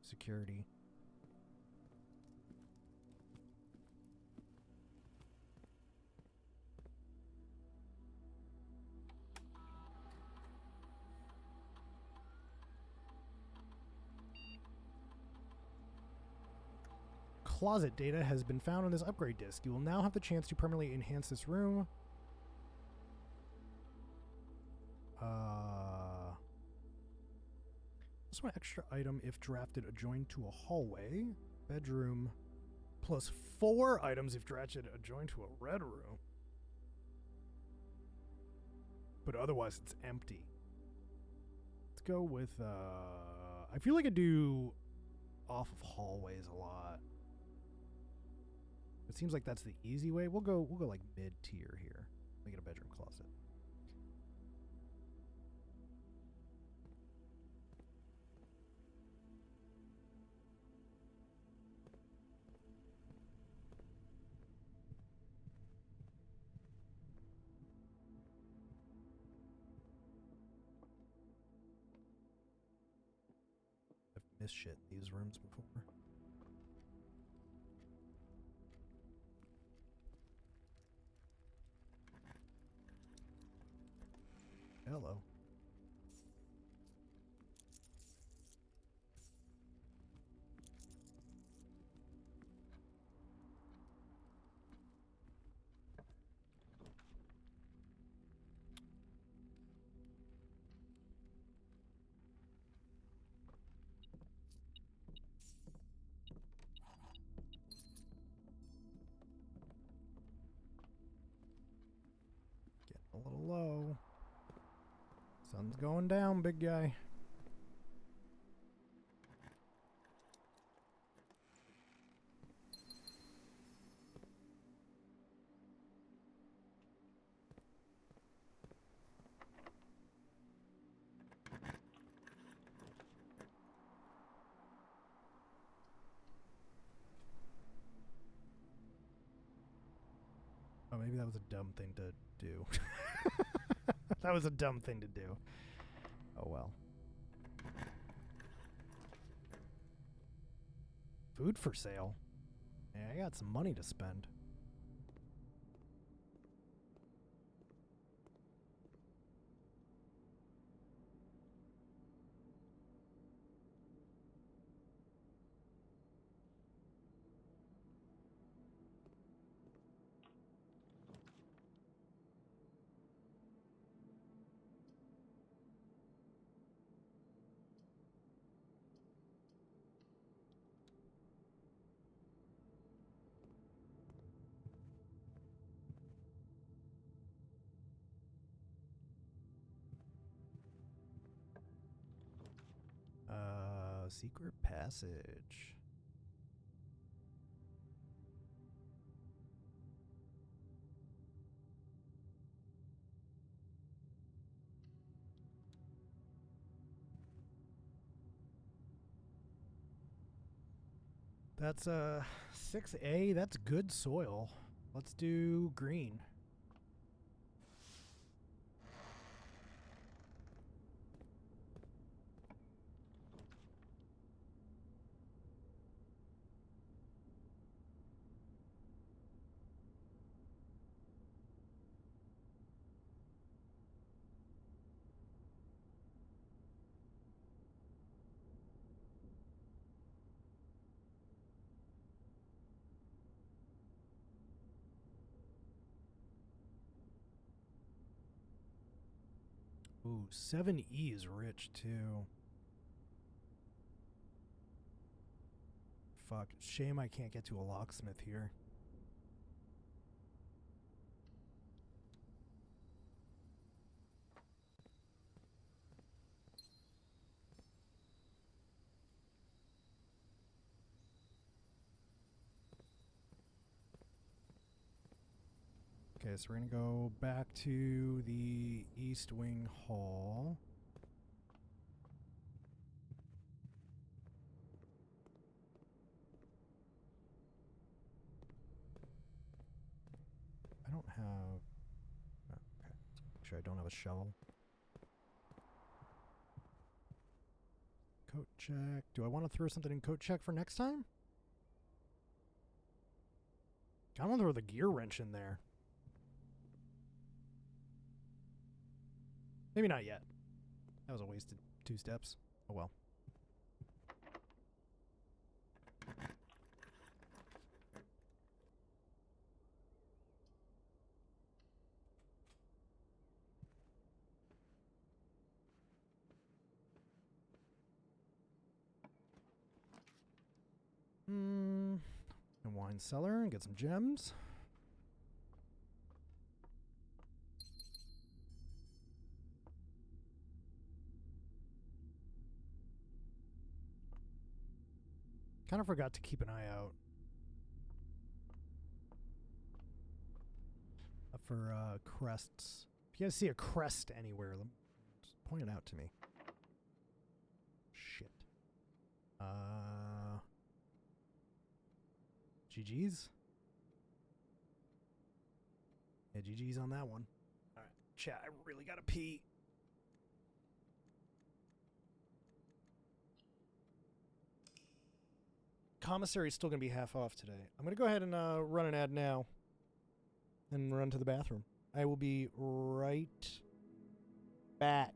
security. Closet data has been found on this upgrade disk. You will now have the chance to permanently enhance this room. This one extra item if drafted adjoined to a hallway. Bedroom. Plus 4 items if drafted adjoined to a red room. But otherwise it's empty. Let's go with I feel like I do off of hallways a lot. It seems like that's the easy way. We'll go like mid-tier here. Make it a bedroom closet. I've missed shit in these rooms before. Hello. Getting a little low. Sun's going down, big guy. Oh, maybe that was a dumb thing to do. That was a dumb thing to do. Oh well. Food for sale? Yeah, I got some money to spend. Secret passage. That's 6A. That's good soil. Let's do green. Ooh, 7E is rich too. Fuck. Shame I can't get to a locksmith here. Okay, so we're going to go back to the East Wing Hall. I don't have... Okay, make sure I don't have a shovel. Coat check. Do I want to throw something in coat check for next time? I want to throw the gear wrench in there. Maybe not yet. That was a wasted 2 steps. Oh well. And wine cellar and get some gems. Kind of forgot to keep an eye out for crests. If you guys see a crest anywhere, just point it out to me. Shit. GG's. Yeah, GG's on that one. All right, chat. I really gotta pee. Commissary is still gonna be half off today. I'm gonna go ahead and run an ad now, and run to the bathroom. I will be right back.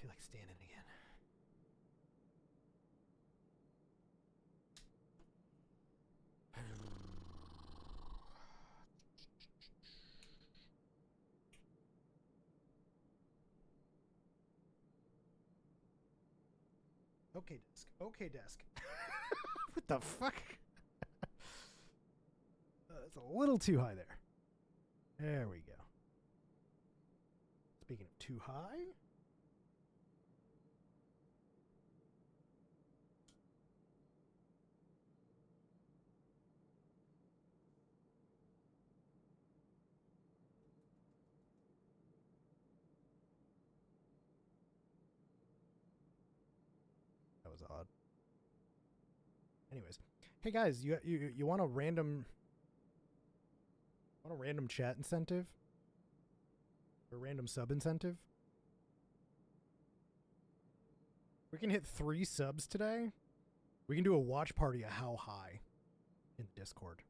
feel like standing again. Okay, desk. Okay, desk. What the fuck? It's a little too high there. There we go. Speaking of too high. That was odd. Anyways, hey guys, you want a random chat incentive? Or random sub incentive? We can hit 3 subs today. We can do a watch party of How High in Discord.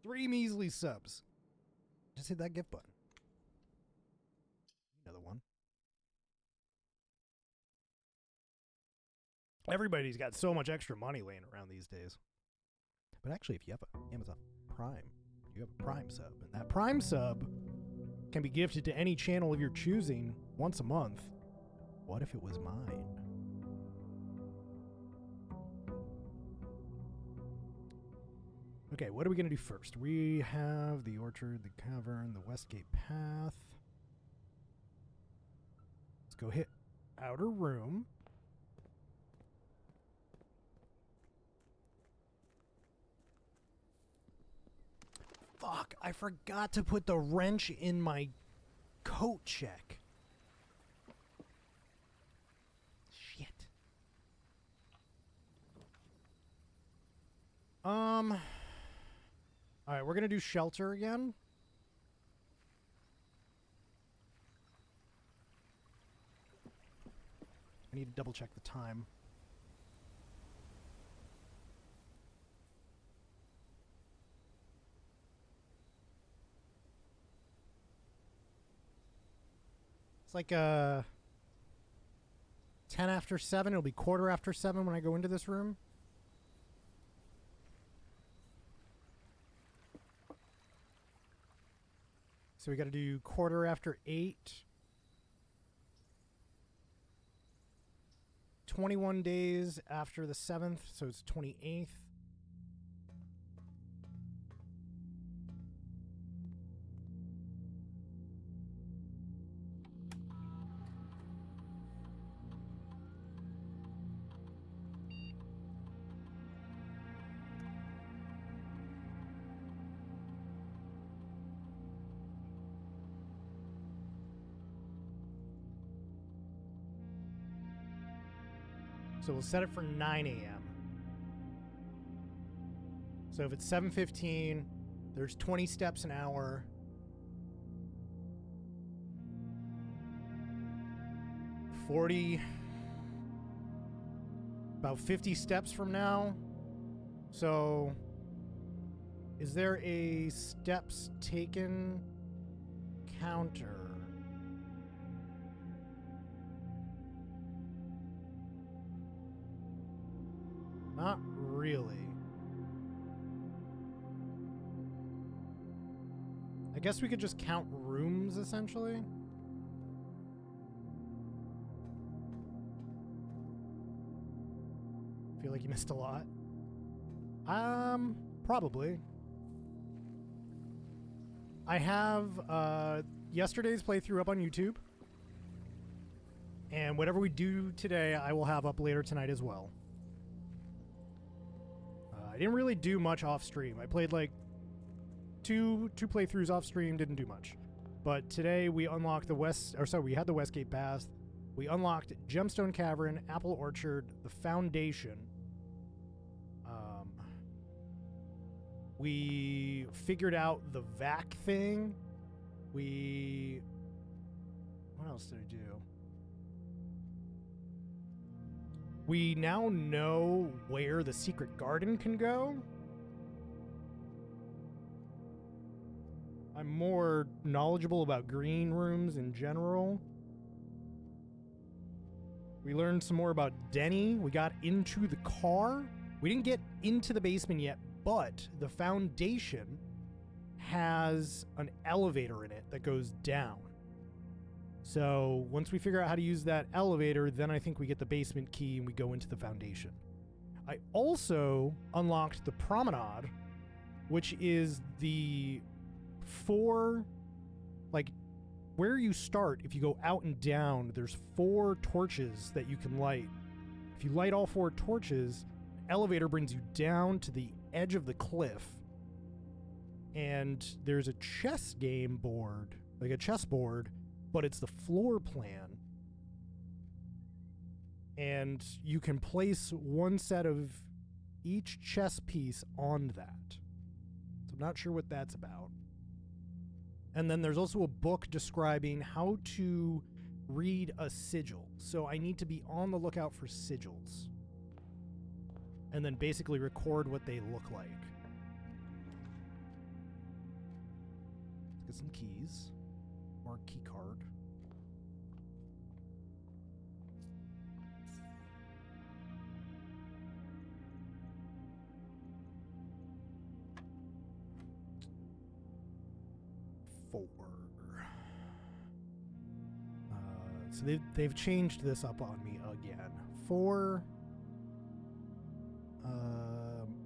3 measly subs. Just hit that gift button. Another one. Everybody's got so much extra money laying around these days. But actually, if you have an Amazon Prime, you have a Prime sub. And that Prime sub can be gifted to any channel of your choosing once a month. What if it was mine? Okay, what are we going to do first? We have the Orchard, the Cavern, the Westgate Path. Let's go hit Outer Room. Fuck, I forgot to put the wrench in my coat check. Shit. Alright, we're gonna do shelter again. I need to double check the time. It's like 10 after 7. It'll be 7:15 when I go into this room. So we got to do 8:15. 21 days after the 7th, so it's 28th. So we'll set it for 9 a.m. So if it's 7:15, there's 20 steps an hour. About 50 steps from now. So is there a steps taken counter? Not really. I guess we could just count rooms, essentially. Feel like you missed a lot? Probably. I have yesterday's playthrough up on YouTube. And whatever we do today, I will have up later tonight as well. I didn't really do much off stream. I played like two playthroughs off stream, didn't do much. But today we unlocked we had the Westgate Path. We unlocked Gemstone Cavern, Apple Orchard, the Foundation. We figured out the vac thing. What else did I do? We now know where the secret garden can go. I'm more knowledgeable about green rooms in general. We learned some more about Denny. We got into the car. We didn't get into the basement yet, but the foundation has an elevator in it that goes down. So once we figure out how to use that elevator, then I think we get the basement key and we go into the foundation. I also unlocked the promenade, which is the 4, like, where you start. If you go out and down, there's 4 torches that you can light. If you light all 4 torches, elevator brings you down to the edge of the cliff, and there's a chess game board, like a chessboard, but it's the floor plan, and you can place one set of each chess piece on that. So I'm not sure what that's about. And then there's also a book describing how to read a sigil. So I need to be on the lookout for sigils and then basically record what they look like. Let's get some keys. Or key card. So they've changed this up on me again. 4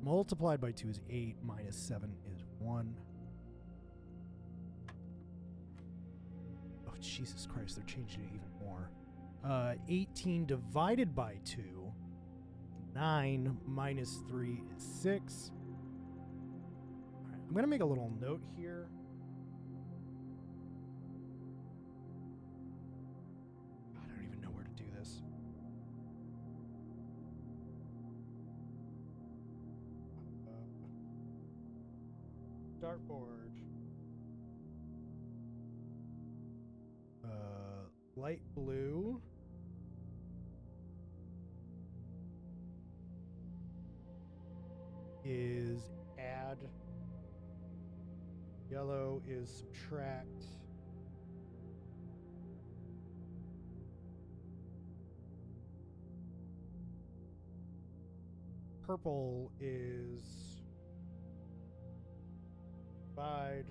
multiplied by 2 is 8, minus 7 is 1. Oh, Jesus Christ, they're changing it even more. 18 divided by 2, 9, minus 3 is 6. All right, I'm going to make a little note here. Dartboard. Light blue. Is add. Yellow is subtract. Purple is divide.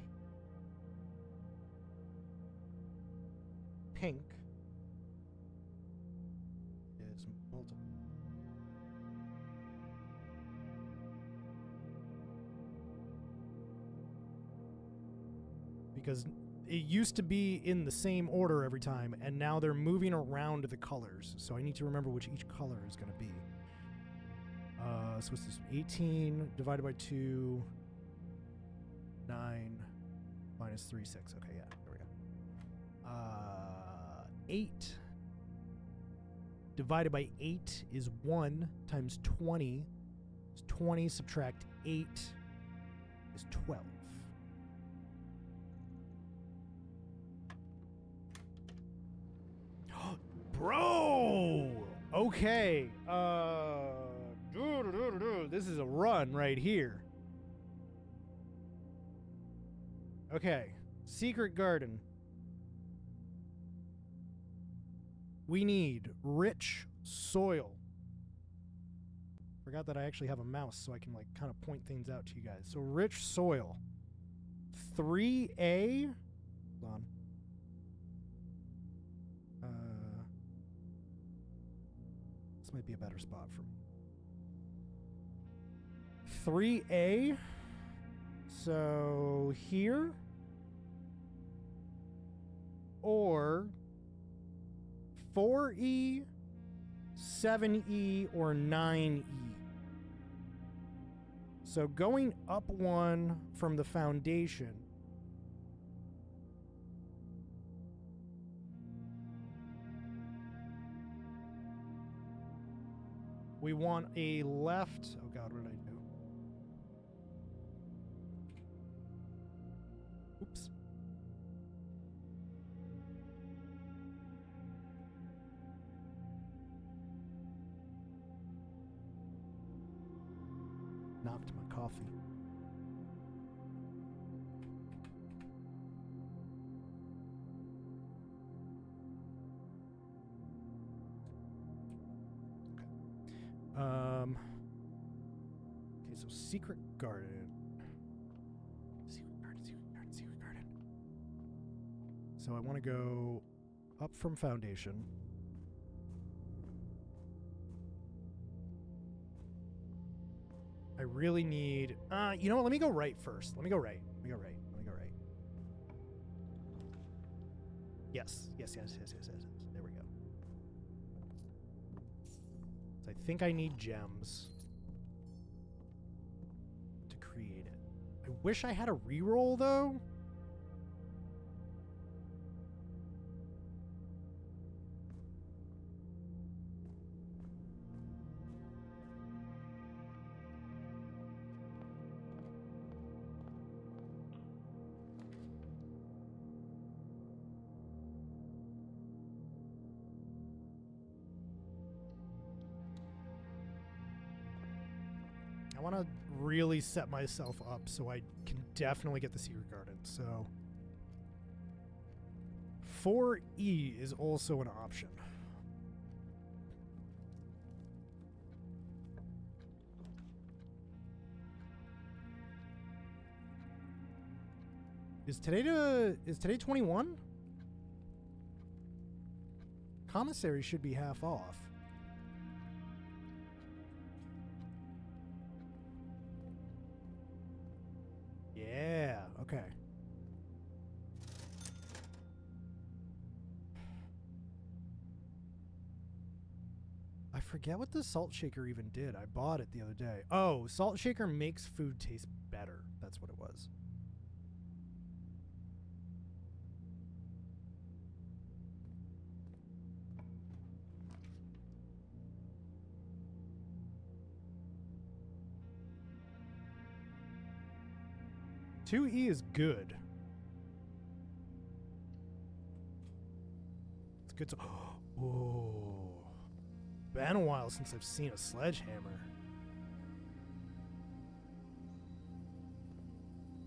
Pink is multiple. Because it used to be in the same order every time, and now they're moving around the colors. So I need to remember which each color is going to be. So what's this? 18 divided by 2, 9, minus 3, 6. Okay, yeah, there we go. 8 divided by 8 is 1 times 20. Is 20 subtract 8 is 12. Bro! Okay. This is a run right here. Okay. Secret garden. We need rich soil. Forgot that I actually have a mouse so I can like kind of point things out to you guys. So rich soil. 3A. Hold on. This might be a better spot for me. 3A. So here. Or 4E, 7E, or 9E. So going up 1 from the foundation. We want a left. Oh God, what did I do? Oops. Knocked my coffee. Okay, so secret garden. Secret garden, secret garden, secret garden. So I want to go up from foundation. I really need... you know what? Let me go right first. Let me go right. Let me go right. Let me go right. Yes. Yes, yes, yes, yes, yes, yes. There we go. So I think I need gems to create it. I wish I had a reroll, though. I want to really set myself up so I can definitely get the secret garden. So 4E is also an option. Is today 21? Commissary should be half off. Yeah, okay. I forget what the salt shaker even did. I bought it the other day. Oh, salt shaker makes food taste better. That's what it was. Two E is good. It's good to... Oh. Been a while since I've seen a sledgehammer.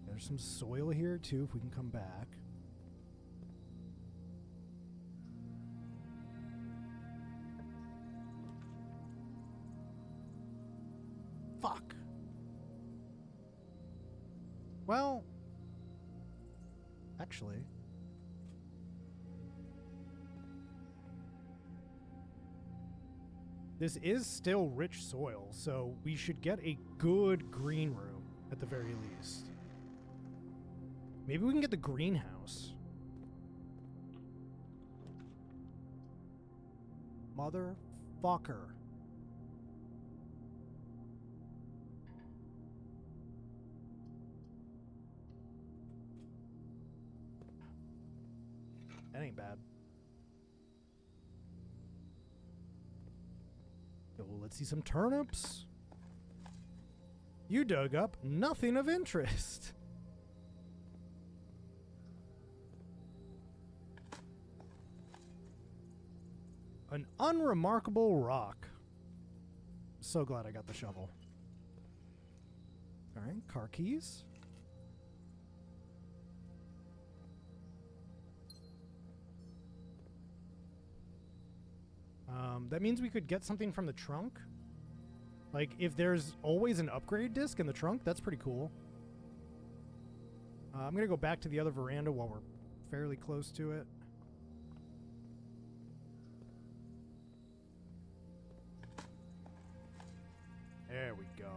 There's some soil here, too, if we can come back. Fuck. Well, actually... This is still rich soil, so we should get a good green room at the very least. Maybe we can get the greenhouse. Motherfucker. That ain't bad. Well, let's see some turnips. You dug up nothing of interest. An unremarkable rock. So glad I got the shovel. All right, car keys. That means we could get something from the trunk. Like, if there's always an upgrade disc in the trunk, that's pretty cool. I'm going to go back to the other veranda while we're fairly close to it. There we go.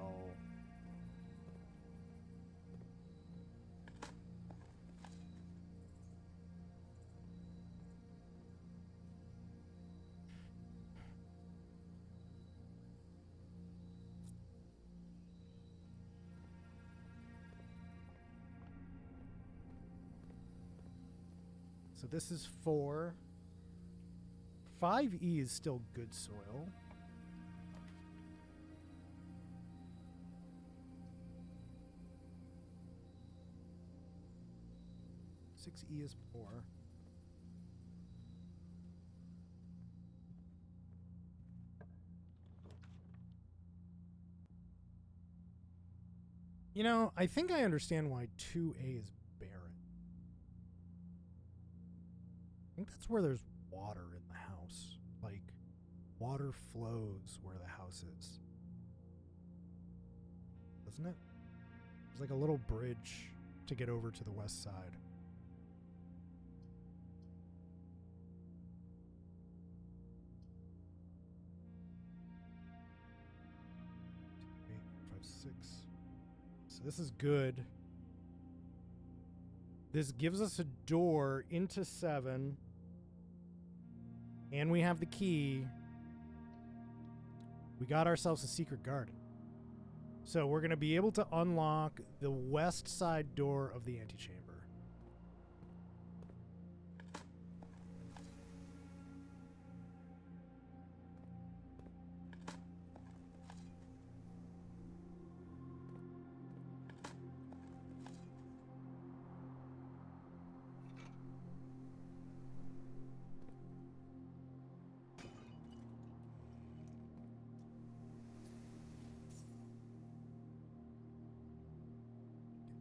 So this is 4. 5E is still good soil. Six E is poor. You know, I think I understand why 2A is barren. I think that's where there's water in the house. Like, Water flows where the house is. Doesn't it? There's like a little bridge to get over to the west side. 8, 5, 6. So this is good. This gives us a door into 7. And we have the key. We got ourselves a secret garden. So we're going to be able to unlock the west side door of the antechamber.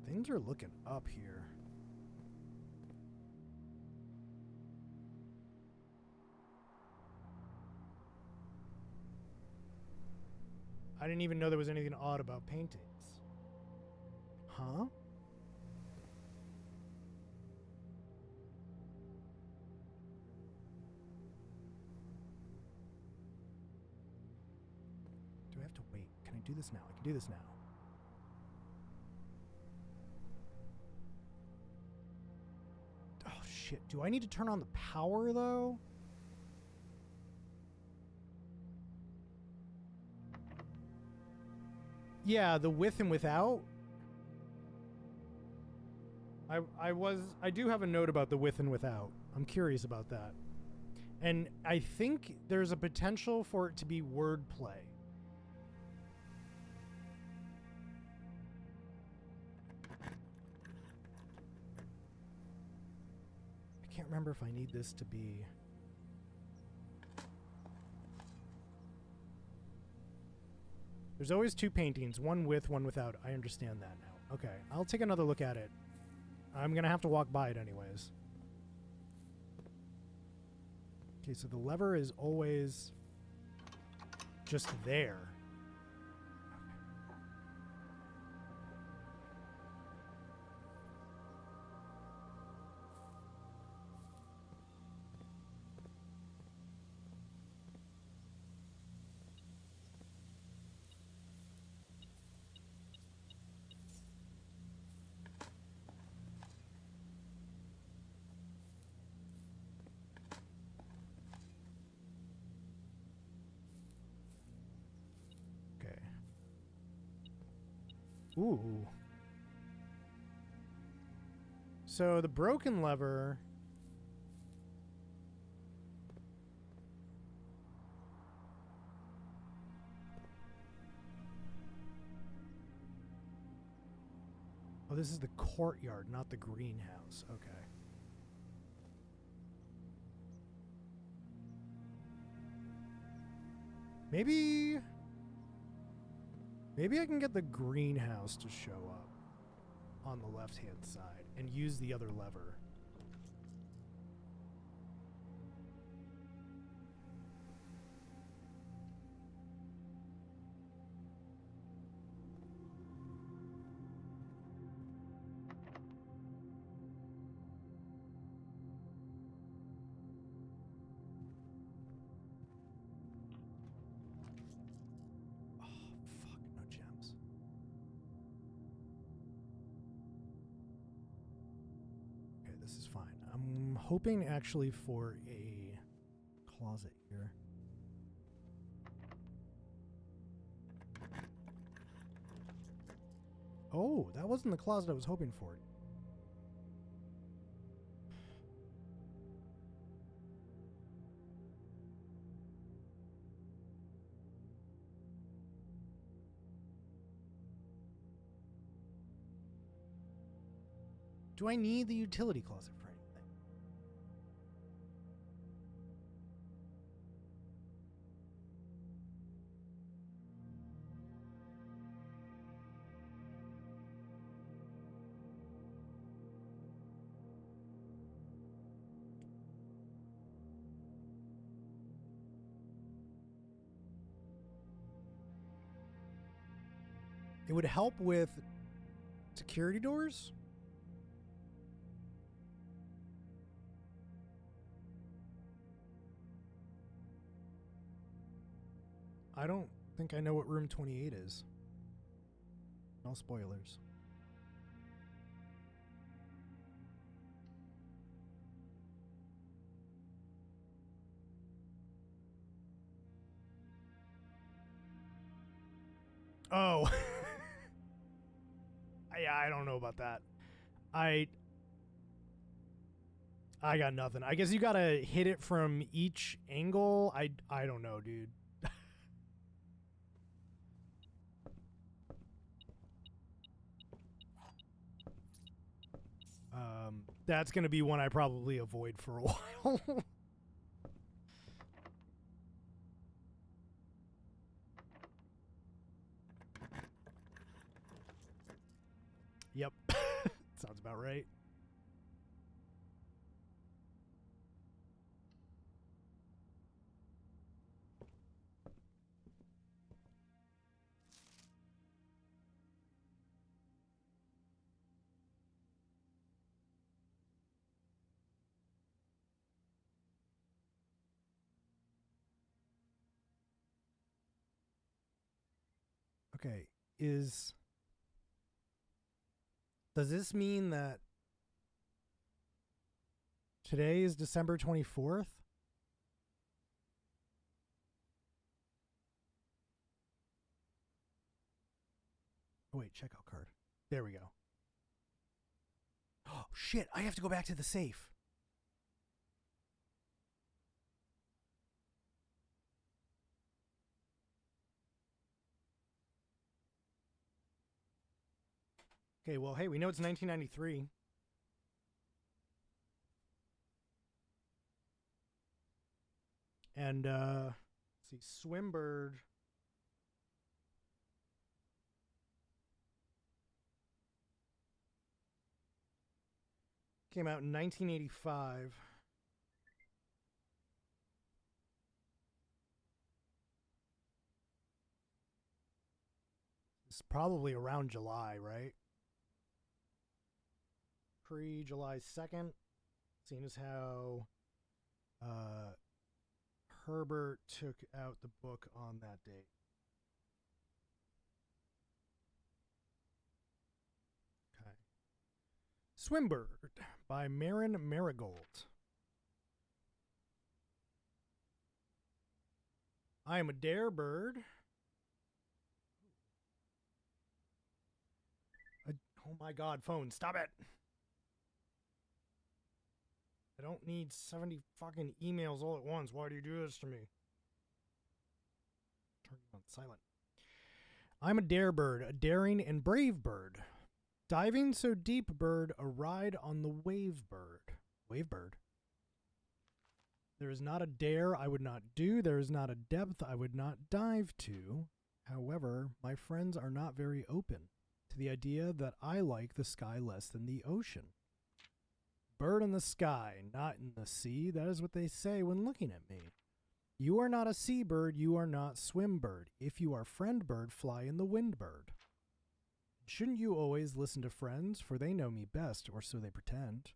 Things are looking up here. I didn't even know there was anything odd about paintings. Huh? Do I have to wait? Can I do this now? I can do this now. Shit, do I need to turn on the power though? Yeah, the with and without. I do have a note about the with and without. I'm curious about that. And I think there's a potential for it to be wordplay. I can't remember if I need this to be... There's always 2 paintings, one with, one without. I understand that now. Okay, I'll take another look at it. I'm going to have to walk by it anyways. Okay, so the lever is always just there. Ooh. So the broken lever... Oh, this is the courtyard, not the greenhouse. Okay. Maybe I can get the greenhouse to show up on the left-hand side and use the other lever. Hoping actually for a closet here. Oh, that wasn't the closet I was hoping for. Do I need the utility closet for anything? It would help with security doors. I don't think I know what room 28 is. No spoilers. Oh. Yeah, I don't know about that. I got nothing. I guess you gotta hit it from each angle. I don't know, dude. That's gonna be one I probably avoid for a while. Yep. Sounds about right. Okay. Does this mean that today is December 24th? Oh, wait, checkout card. There we go. Oh, shit. I have to go back to the safe. Okay, well, hey, we know it's 1993. And, let's see, Swimbird. Came out in 1985. It's probably around July, right? Pre-July 2nd. Seeing as how Herbert took out the book on that date. Okay. Swimbird by Marin Marigold. I am a dare bird. Oh my god, phone, stop it! I don't need 70 fucking emails all at once. Why do you do this to me? Turn on silent. I'm a dare bird, a daring and brave bird. Diving so deep, bird, a ride on the wave bird. Wave bird. There is not a dare I would not do. There is not a depth I would not dive to. However, my friends are not very open to the idea that I like the sky less than the ocean. Bird in the sky, not in the sea. That is what they say when looking at me. You are not a seabird. You are not swim bird. If you are friend bird, fly in the wind bird. Shouldn't you always listen to friends? For they know me best, or so they pretend.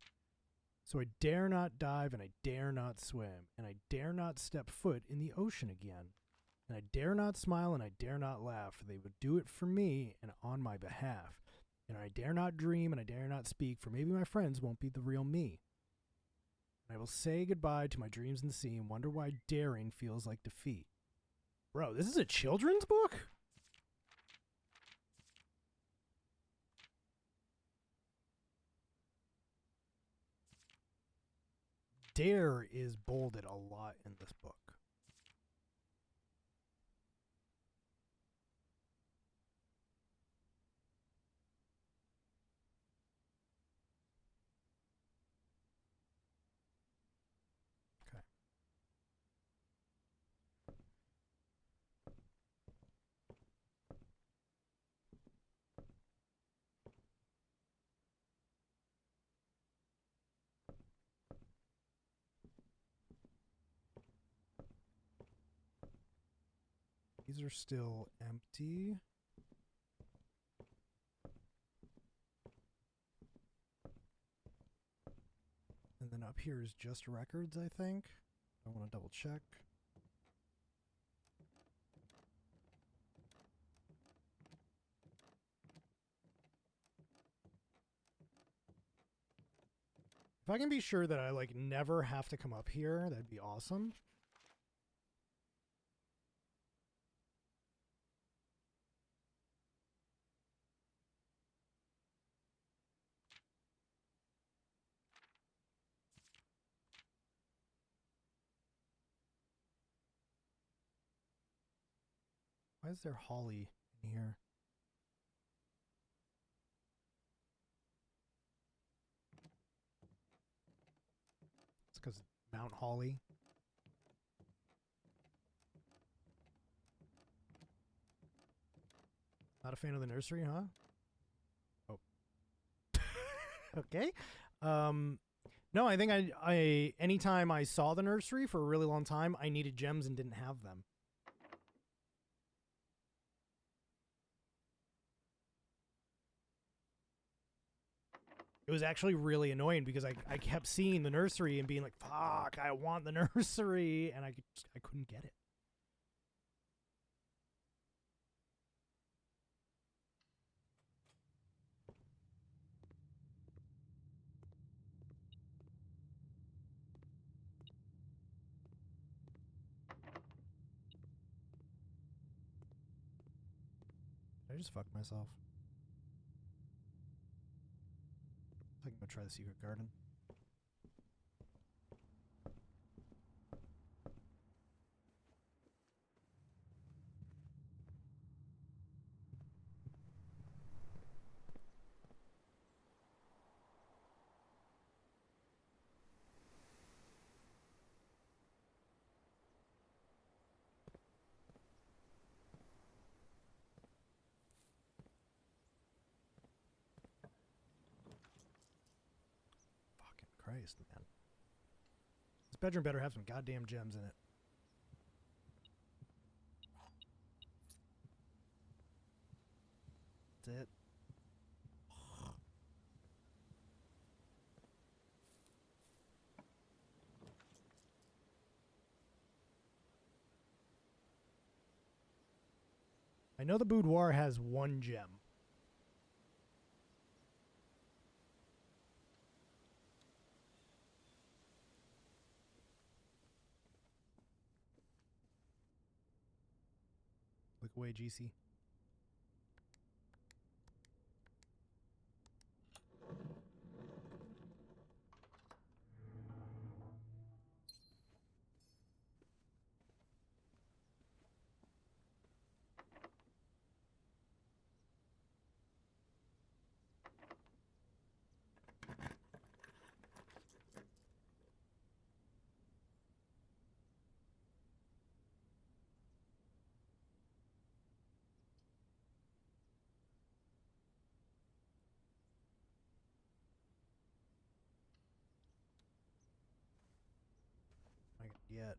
So I dare not dive, and I dare not swim, and I dare not step foot in the ocean again. And I dare not smile, and I dare not laugh, for they would do it for me and on my behalf. And I dare not dream, and I dare not speak, for maybe my friends won't be the real me. And I will say goodbye to my dreams in the sea and wonder why daring feels like defeat. Bro, this is a children's book? Dare is bolded a lot in this book. Okay. These are still empty. then up here is just records, I think. I want to double check. If I can be sure that I like never have to come up here, that'd be awesome. Why is there holly in here? It's because Mount Holly. Not a fan of the nursery, huh? Oh. Okay. No, I think I anytime I saw the nursery for a really long time, I needed gems and didn't have them. It was actually really annoying because I kept seeing the nursery and being like, fuck, I want the nursery, and I couldn't get it. Did I just fuck myself? I can go try the secret garden. Christ, man. This bedroom better have some goddamn gems in it. That's it. I know the boudoir has one gem. Look away, GC. Not yet.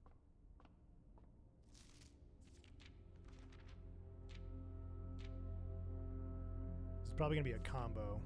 It's probably gonna be a combo.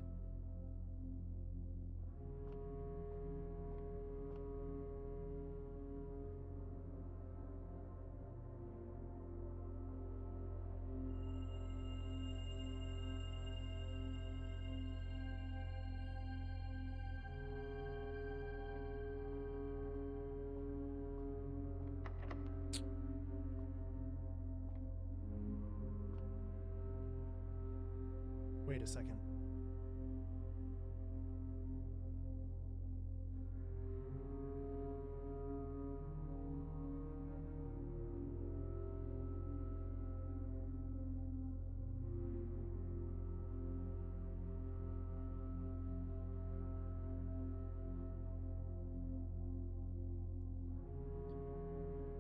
Wait a second.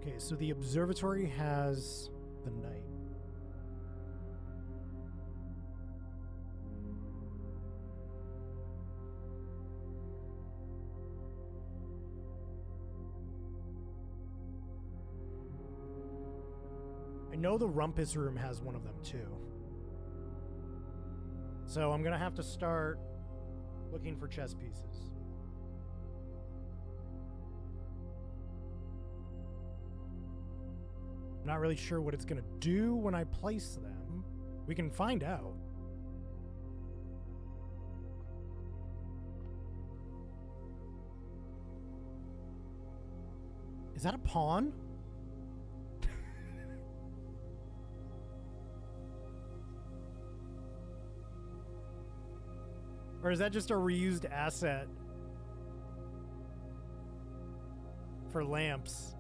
Okay, so the observatory has the night. I know the rumpus room has one of them too. So I'm gonna have to start looking for chess pieces. I'm not really sure what it's going to do when I place them. We can find out. Is that a pawn? Or is that just a reused asset for lamps?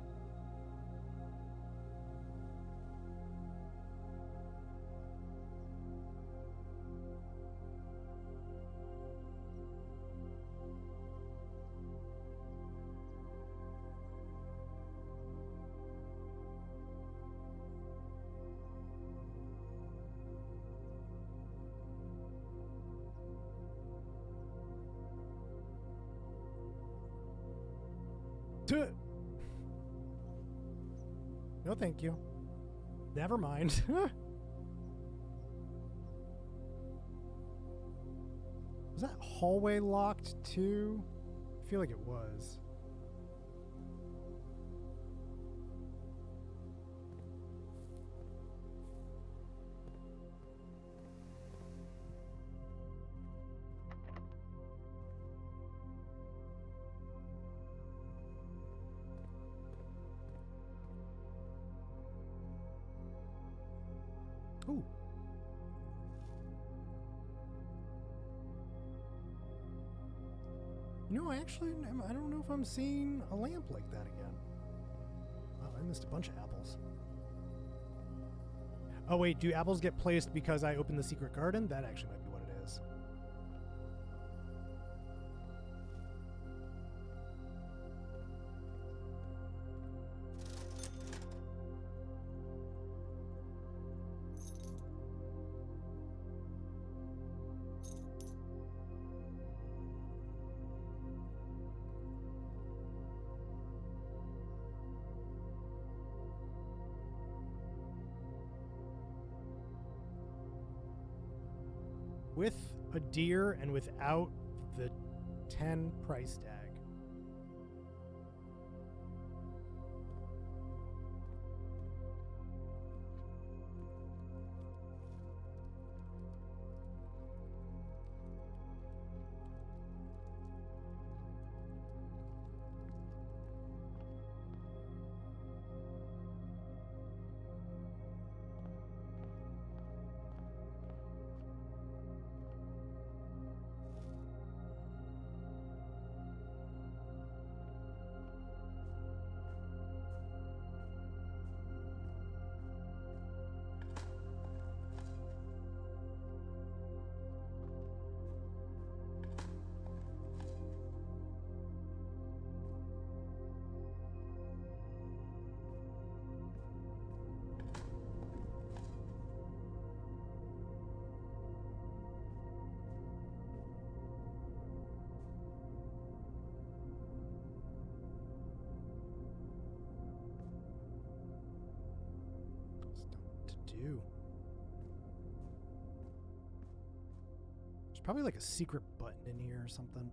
No, thank you. Never mind. Was that hallway locked too? I feel like it was. Ooh. You know, I don't know if I'm seeing a lamp like that again. Oh, I missed a bunch of apples. Oh wait, do apples get placed because I opened the secret garden? That actually might be what it is. With a deer and without the 10 price tag. Do. There's probably like a secret button in here or something.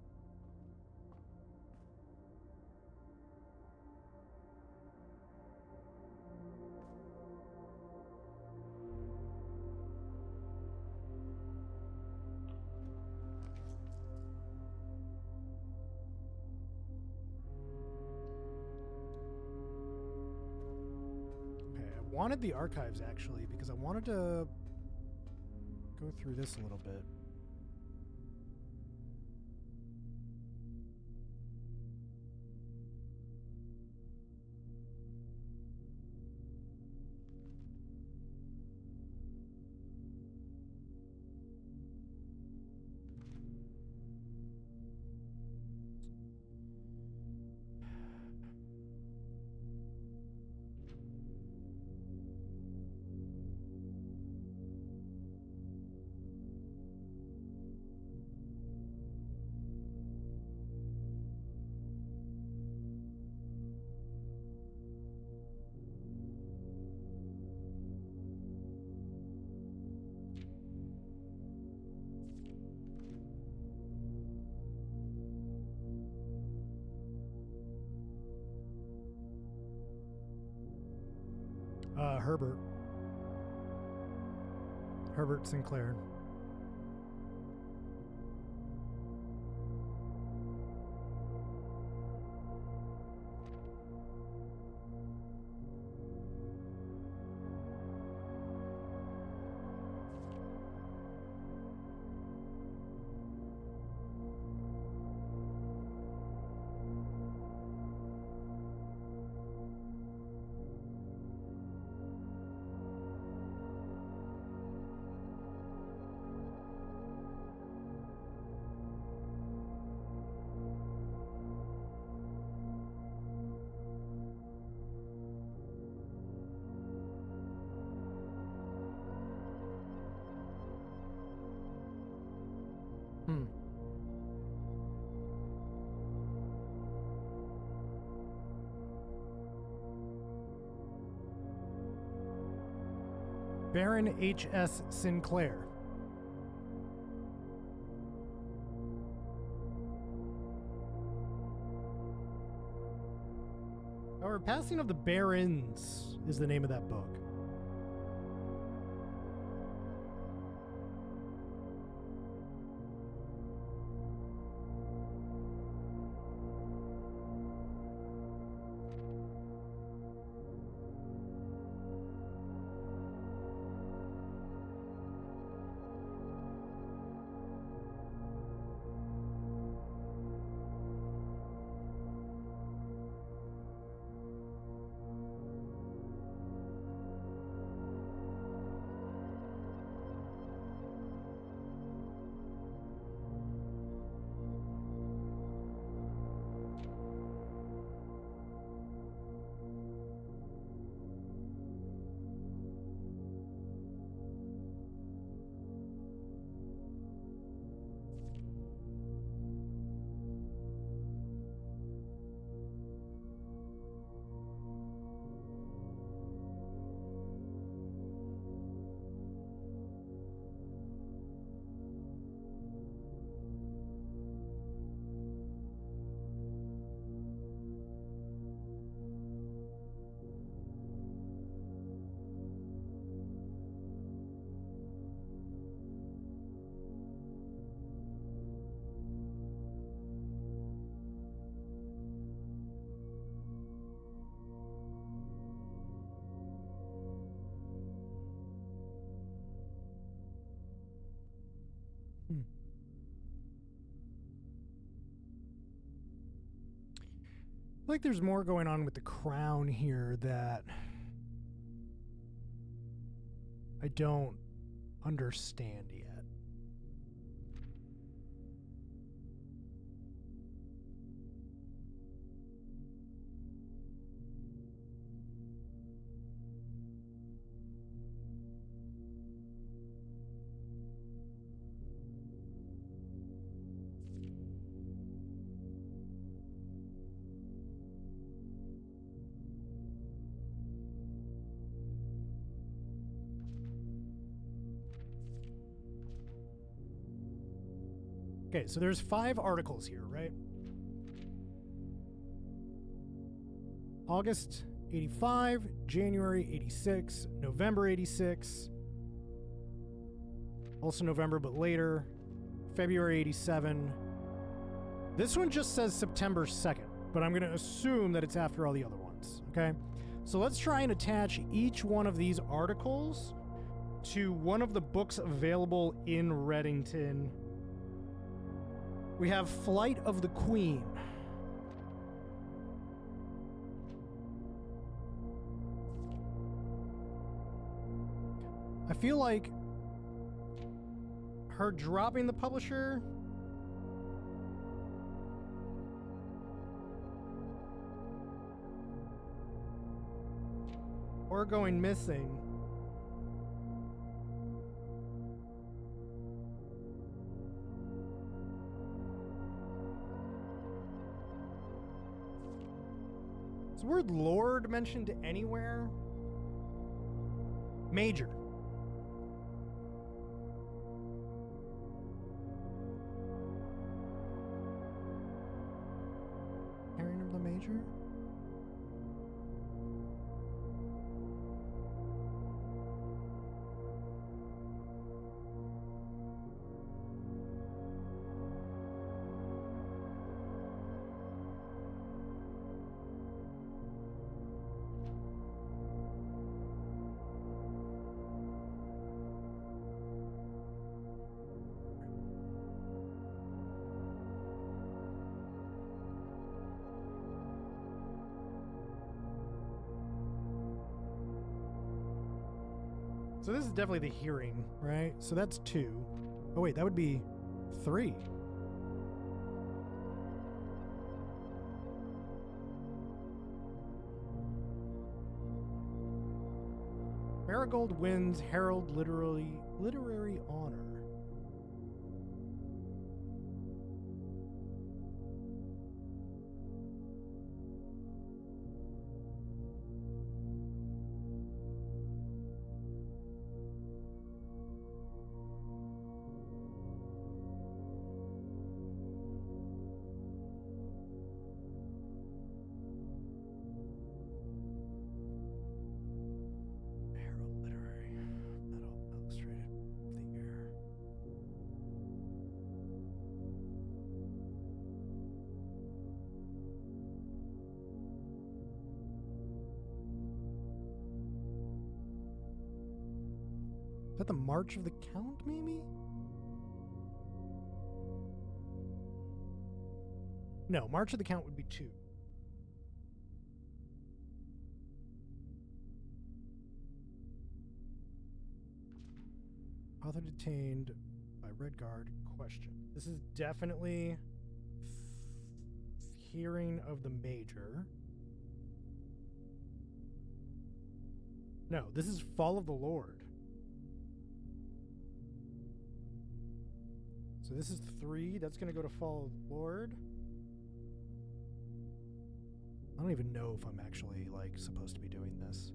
Wanted the archives actually because I wanted to go through this a little bit. Herbert. Herbert Sinclair. Baron H.S. Sinclair. Our Passing of the Barons is the name of that book. I feel like there's more going on with the crown here that I don't understand yet. Okay, so there's 5 articles here, right? August 85, January 86, November 86, also November but later, February 87. This one just says September 2nd, but I'm going to assume that it's after all the other ones, okay? So let's try and attach each one of these articles to one of the books available in Reddington. We have Flight of the Queen. I feel like her dropping the publisher or going missing is the word Lord mentioned anywhere? Major. Carrying of the Major? So this is definitely the hearing, right? So that's 2. Oh wait, that would be 3. Marigold wins Herald literary honor. Herald literary medal illustrated of the year. Is that the March of the Count, maybe? No, March of the Count would be 2. Author detained by Red Guard. Question. This is definitely hearing of the major. No, this is Fall of the Lord. So this is 3. That's going to go to Fall of the Lord. I don't even know if I'm actually, like, supposed to be doing this.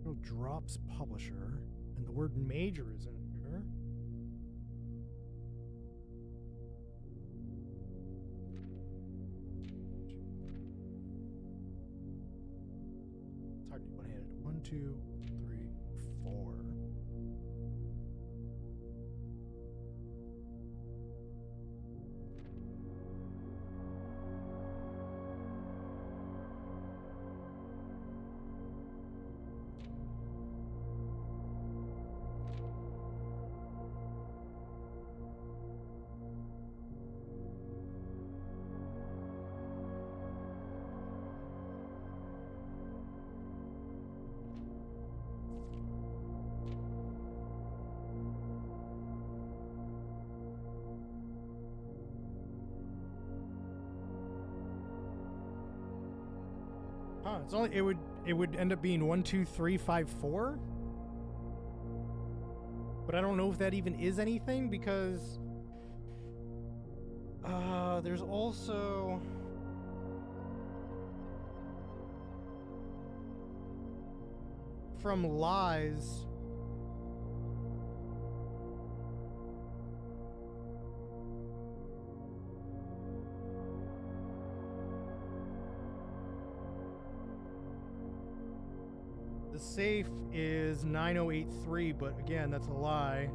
No drops publisher, and the word major is in here. It's hard to do one-handed. 1, 2, 3, 4. Huh, it's only it would end up being 1, 2, 3, 5, 4. But I don't know if that even is anything because there's also from Lies. The safe is 9083, but again, that's a lie.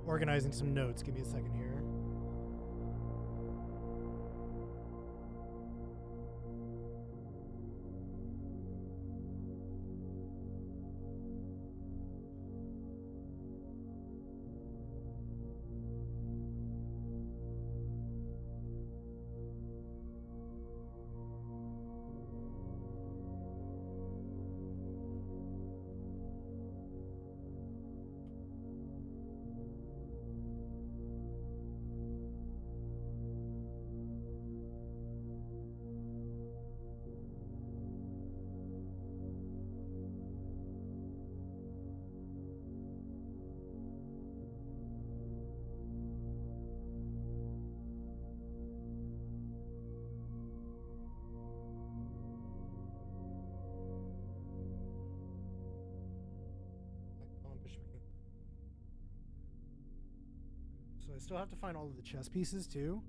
Organizing some notes. Give me a second here. So I still have to find all of the chess pieces too.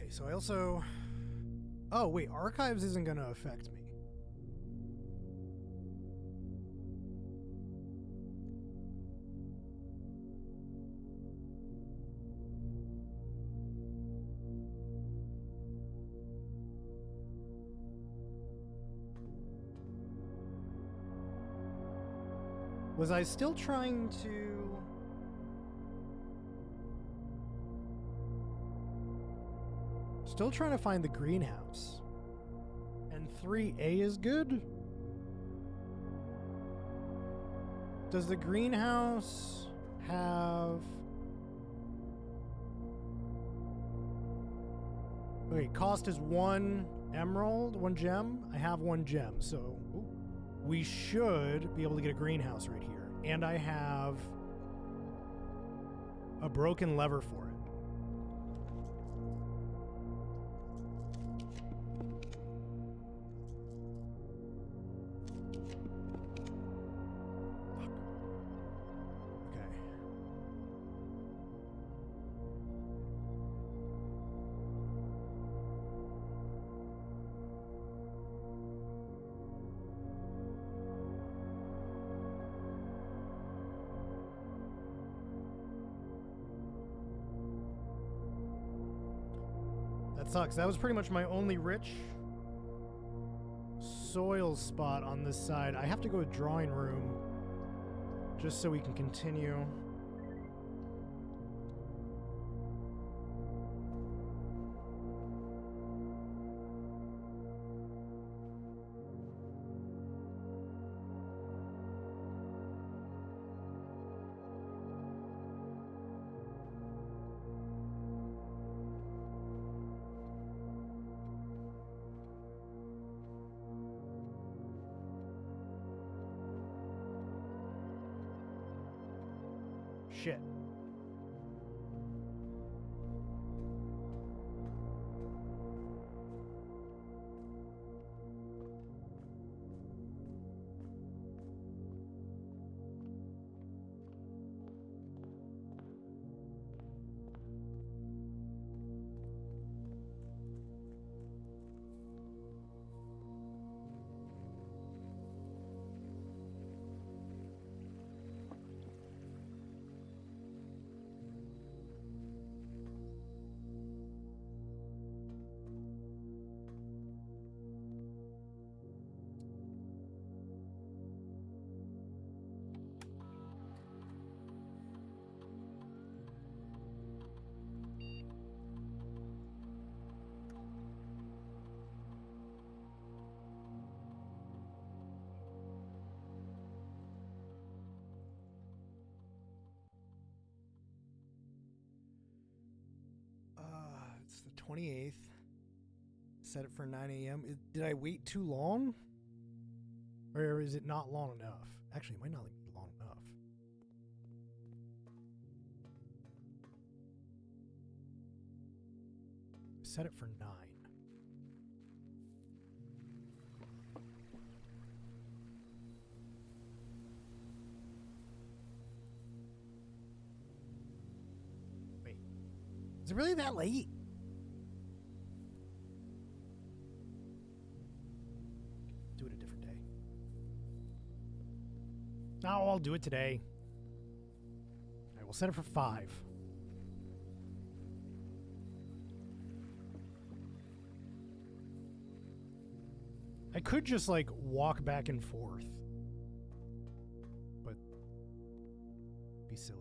Okay, so I also... Oh, wait, archives isn't going to affect me. Was I still trying to... Still trying to find the greenhouse. And 3A is good? Does the greenhouse have... Wait, cost is 1 emerald, 1 gem? I have 1 gem, so we should be able to get a greenhouse right here. And I have a broken lever for it. That sucks. That was pretty much my only rich soil spot on this side. I have to go to drawing room just so we can continue. Shit. It's the 28th. Set it for 9 a.m. Did I wait too long? Or is it not long enough? Actually, it might not be long enough. Set it for 9. Wait. Is it really that late? Do it a different day. No, I'll do it today. All right, we'll set it for 5. I could just, like, walk back and forth. But be silly.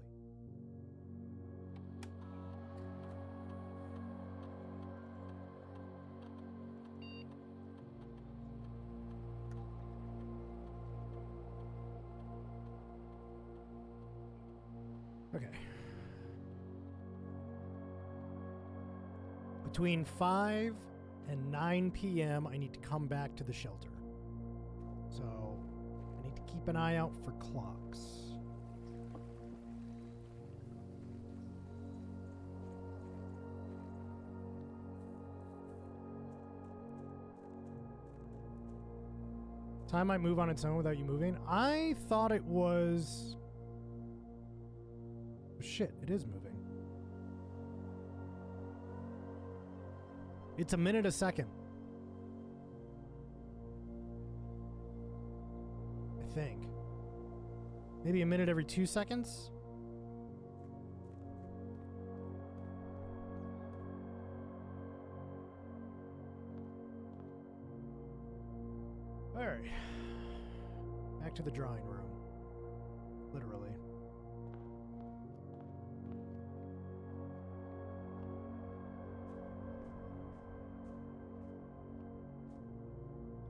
Okay. Between 5 and 9 p.m., I need to come back to the shelter. So I need to keep an eye out for clocks. Time might move on its own without you moving. I thought it was... Shit, it is moving. It's a minute a second. I think. Maybe a minute every 2 seconds? Alright. Back to the drawing room. Literally.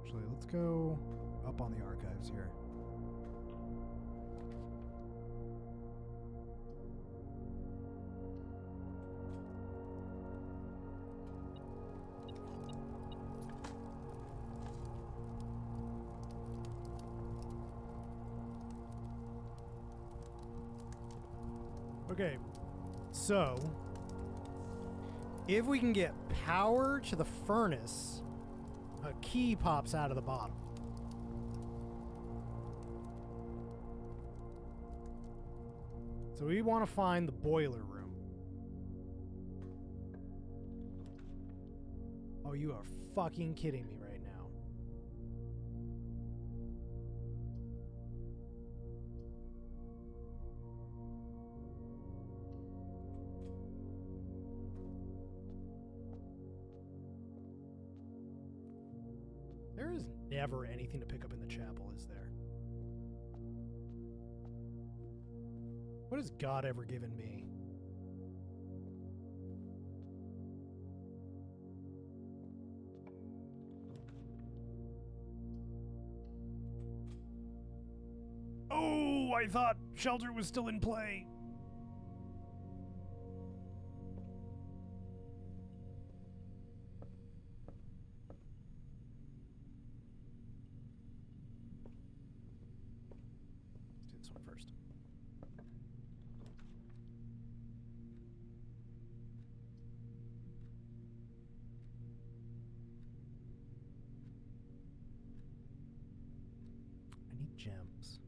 Actually, let's go up on the archives here. Okay, so if we can get power to the furnace, a key pops out of the bottom. So we want to find the boiler room. Oh, you are fucking kidding me right now. There is never anything to pick up in the chapel, is there? What has God ever given me? Oh, I thought shelter was still in play. Let's do this one first. I need gems.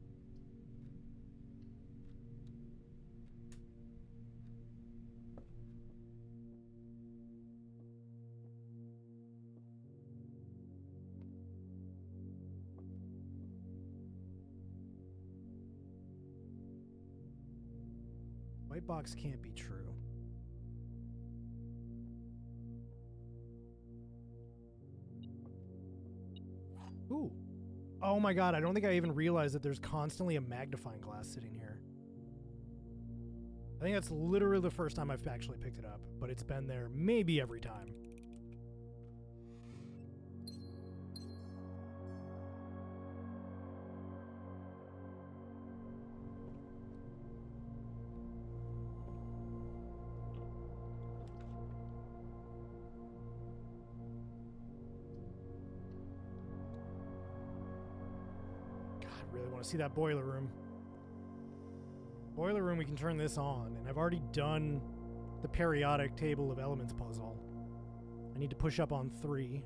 White box can't be true. Ooh. Oh my god, I don't think I even realized that there's constantly a magnifying glass sitting here. I think that's literally the first time I've actually picked it up, but it's been there maybe every time. Really want to see that boiler room. Boiler room, we can turn this on, and I've already done the periodic table of elements puzzle. I need to push up on 3.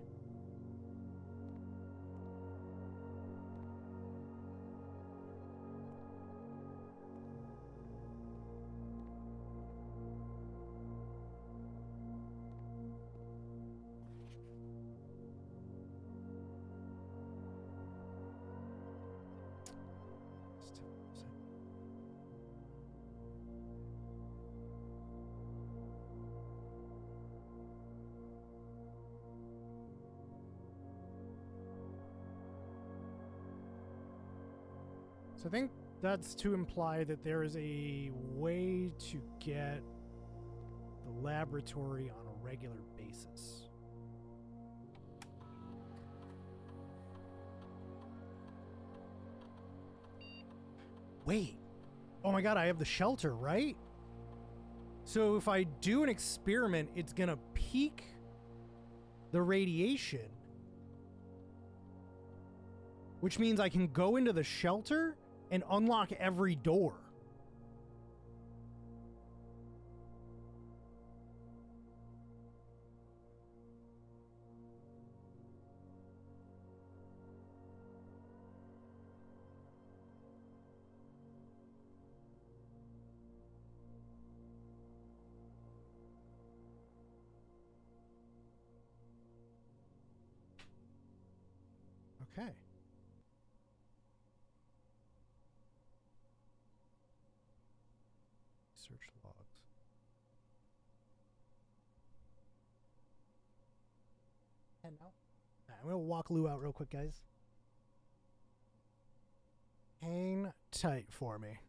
So I think that's to imply that there is a way to get the laboratory on a regular basis. Wait, Oh my god, I have the shelter, right? So if I do an experiment, it's gonna peak the radiation, which means I can go into the shelter and unlock every door. Okay. Search logs. And now, I'm gonna walk Lou out real quick, guys. Hang tight for me.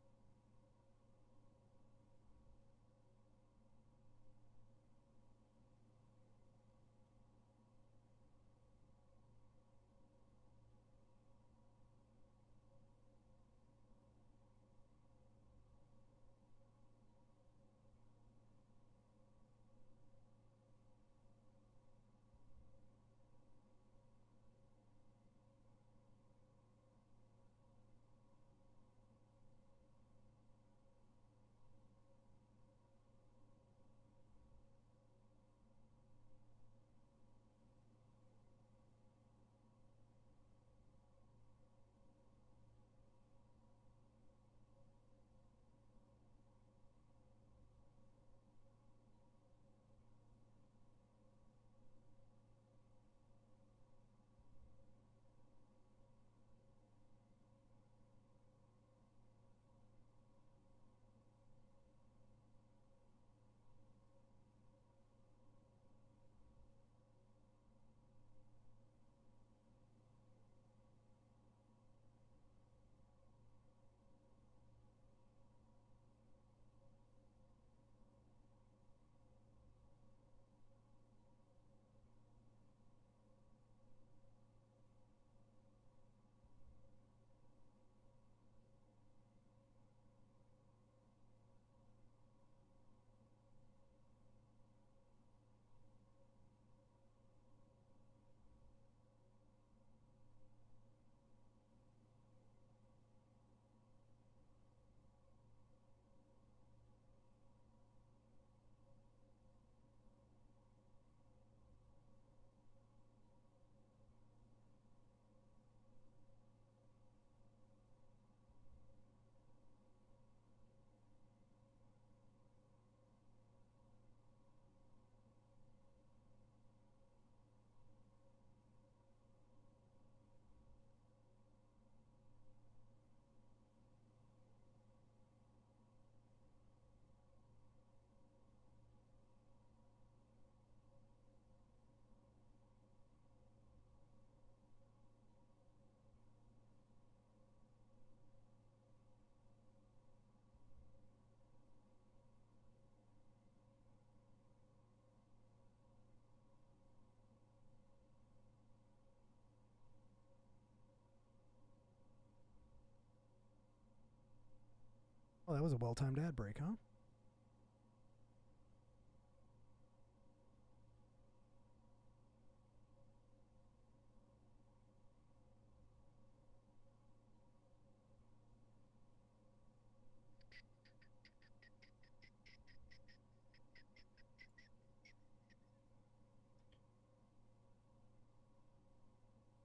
Oh, that was a well-timed ad break, huh?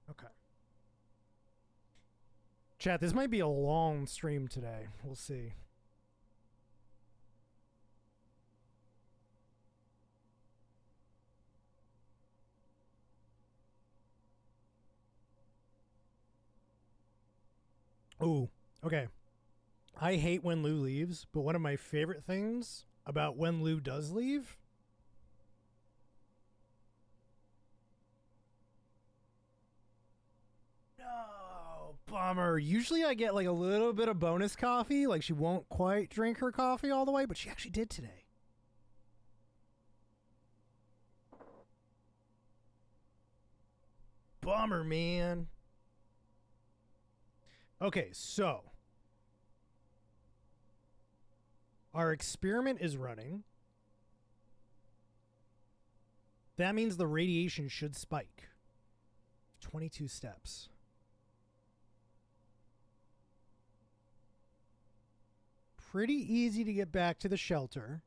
Okay. Chat, this might be a long stream today. We'll see. Ooh, okay. I hate when Lou leaves, but one of my favorite things about when Lou does leave. No, bummer. Usually I get like a little bit of bonus coffee. Like she won't quite drink her coffee all the way, but she actually did today. Bummer, man. Okay, so Our experiment is running. That means the radiation should spike. 22 steps. Pretty easy to get back to the shelter.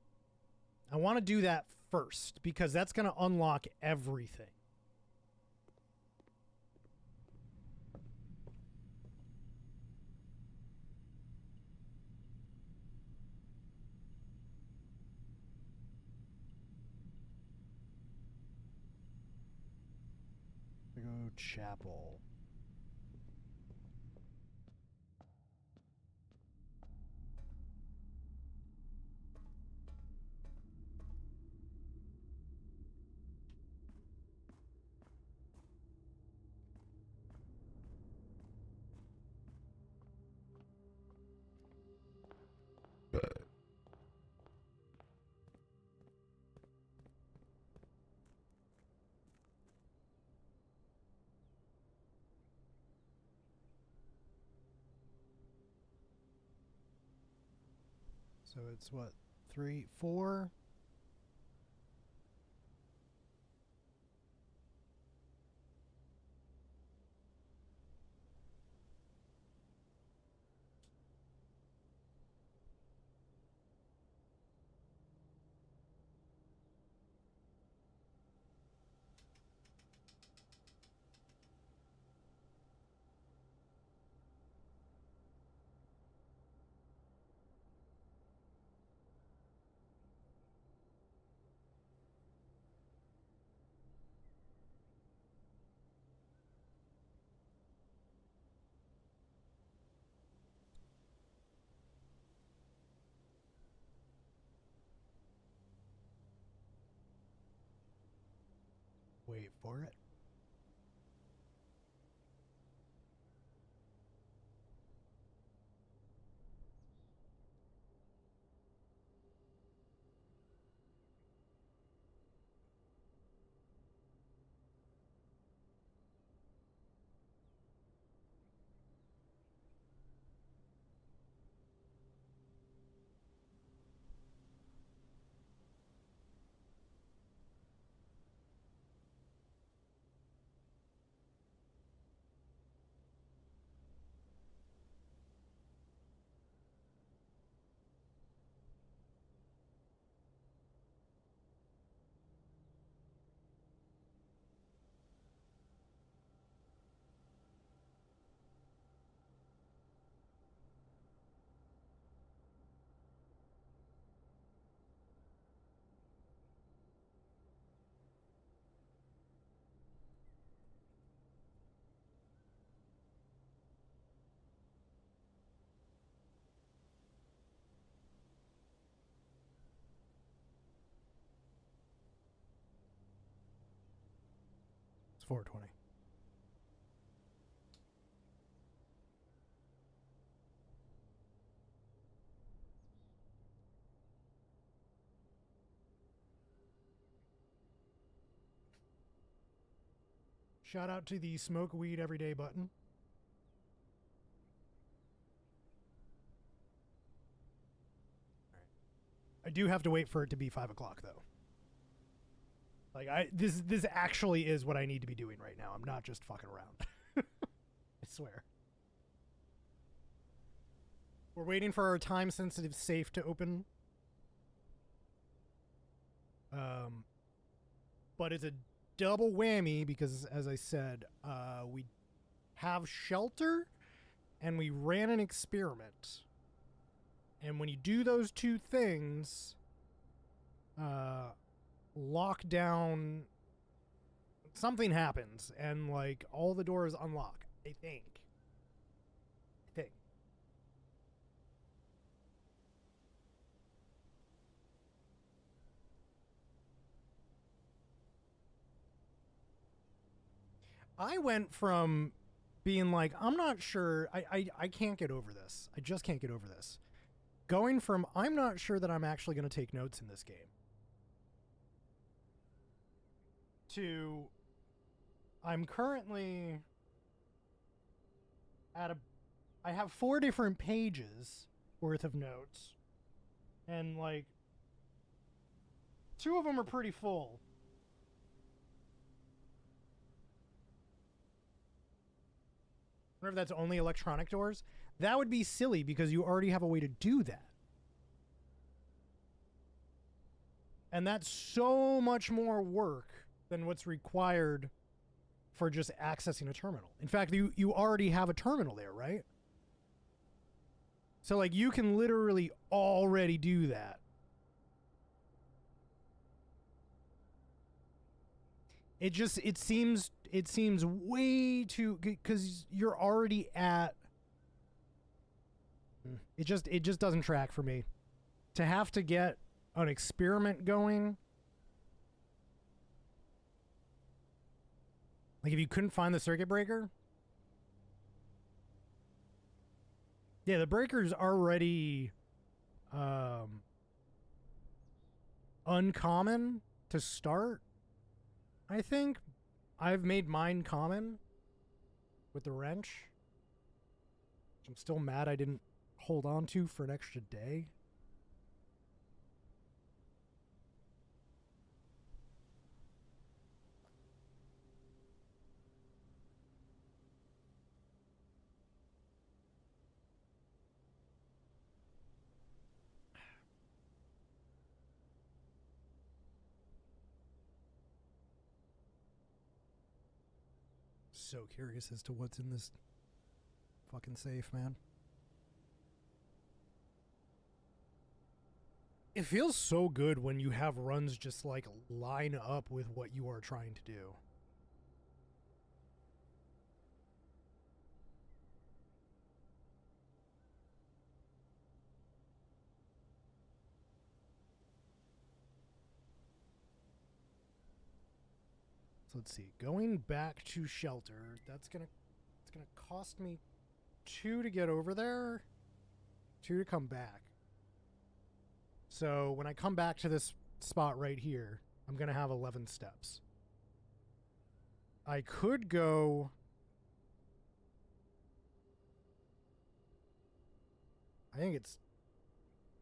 I want to do that first because that's going to unlock everything. We go chapel. So it's what, 3, 4? Wait for it. It's 4:20. Shout out to the smoke weed everyday button. I do have to wait for it to be 5 o'clock though. Like this actually is what I need to be doing right now. I'm not just fucking around. I swear. We're waiting for our time sensitive safe to open. But it's a double whammy because, as I said, we have shelter and we ran an experiment. And when you do those two things, lockdown, something happens and like all the doors unlock. I think. I went from being like, I'm not sure, I can't get over this. I just can't get over this. Going from, I'm not sure that I'm actually going to take notes in this game, to, I'm currently at I have 4 different pages worth of notes, And, like, 2 of them are pretty full. I wonder if that's only electronic doors. That would be silly because you already have a way to do that. And that's so much more work than what's required for just accessing a terminal. In fact, you already have a terminal there, right? So, like, you can literally already do that. It seems way too, because you're already at. It just doesn't track for me. To have to get an experiment going. Like, if you couldn't find the circuit breaker. Yeah, the breaker's already uncommon to start, I think. I've made mine common with the wrench. I'm still mad I didn't hold on to for an extra day. So curious as to what's in this fucking safe, man. It feels so good when you have runs just like line up with what you are trying to do. So let's see. Going back to shelter, it's gonna cost me 2 to get over there, 2 to come back. So when I come back to this spot right here, I'm gonna have 11 steps. I could go. I think it's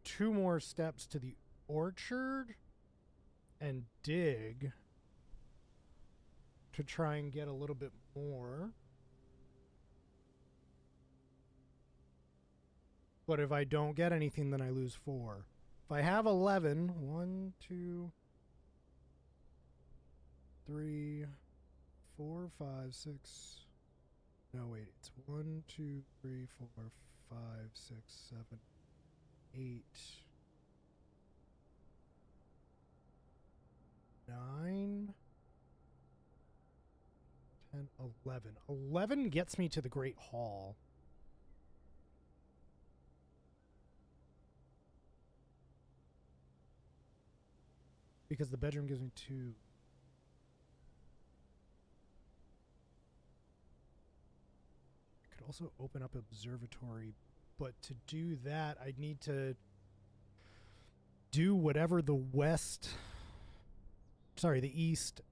2 more steps to the orchard and dig to try and get a little bit more. But if I don't get anything, then I lose 4. If I have 11, 1, 2, 3, 4, 5, 6. No, wait. It's 1, 2, 3, 4, 5, 6, 7, 8, 9, 10, 11. 11 gets me to the Great Hall. Because the bedroom gives me 2. I could also open up observatory, but to do that, I'd need to do whatever the east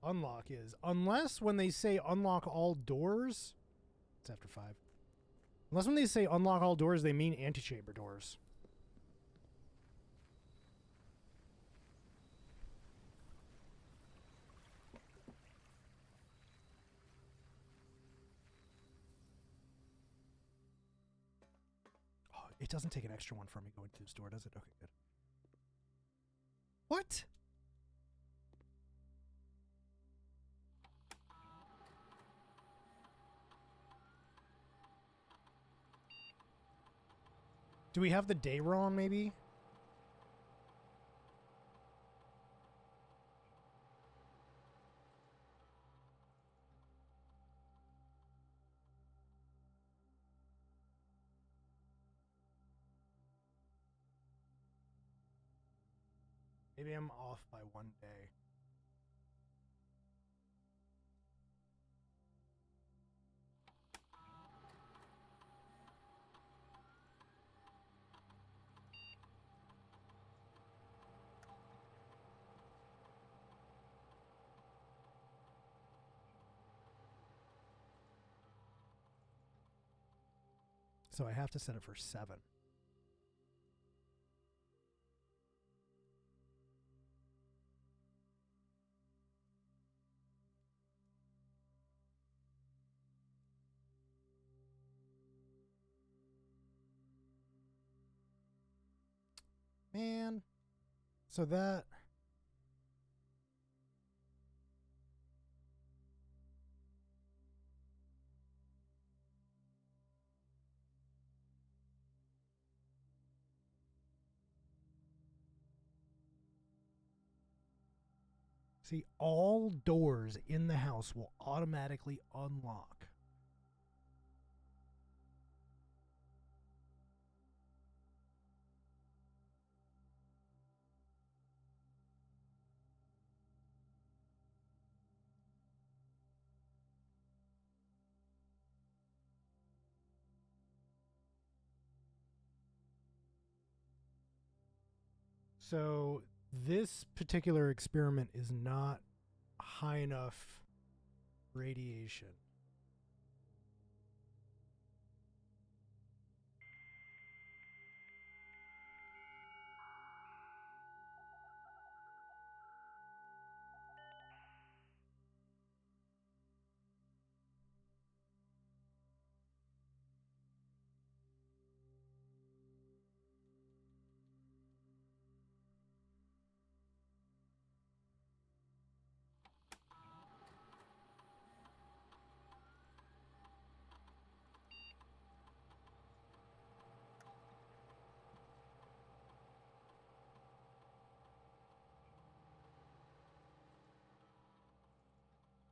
unlock is. Unless when they say unlock all doors, it's after 5. Unless when they say unlock all doors, they mean antechamber doors. It doesn't take an extra one from me going through this door, does it? Okay, good. What? Do we have the day wrong, maybe? Maybe I'm off by 1 day. So I have to set it for 7. Man. So that... See, all doors in the house will automatically unlock. So this particular experiment is not high enough radiation.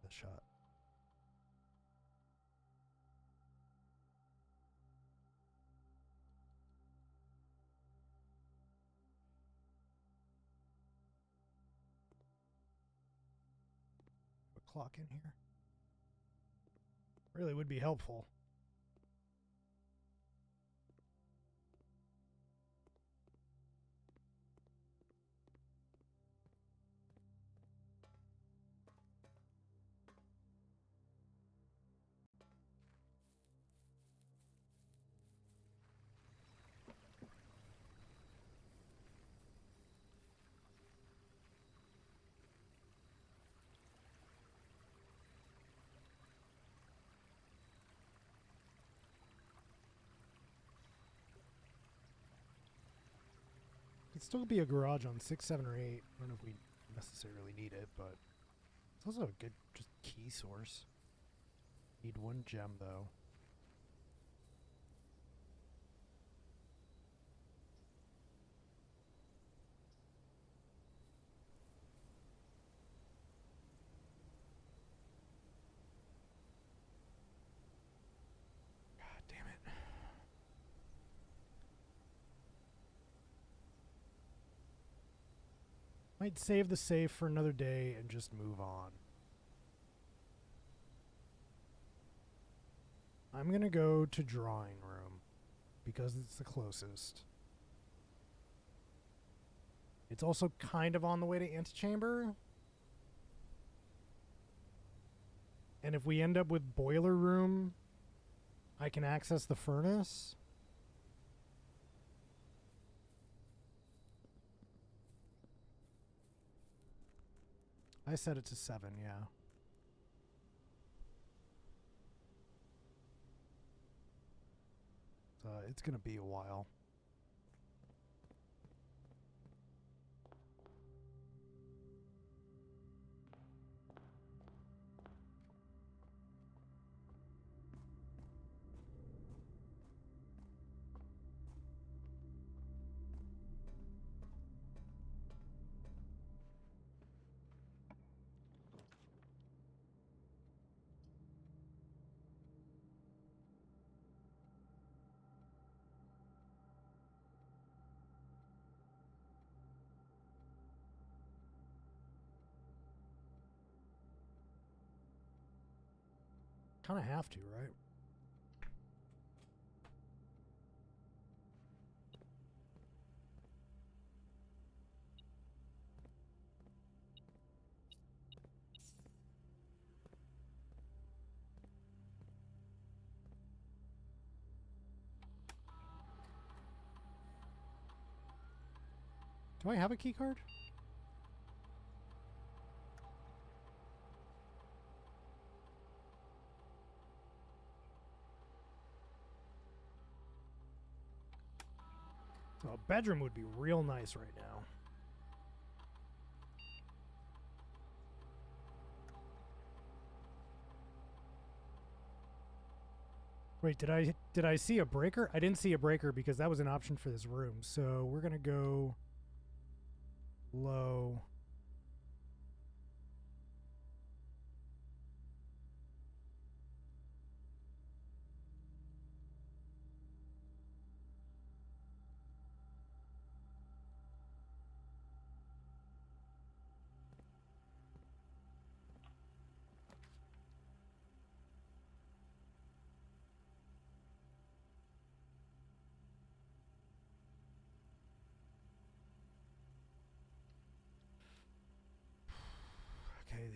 The shot. A clock in here. Really would be helpful. Could still be a garage on 6, 7, or 8. I don't know if we necessarily need it, but it's also a good just key source. Need 1 gem though. God damn it. Might save the save for another day and just move on. I'm going to go to drawing room because it's the closest. It's also kind of on the way to antechamber. And if we end up with boiler room, I can access the furnace. I set it to 7, yeah. So it's going to be a while. Kind of have to, right? Do I have a key card? So a bedroom would be real nice right now. Wait, did I see a breaker? I didn't see a breaker because that was an option for this room. So we're gonna go low. Okay,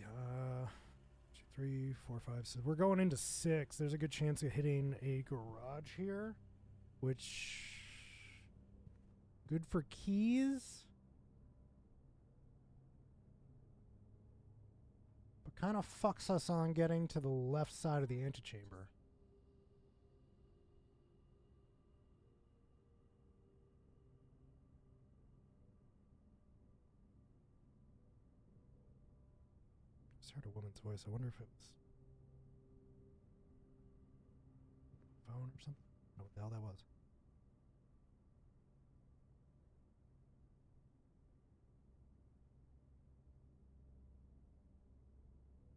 2, 3, 4, 5, 6. We're going into 6. There's a good chance of hitting a garage here, which good for keys, but kind of fucks us on getting to the left side of the antechamber. Just heard a woman's voice. I wonder if it was phone or something. I don't know what the hell that was.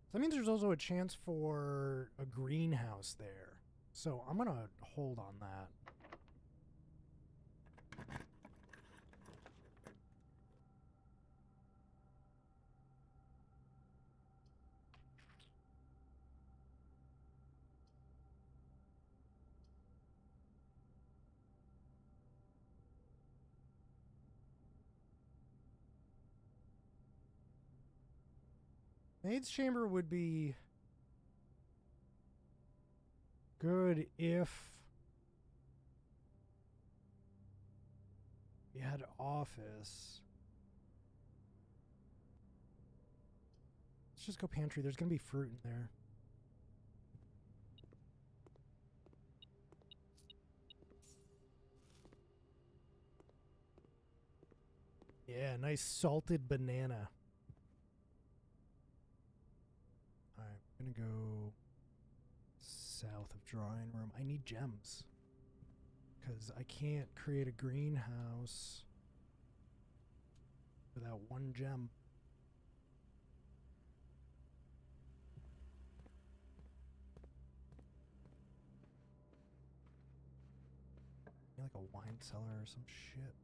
So that means there's also a chance for a greenhouse there. So I'm gonna hold on that. Maid's chamber would be good if you had office. Let's just go pantry. There's gonna be fruit in there. Yeah, nice salted banana. Alright, I'm gonna go south of drawing room. I need gems. Because I can't create a greenhouse without one gem. Like a wine cellar or some shit.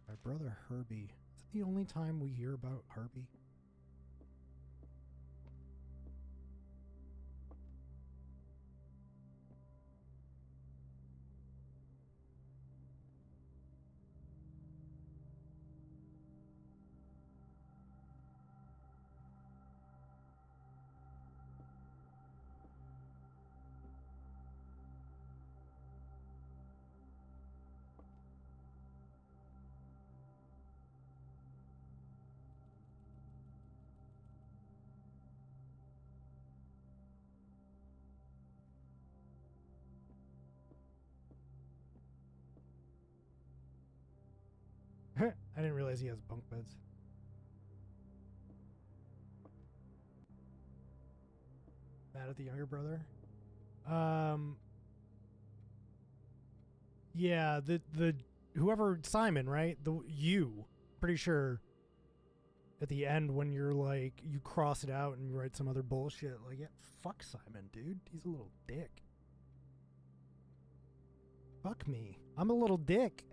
My brother Herbie. Is that the only time we hear about Herbie? I didn't realize he has bunk beds. Mad at the younger brother? Yeah, the whoever Simon, right? Pretty sure at the end when you're like you cross it out and you write some other bullshit like, yeah, fuck Simon, dude. He's a little dick. Fuck me. I'm a little dick.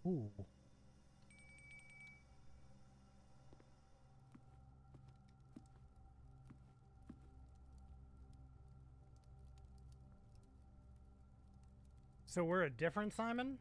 Ooh. So we're a different Simon?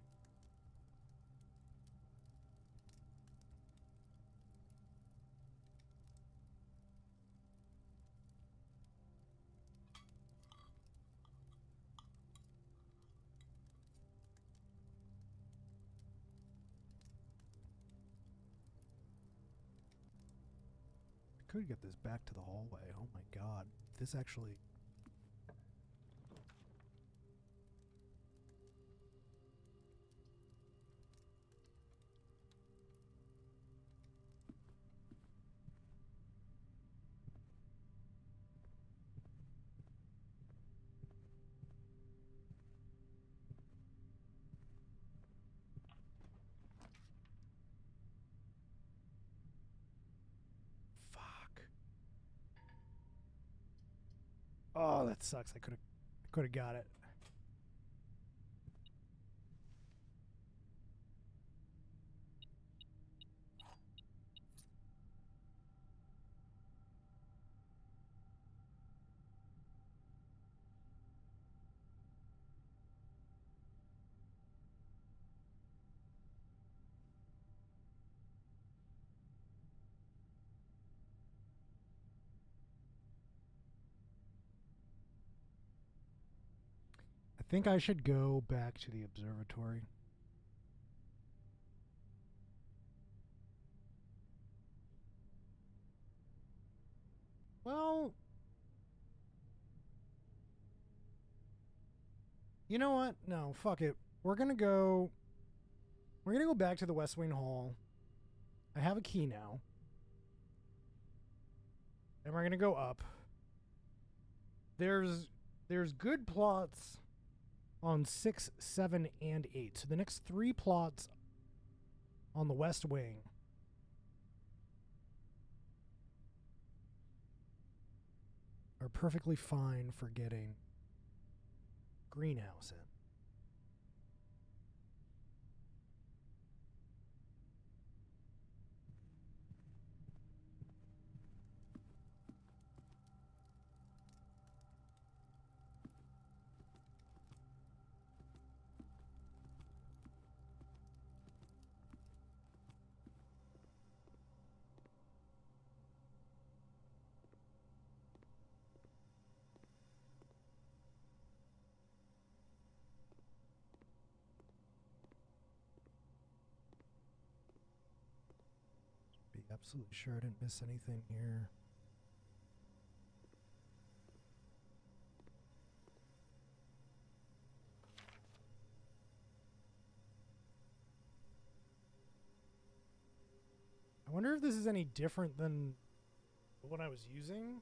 I could get this back to the hallway. Oh my god. This actually... Oh, that sucks. I could have got it. I think I should go back to the observatory. Well, you know what? No, fuck it. We're gonna go back to the West Wing Hall. I have a key now. And we're gonna go up. There's good plots on 6, 7, and 8. So the next 3 plots on the West Wing are perfectly fine for getting greenhouse in. Be absolutely sure I didn't miss anything here. I wonder if this is any different than what I was using.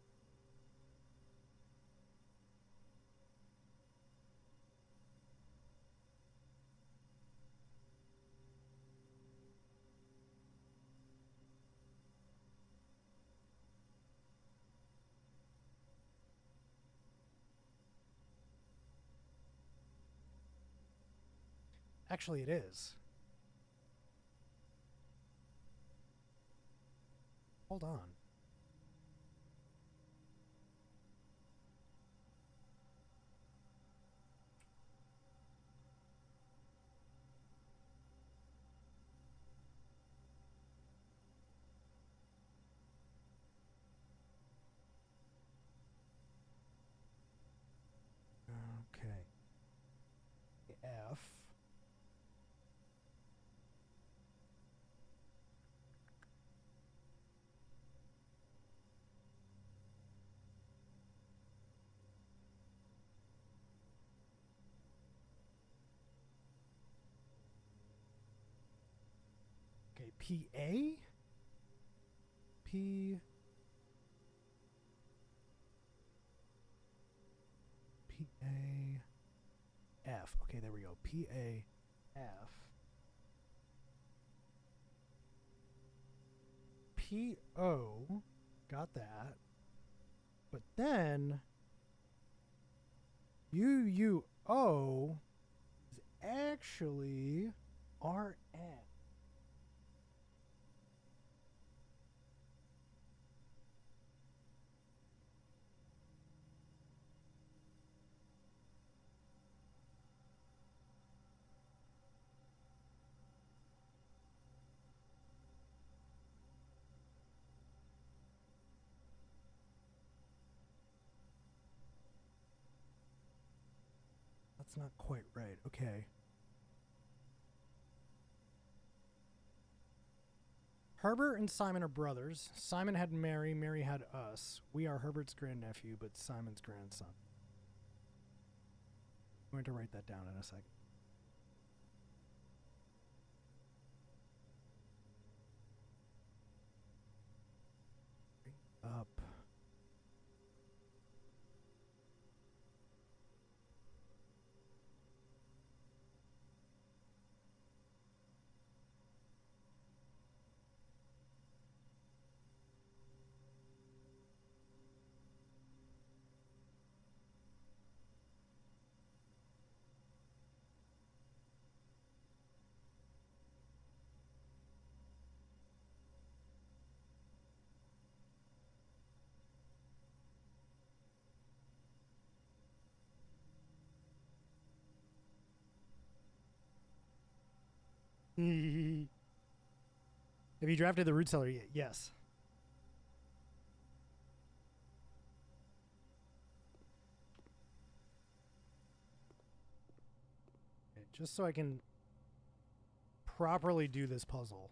Actually, it is. Hold on. Okay. PA? P... P-A-F. Okay, there we go. P-A-F. P-O. Got that. But then... U-U-O is actually R-N. That's not quite right. Okay. Herbert and Simon are brothers. Simon had Mary. Mary had us. We are Herbert's grandnephew, but Simon's grandson. I'm going to write that down in a second. Up. Have you drafted the root cellar yet? Yes. Okay, just so I can properly do this puzzle.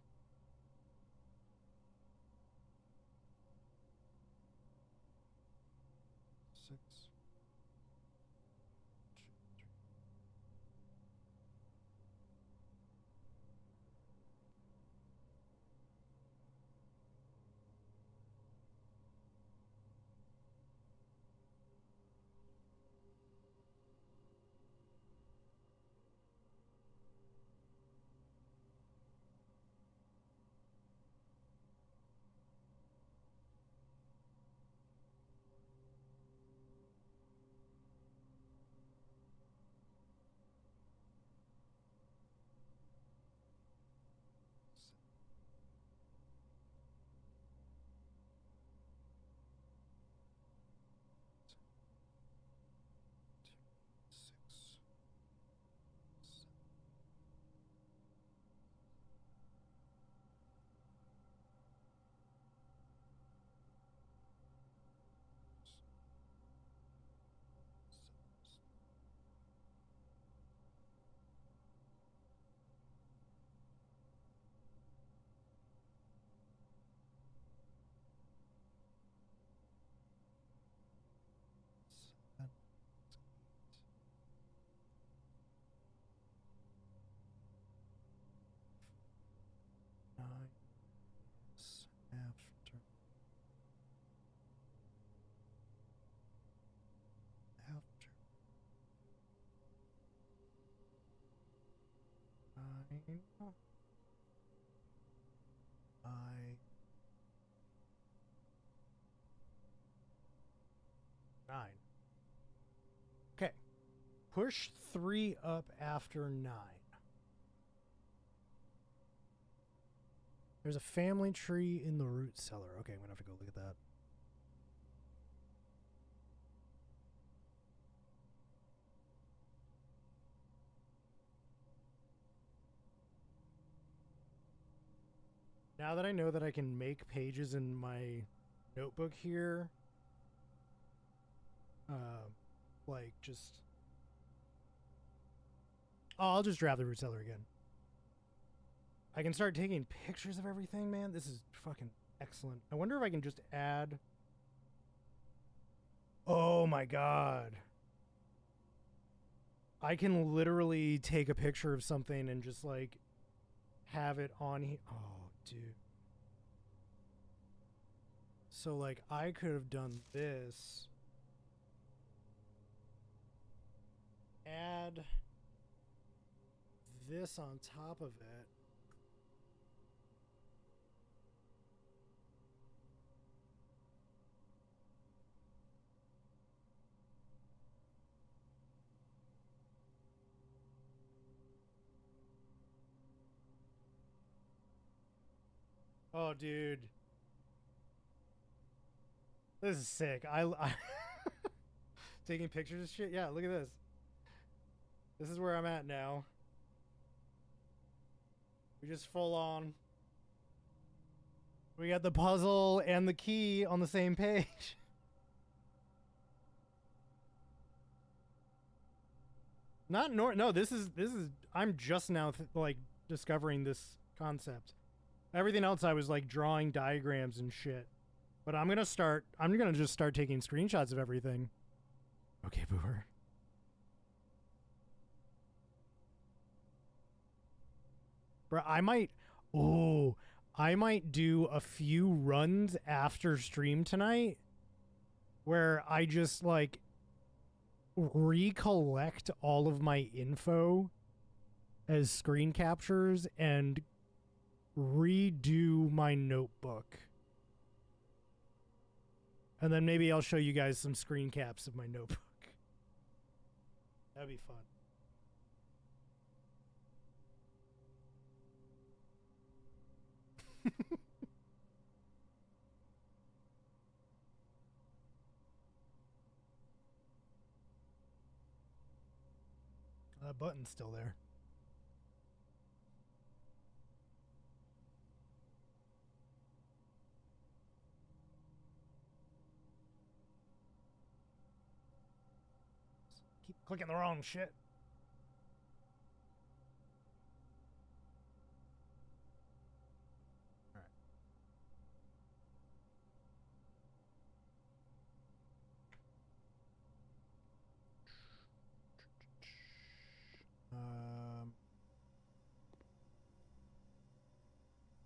Nine. Okay. Push 3 up after 9. There's a family tree in the root cellar. Okay, I'm going to have to go look at that. Now that I know that I can make pages in my notebook here, like just... Oh, I'll just draft the root cellar again. I can start taking pictures of everything, man. This is fucking excellent. I wonder if I can just add... Oh my god. I can literally take a picture of something and just like have it on here. Oh, Dude. So, like, I could have done this. Add this on top of it. Oh, dude. This is sick. I taking pictures of shit. Yeah, look at this. This is where I'm at now. We just full on. We got the puzzle and the key on the same page. No, this is I'm just now like discovering this concept. Everything else I was like drawing diagrams and shit. But I'm going to just start taking screenshots of everything. Okay, Boomer. Bro, I might do a few runs after stream tonight where I just like recollect all of my info as screen captures and redo my notebook. And then maybe I'll show you guys some screen caps of my notebook. That'd be fun. That button's still there. Keep clicking the wrong shit.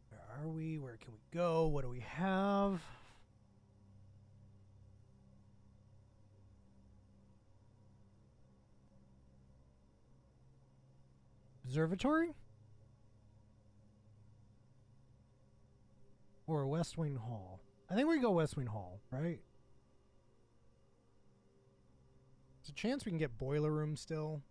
Where are we? Where can we go? What do we have? Observatory? Or West Wing Hall? I think we go West Wing Hall, right? There's a chance we can get Boiler Room still.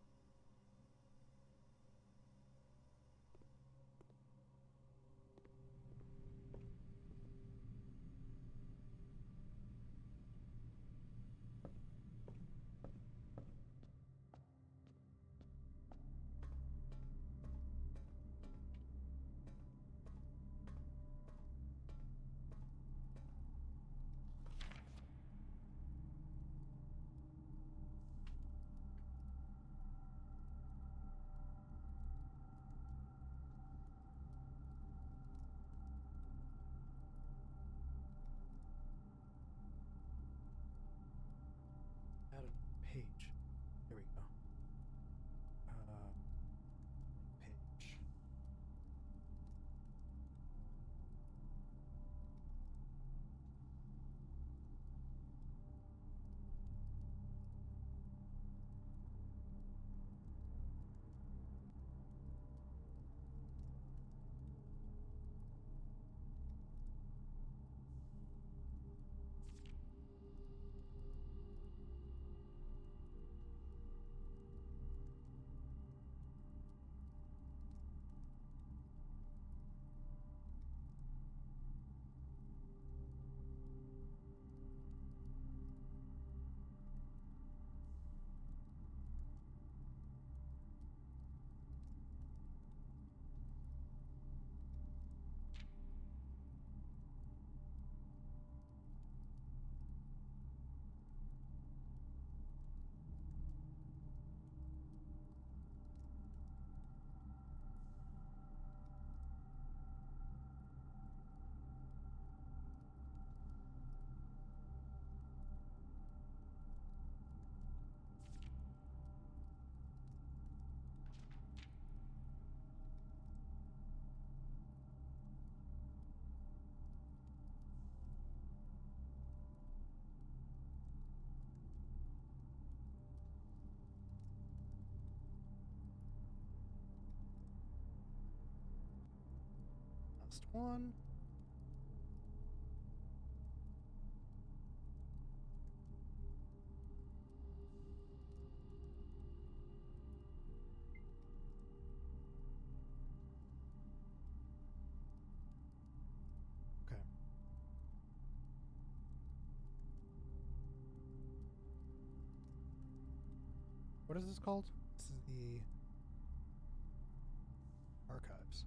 Last one. Okay. What is this called? This is the archives.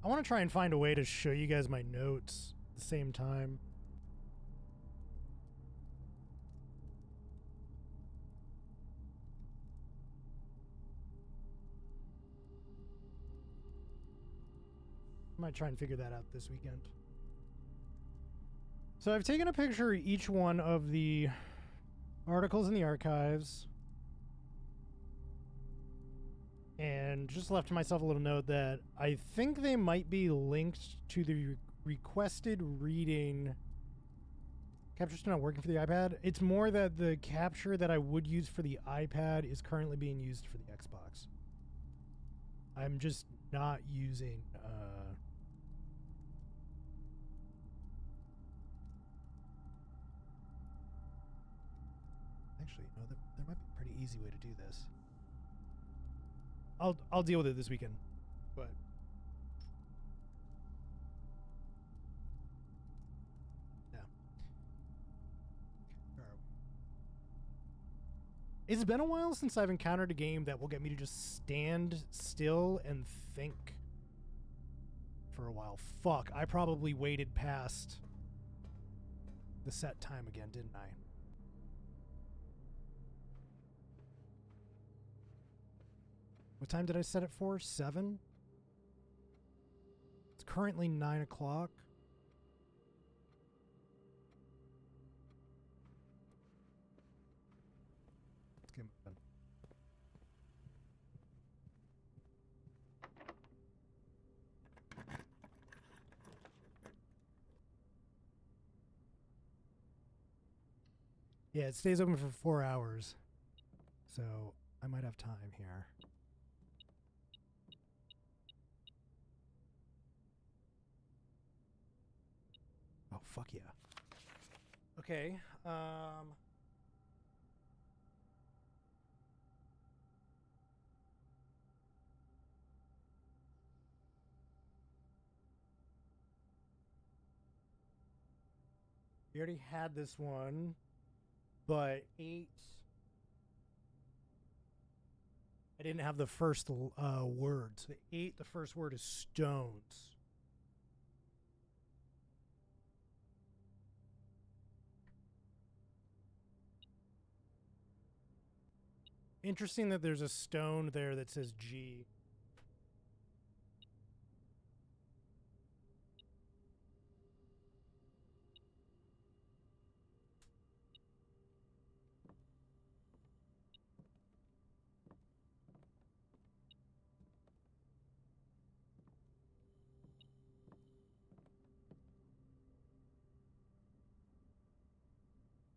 I want to try and find a way to show you guys my notes at the same time. I might try and figure that out this weekend. So I've taken a picture of each one of the articles in the archives and just left myself a little note that I think they might be linked to the requested reading. Capture's still not working for the iPad. It's more that the capture that I would use for the iPad is currently being used for the Xbox. I'm just not using actually, no, there might be a pretty easy way to do this. I'll deal with it this weekend, but yeah. Where are we? It's been a while since I've encountered a game that will get me to just stand still and think for a while. Fuck, I probably waited past the set time again, didn't I? What time did I set it for? 7? It's currently 9 o'clock. Let's get moving. Yeah, it stays open for 4 hours. So I might have time here. Oh, fuck yeah. Okay. We already had this one, but 8. I didn't have the first word. So 8, the first word is stones. Interesting that there's a stone there that says G.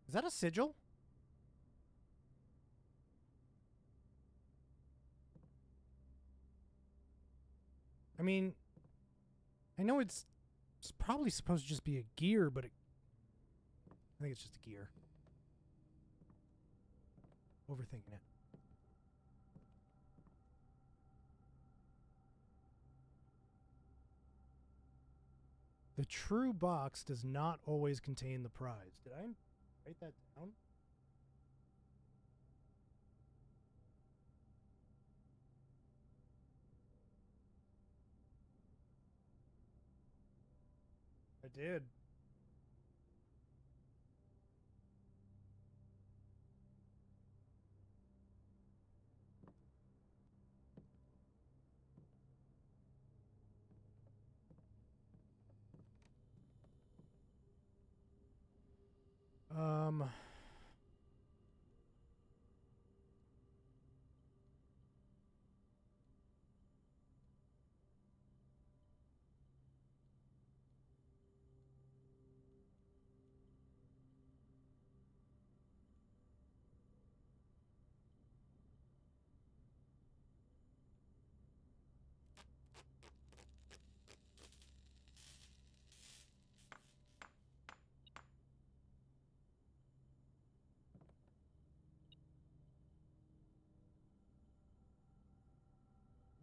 Is that a sigil? I mean, I know it's probably supposed to just be a gear, but I think it's just a gear. Overthinking it. The true box does not always contain the prize. Did I write that down? I did.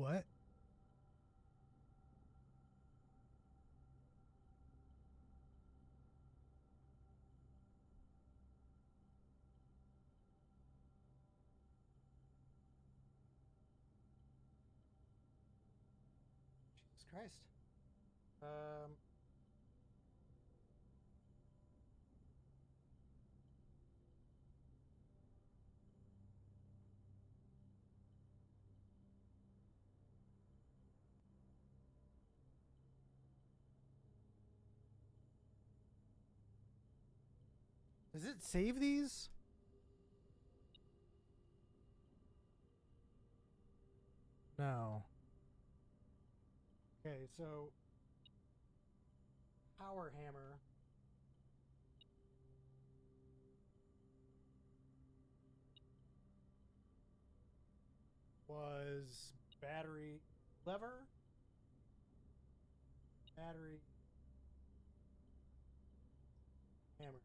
What? Jesus Christ. Does it save these? No. Okay, so power hammer was battery lever, battery hammer.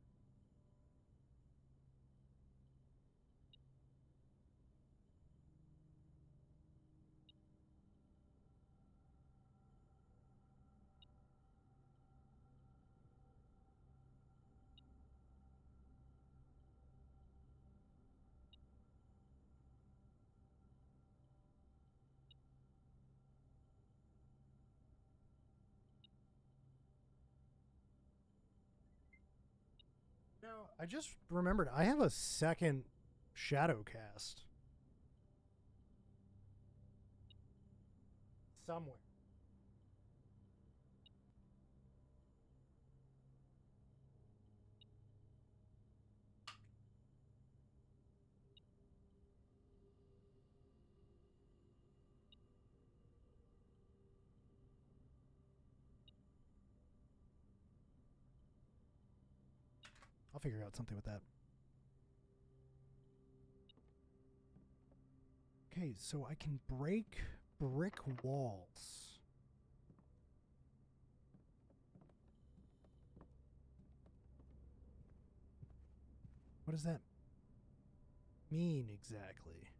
No, I just remembered I have a second shadow cast somewhere. I'll figure out something with that. Okay, so I can break brick walls. What does that mean exactly?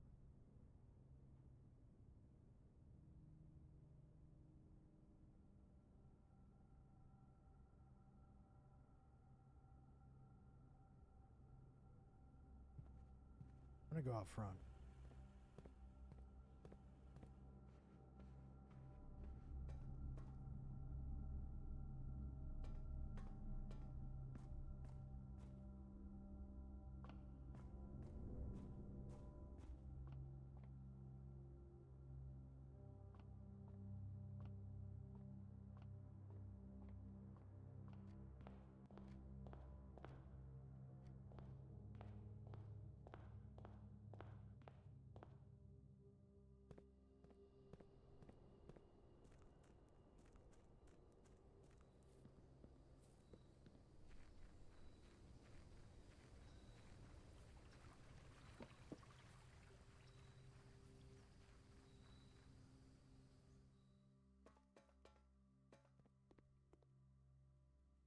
I'm gonna go out front.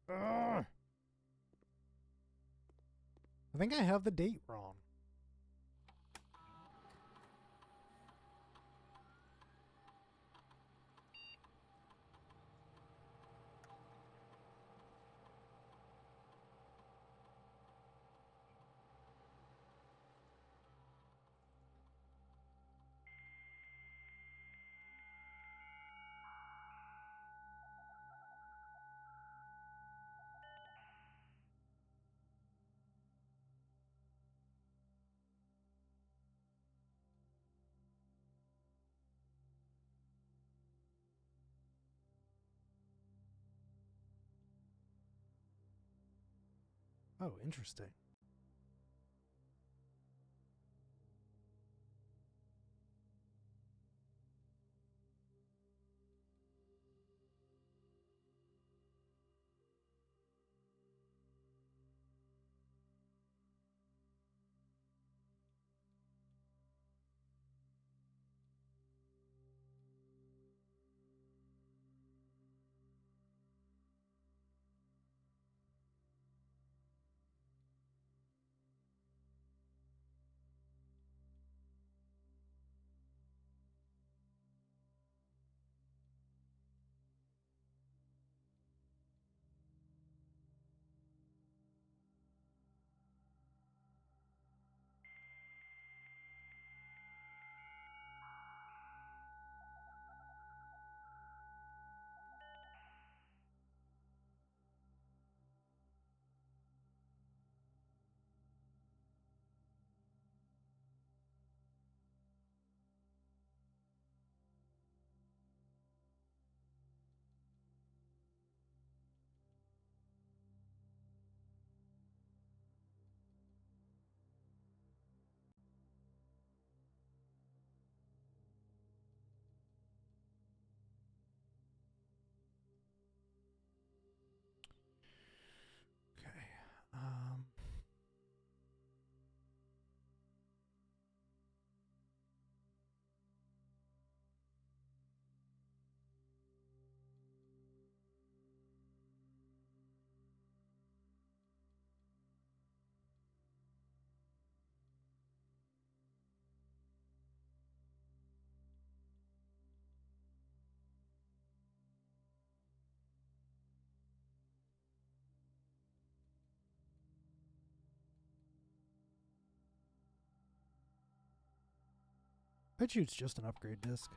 Ugh. I think I have the date wrong. Oh, interesting. Bet you it's just an upgrade disc.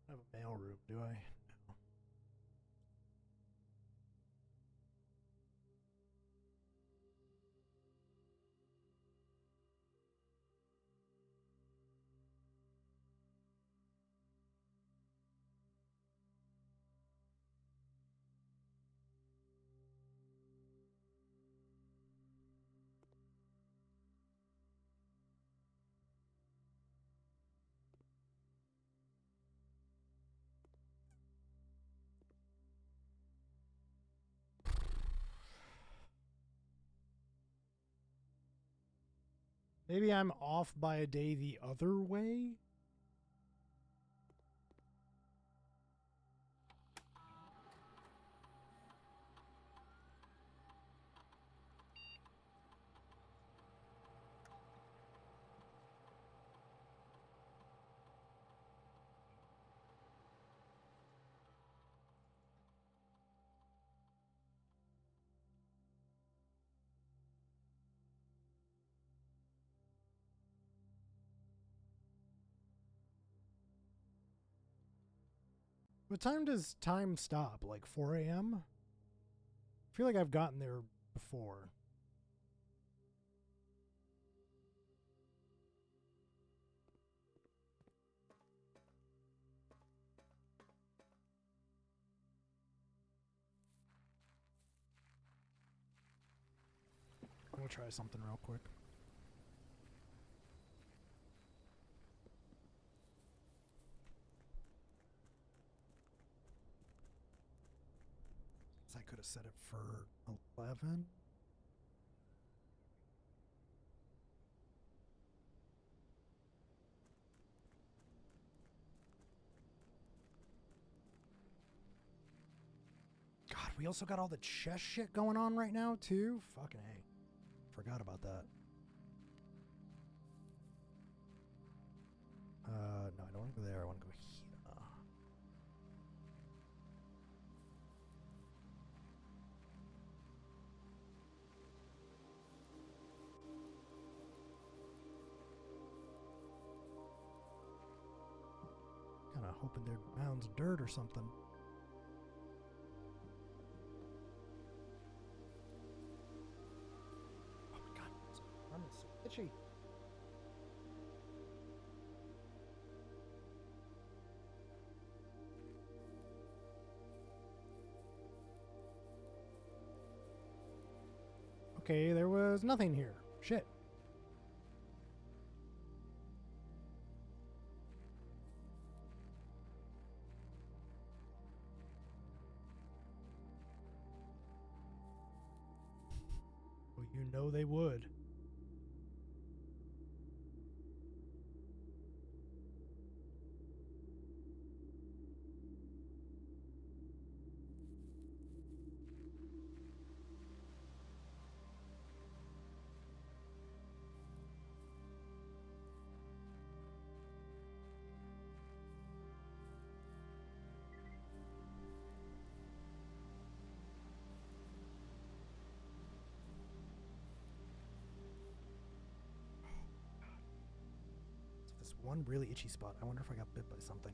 I have a mail room, do I? No. Maybe I'm off by a day the other way? What time does time stop? Like 4 a.m.? I feel like I've gotten there before. We'll try something real quick. I could have set it for 11. God, we also got all the chess shit going on right now, too? Fucking A. Forgot about that. No, I don't want to go there. I want to go here. Kind of hoping their mound's dirt or something. Oh my god, this run is so itchy. Okay, there was nothing here. Shit. Well, you know they would. This one really itchy spot. I wonder if I got bit by something.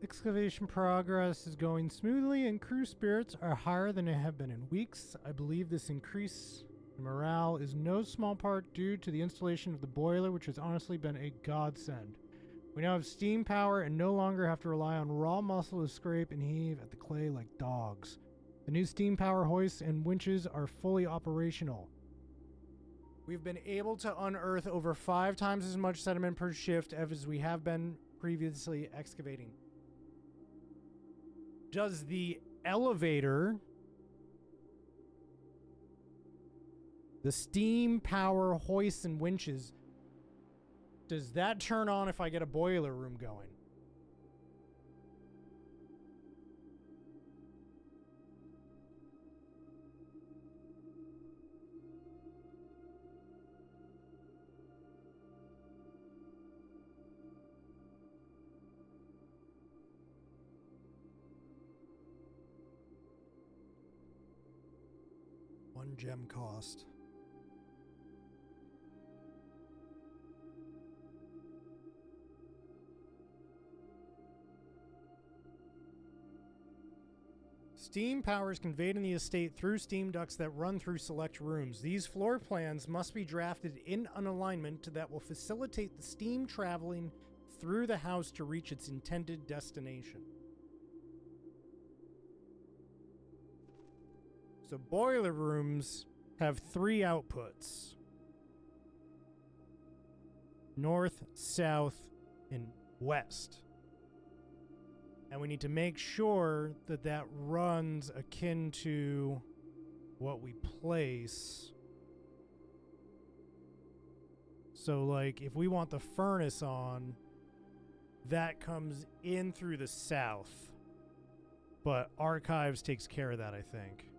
Excavation progress is going smoothly and crew spirits are higher than they have been in weeks. I believe this increase in morale is no small part due to the installation of the boiler, which has honestly been a godsend. We now have steam power and no longer have to rely on raw muscle to scrape and heave at the clay like dogs. The new steam power hoists and winches are fully operational. We've been able to unearth over 5 times as much sediment per shift as we have been previously excavating. Does the elevator, the steam power hoists and winches, does that turn on if I get a boiler room going? One gem cost. Steam power is conveyed in the estate through steam ducts that run through select rooms. These floor plans must be drafted in an alignment that will facilitate the steam traveling through the house to reach its intended destination. So boiler rooms have 3 outputs: north, south, and west. And we need to make sure that that runs akin to what we place. So, like, if we want the furnace on, that comes in through the south. But Archives takes care of that, I think.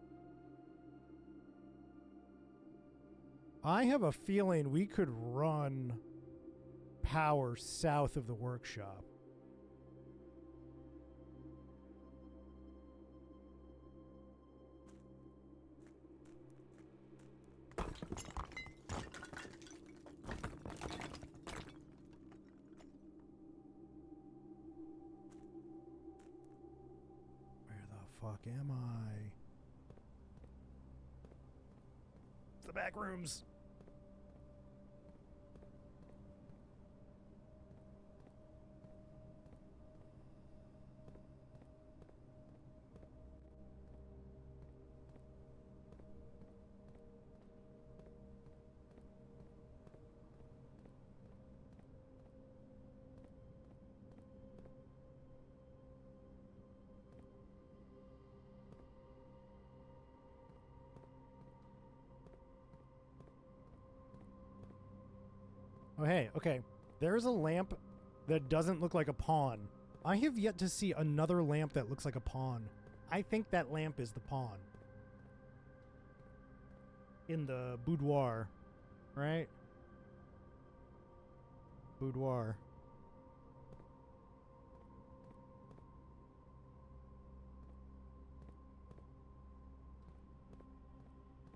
I have a feeling we could run power south of the workshop. Where the fuck am I? It's the back rooms. Oh, hey, okay. There's a lamp that doesn't look like a pawn. I have yet to see another lamp that looks like a pawn. I think that lamp is the pawn. In the boudoir, right? Boudoir.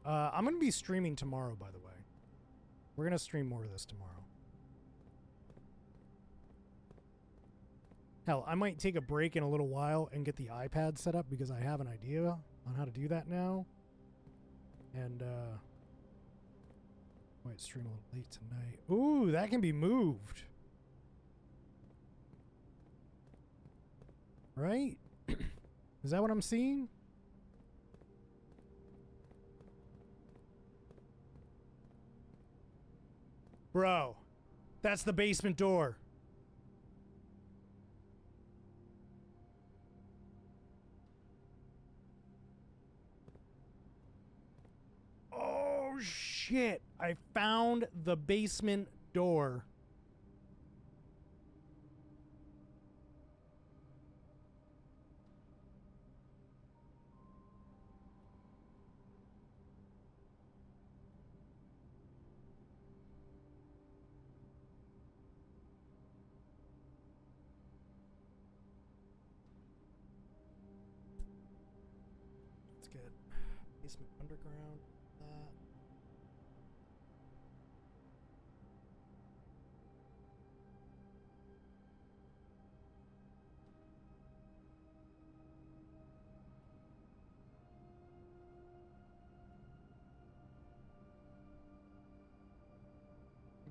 I'm going to be streaming tomorrow, by the way. We're going to stream more of this tomorrow. Hell, I might take a break in a little while and get the iPad set up because I have an idea on how to do that now. And, might stream a little late tonight. Ooh, that can be moved. Right? Is that what I'm seeing? Bro, that's the basement door. Oh, shit. I found the basement door. Let's get basement underground. That.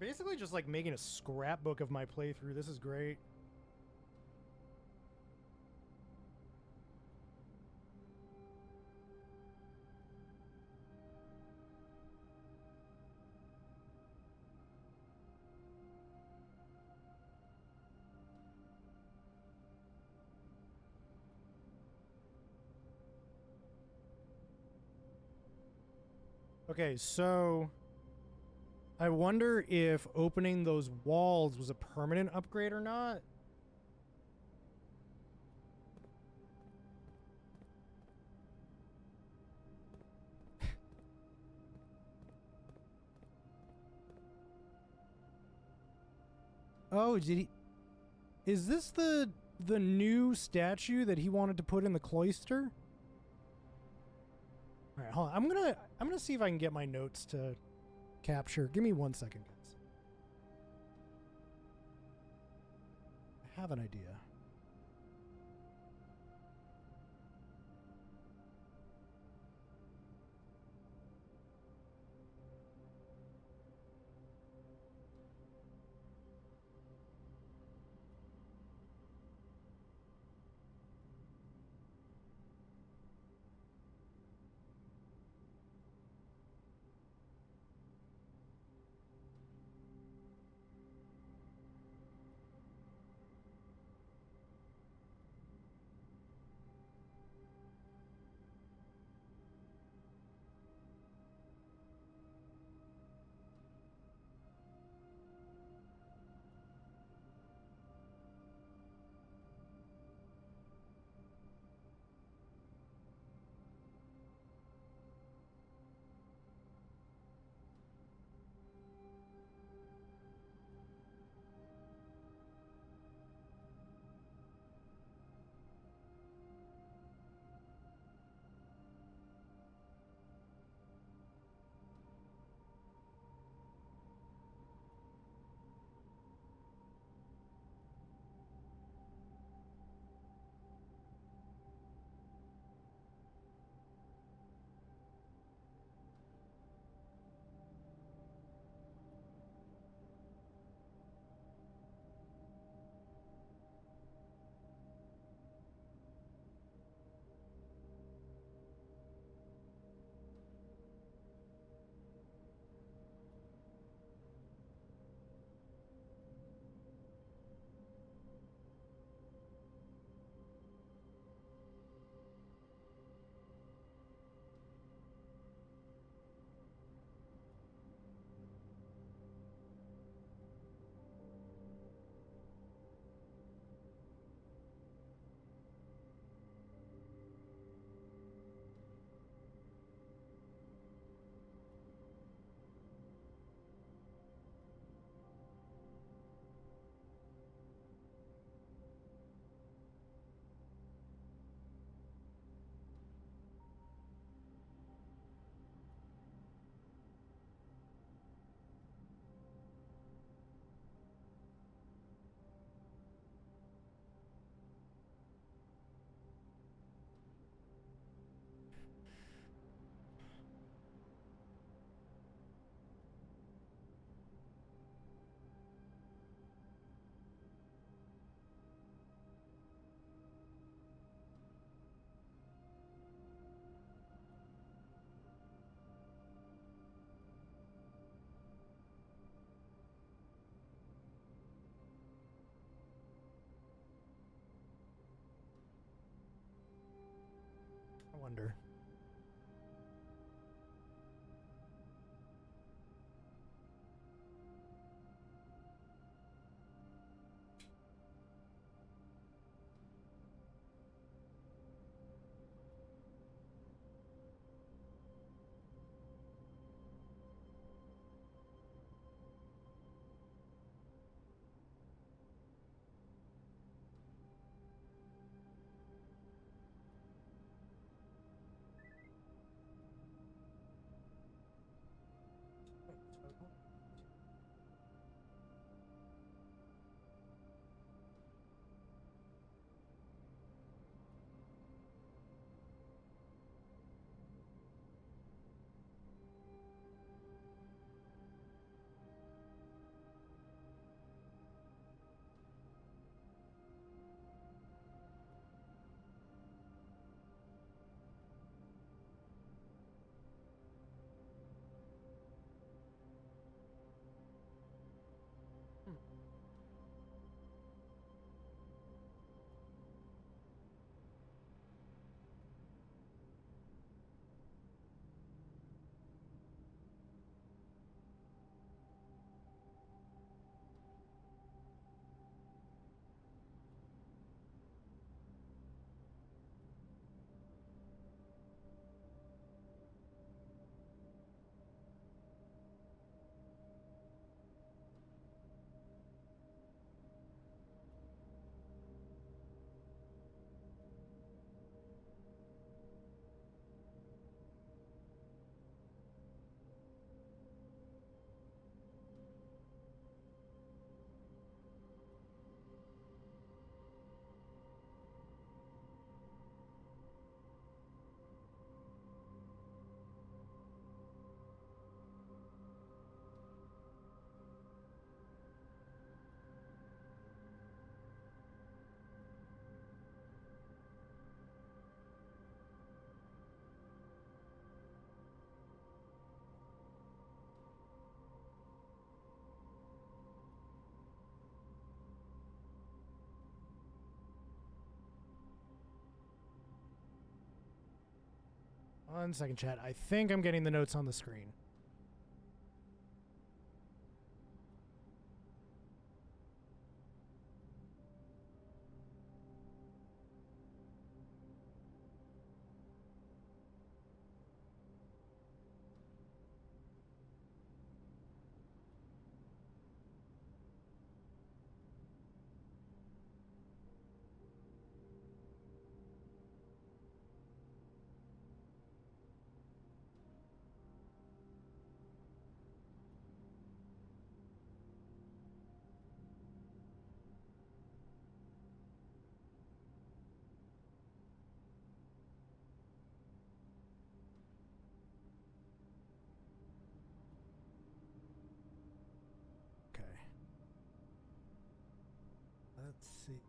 Basically just like making a scrapbook of my playthrough. This is great. Okay, so I wonder if opening those walls was a permanent upgrade or not. Oh, did he? Is this the new statue that he wanted to put in the cloister? All right, hold on. I'm gonna see if I can get my notes to capture. Give me 1 second, guys. I have an idea. I wonder. 1 second, chat. I think I'm getting the notes on the screen. Let's see.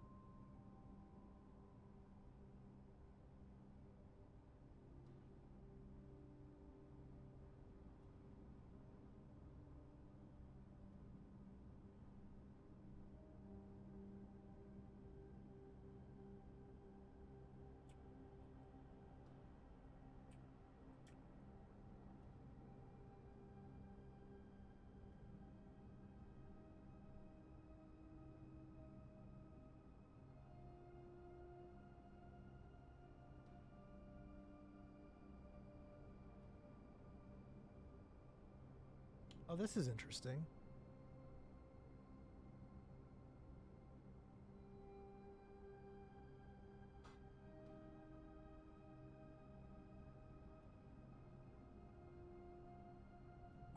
Oh, this is interesting.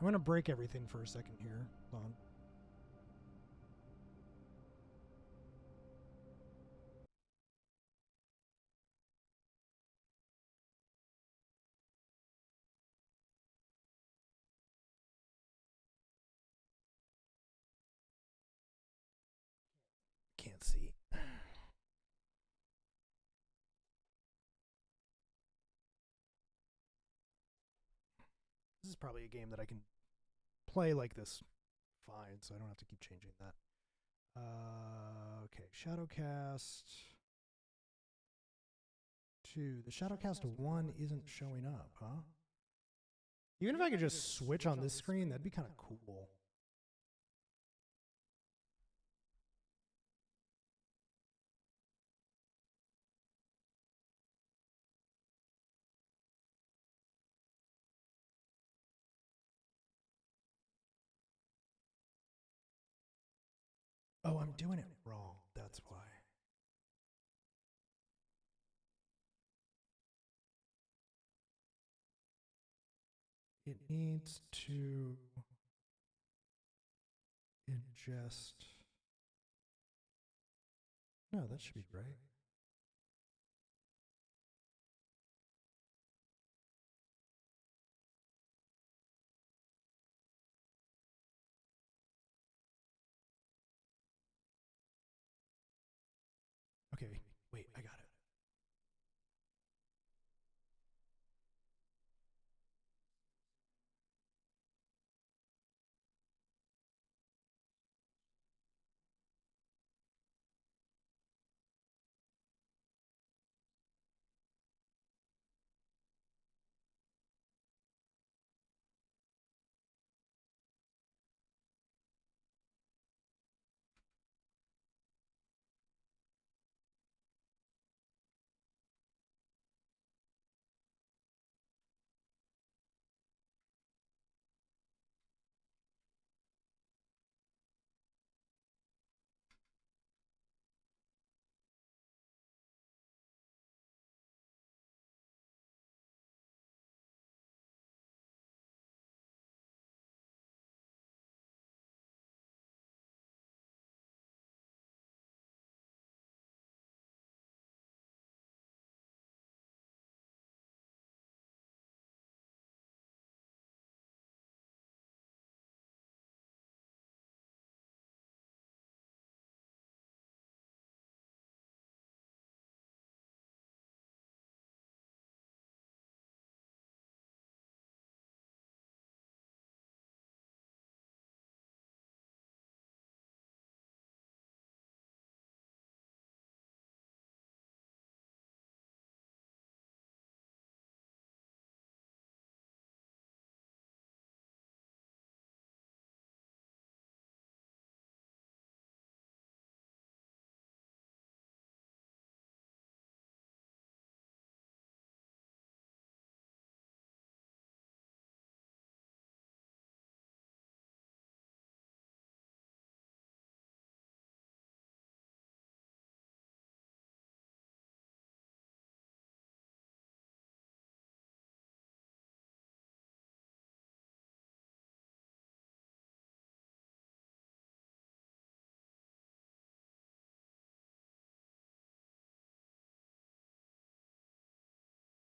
I'm going to break everything for a second here. Hold on. Can't see. This is probably a game that I can play like this fine, so I don't have to keep changing that. Okay, Shadowcast 2. The Shadowcast 1 isn't showing up, huh? Even if I could just switch on this screen, that'd be kind of cool. Oh, I'm doing it wrong. That's why. It needs to ingest. No, that should be right. Okay,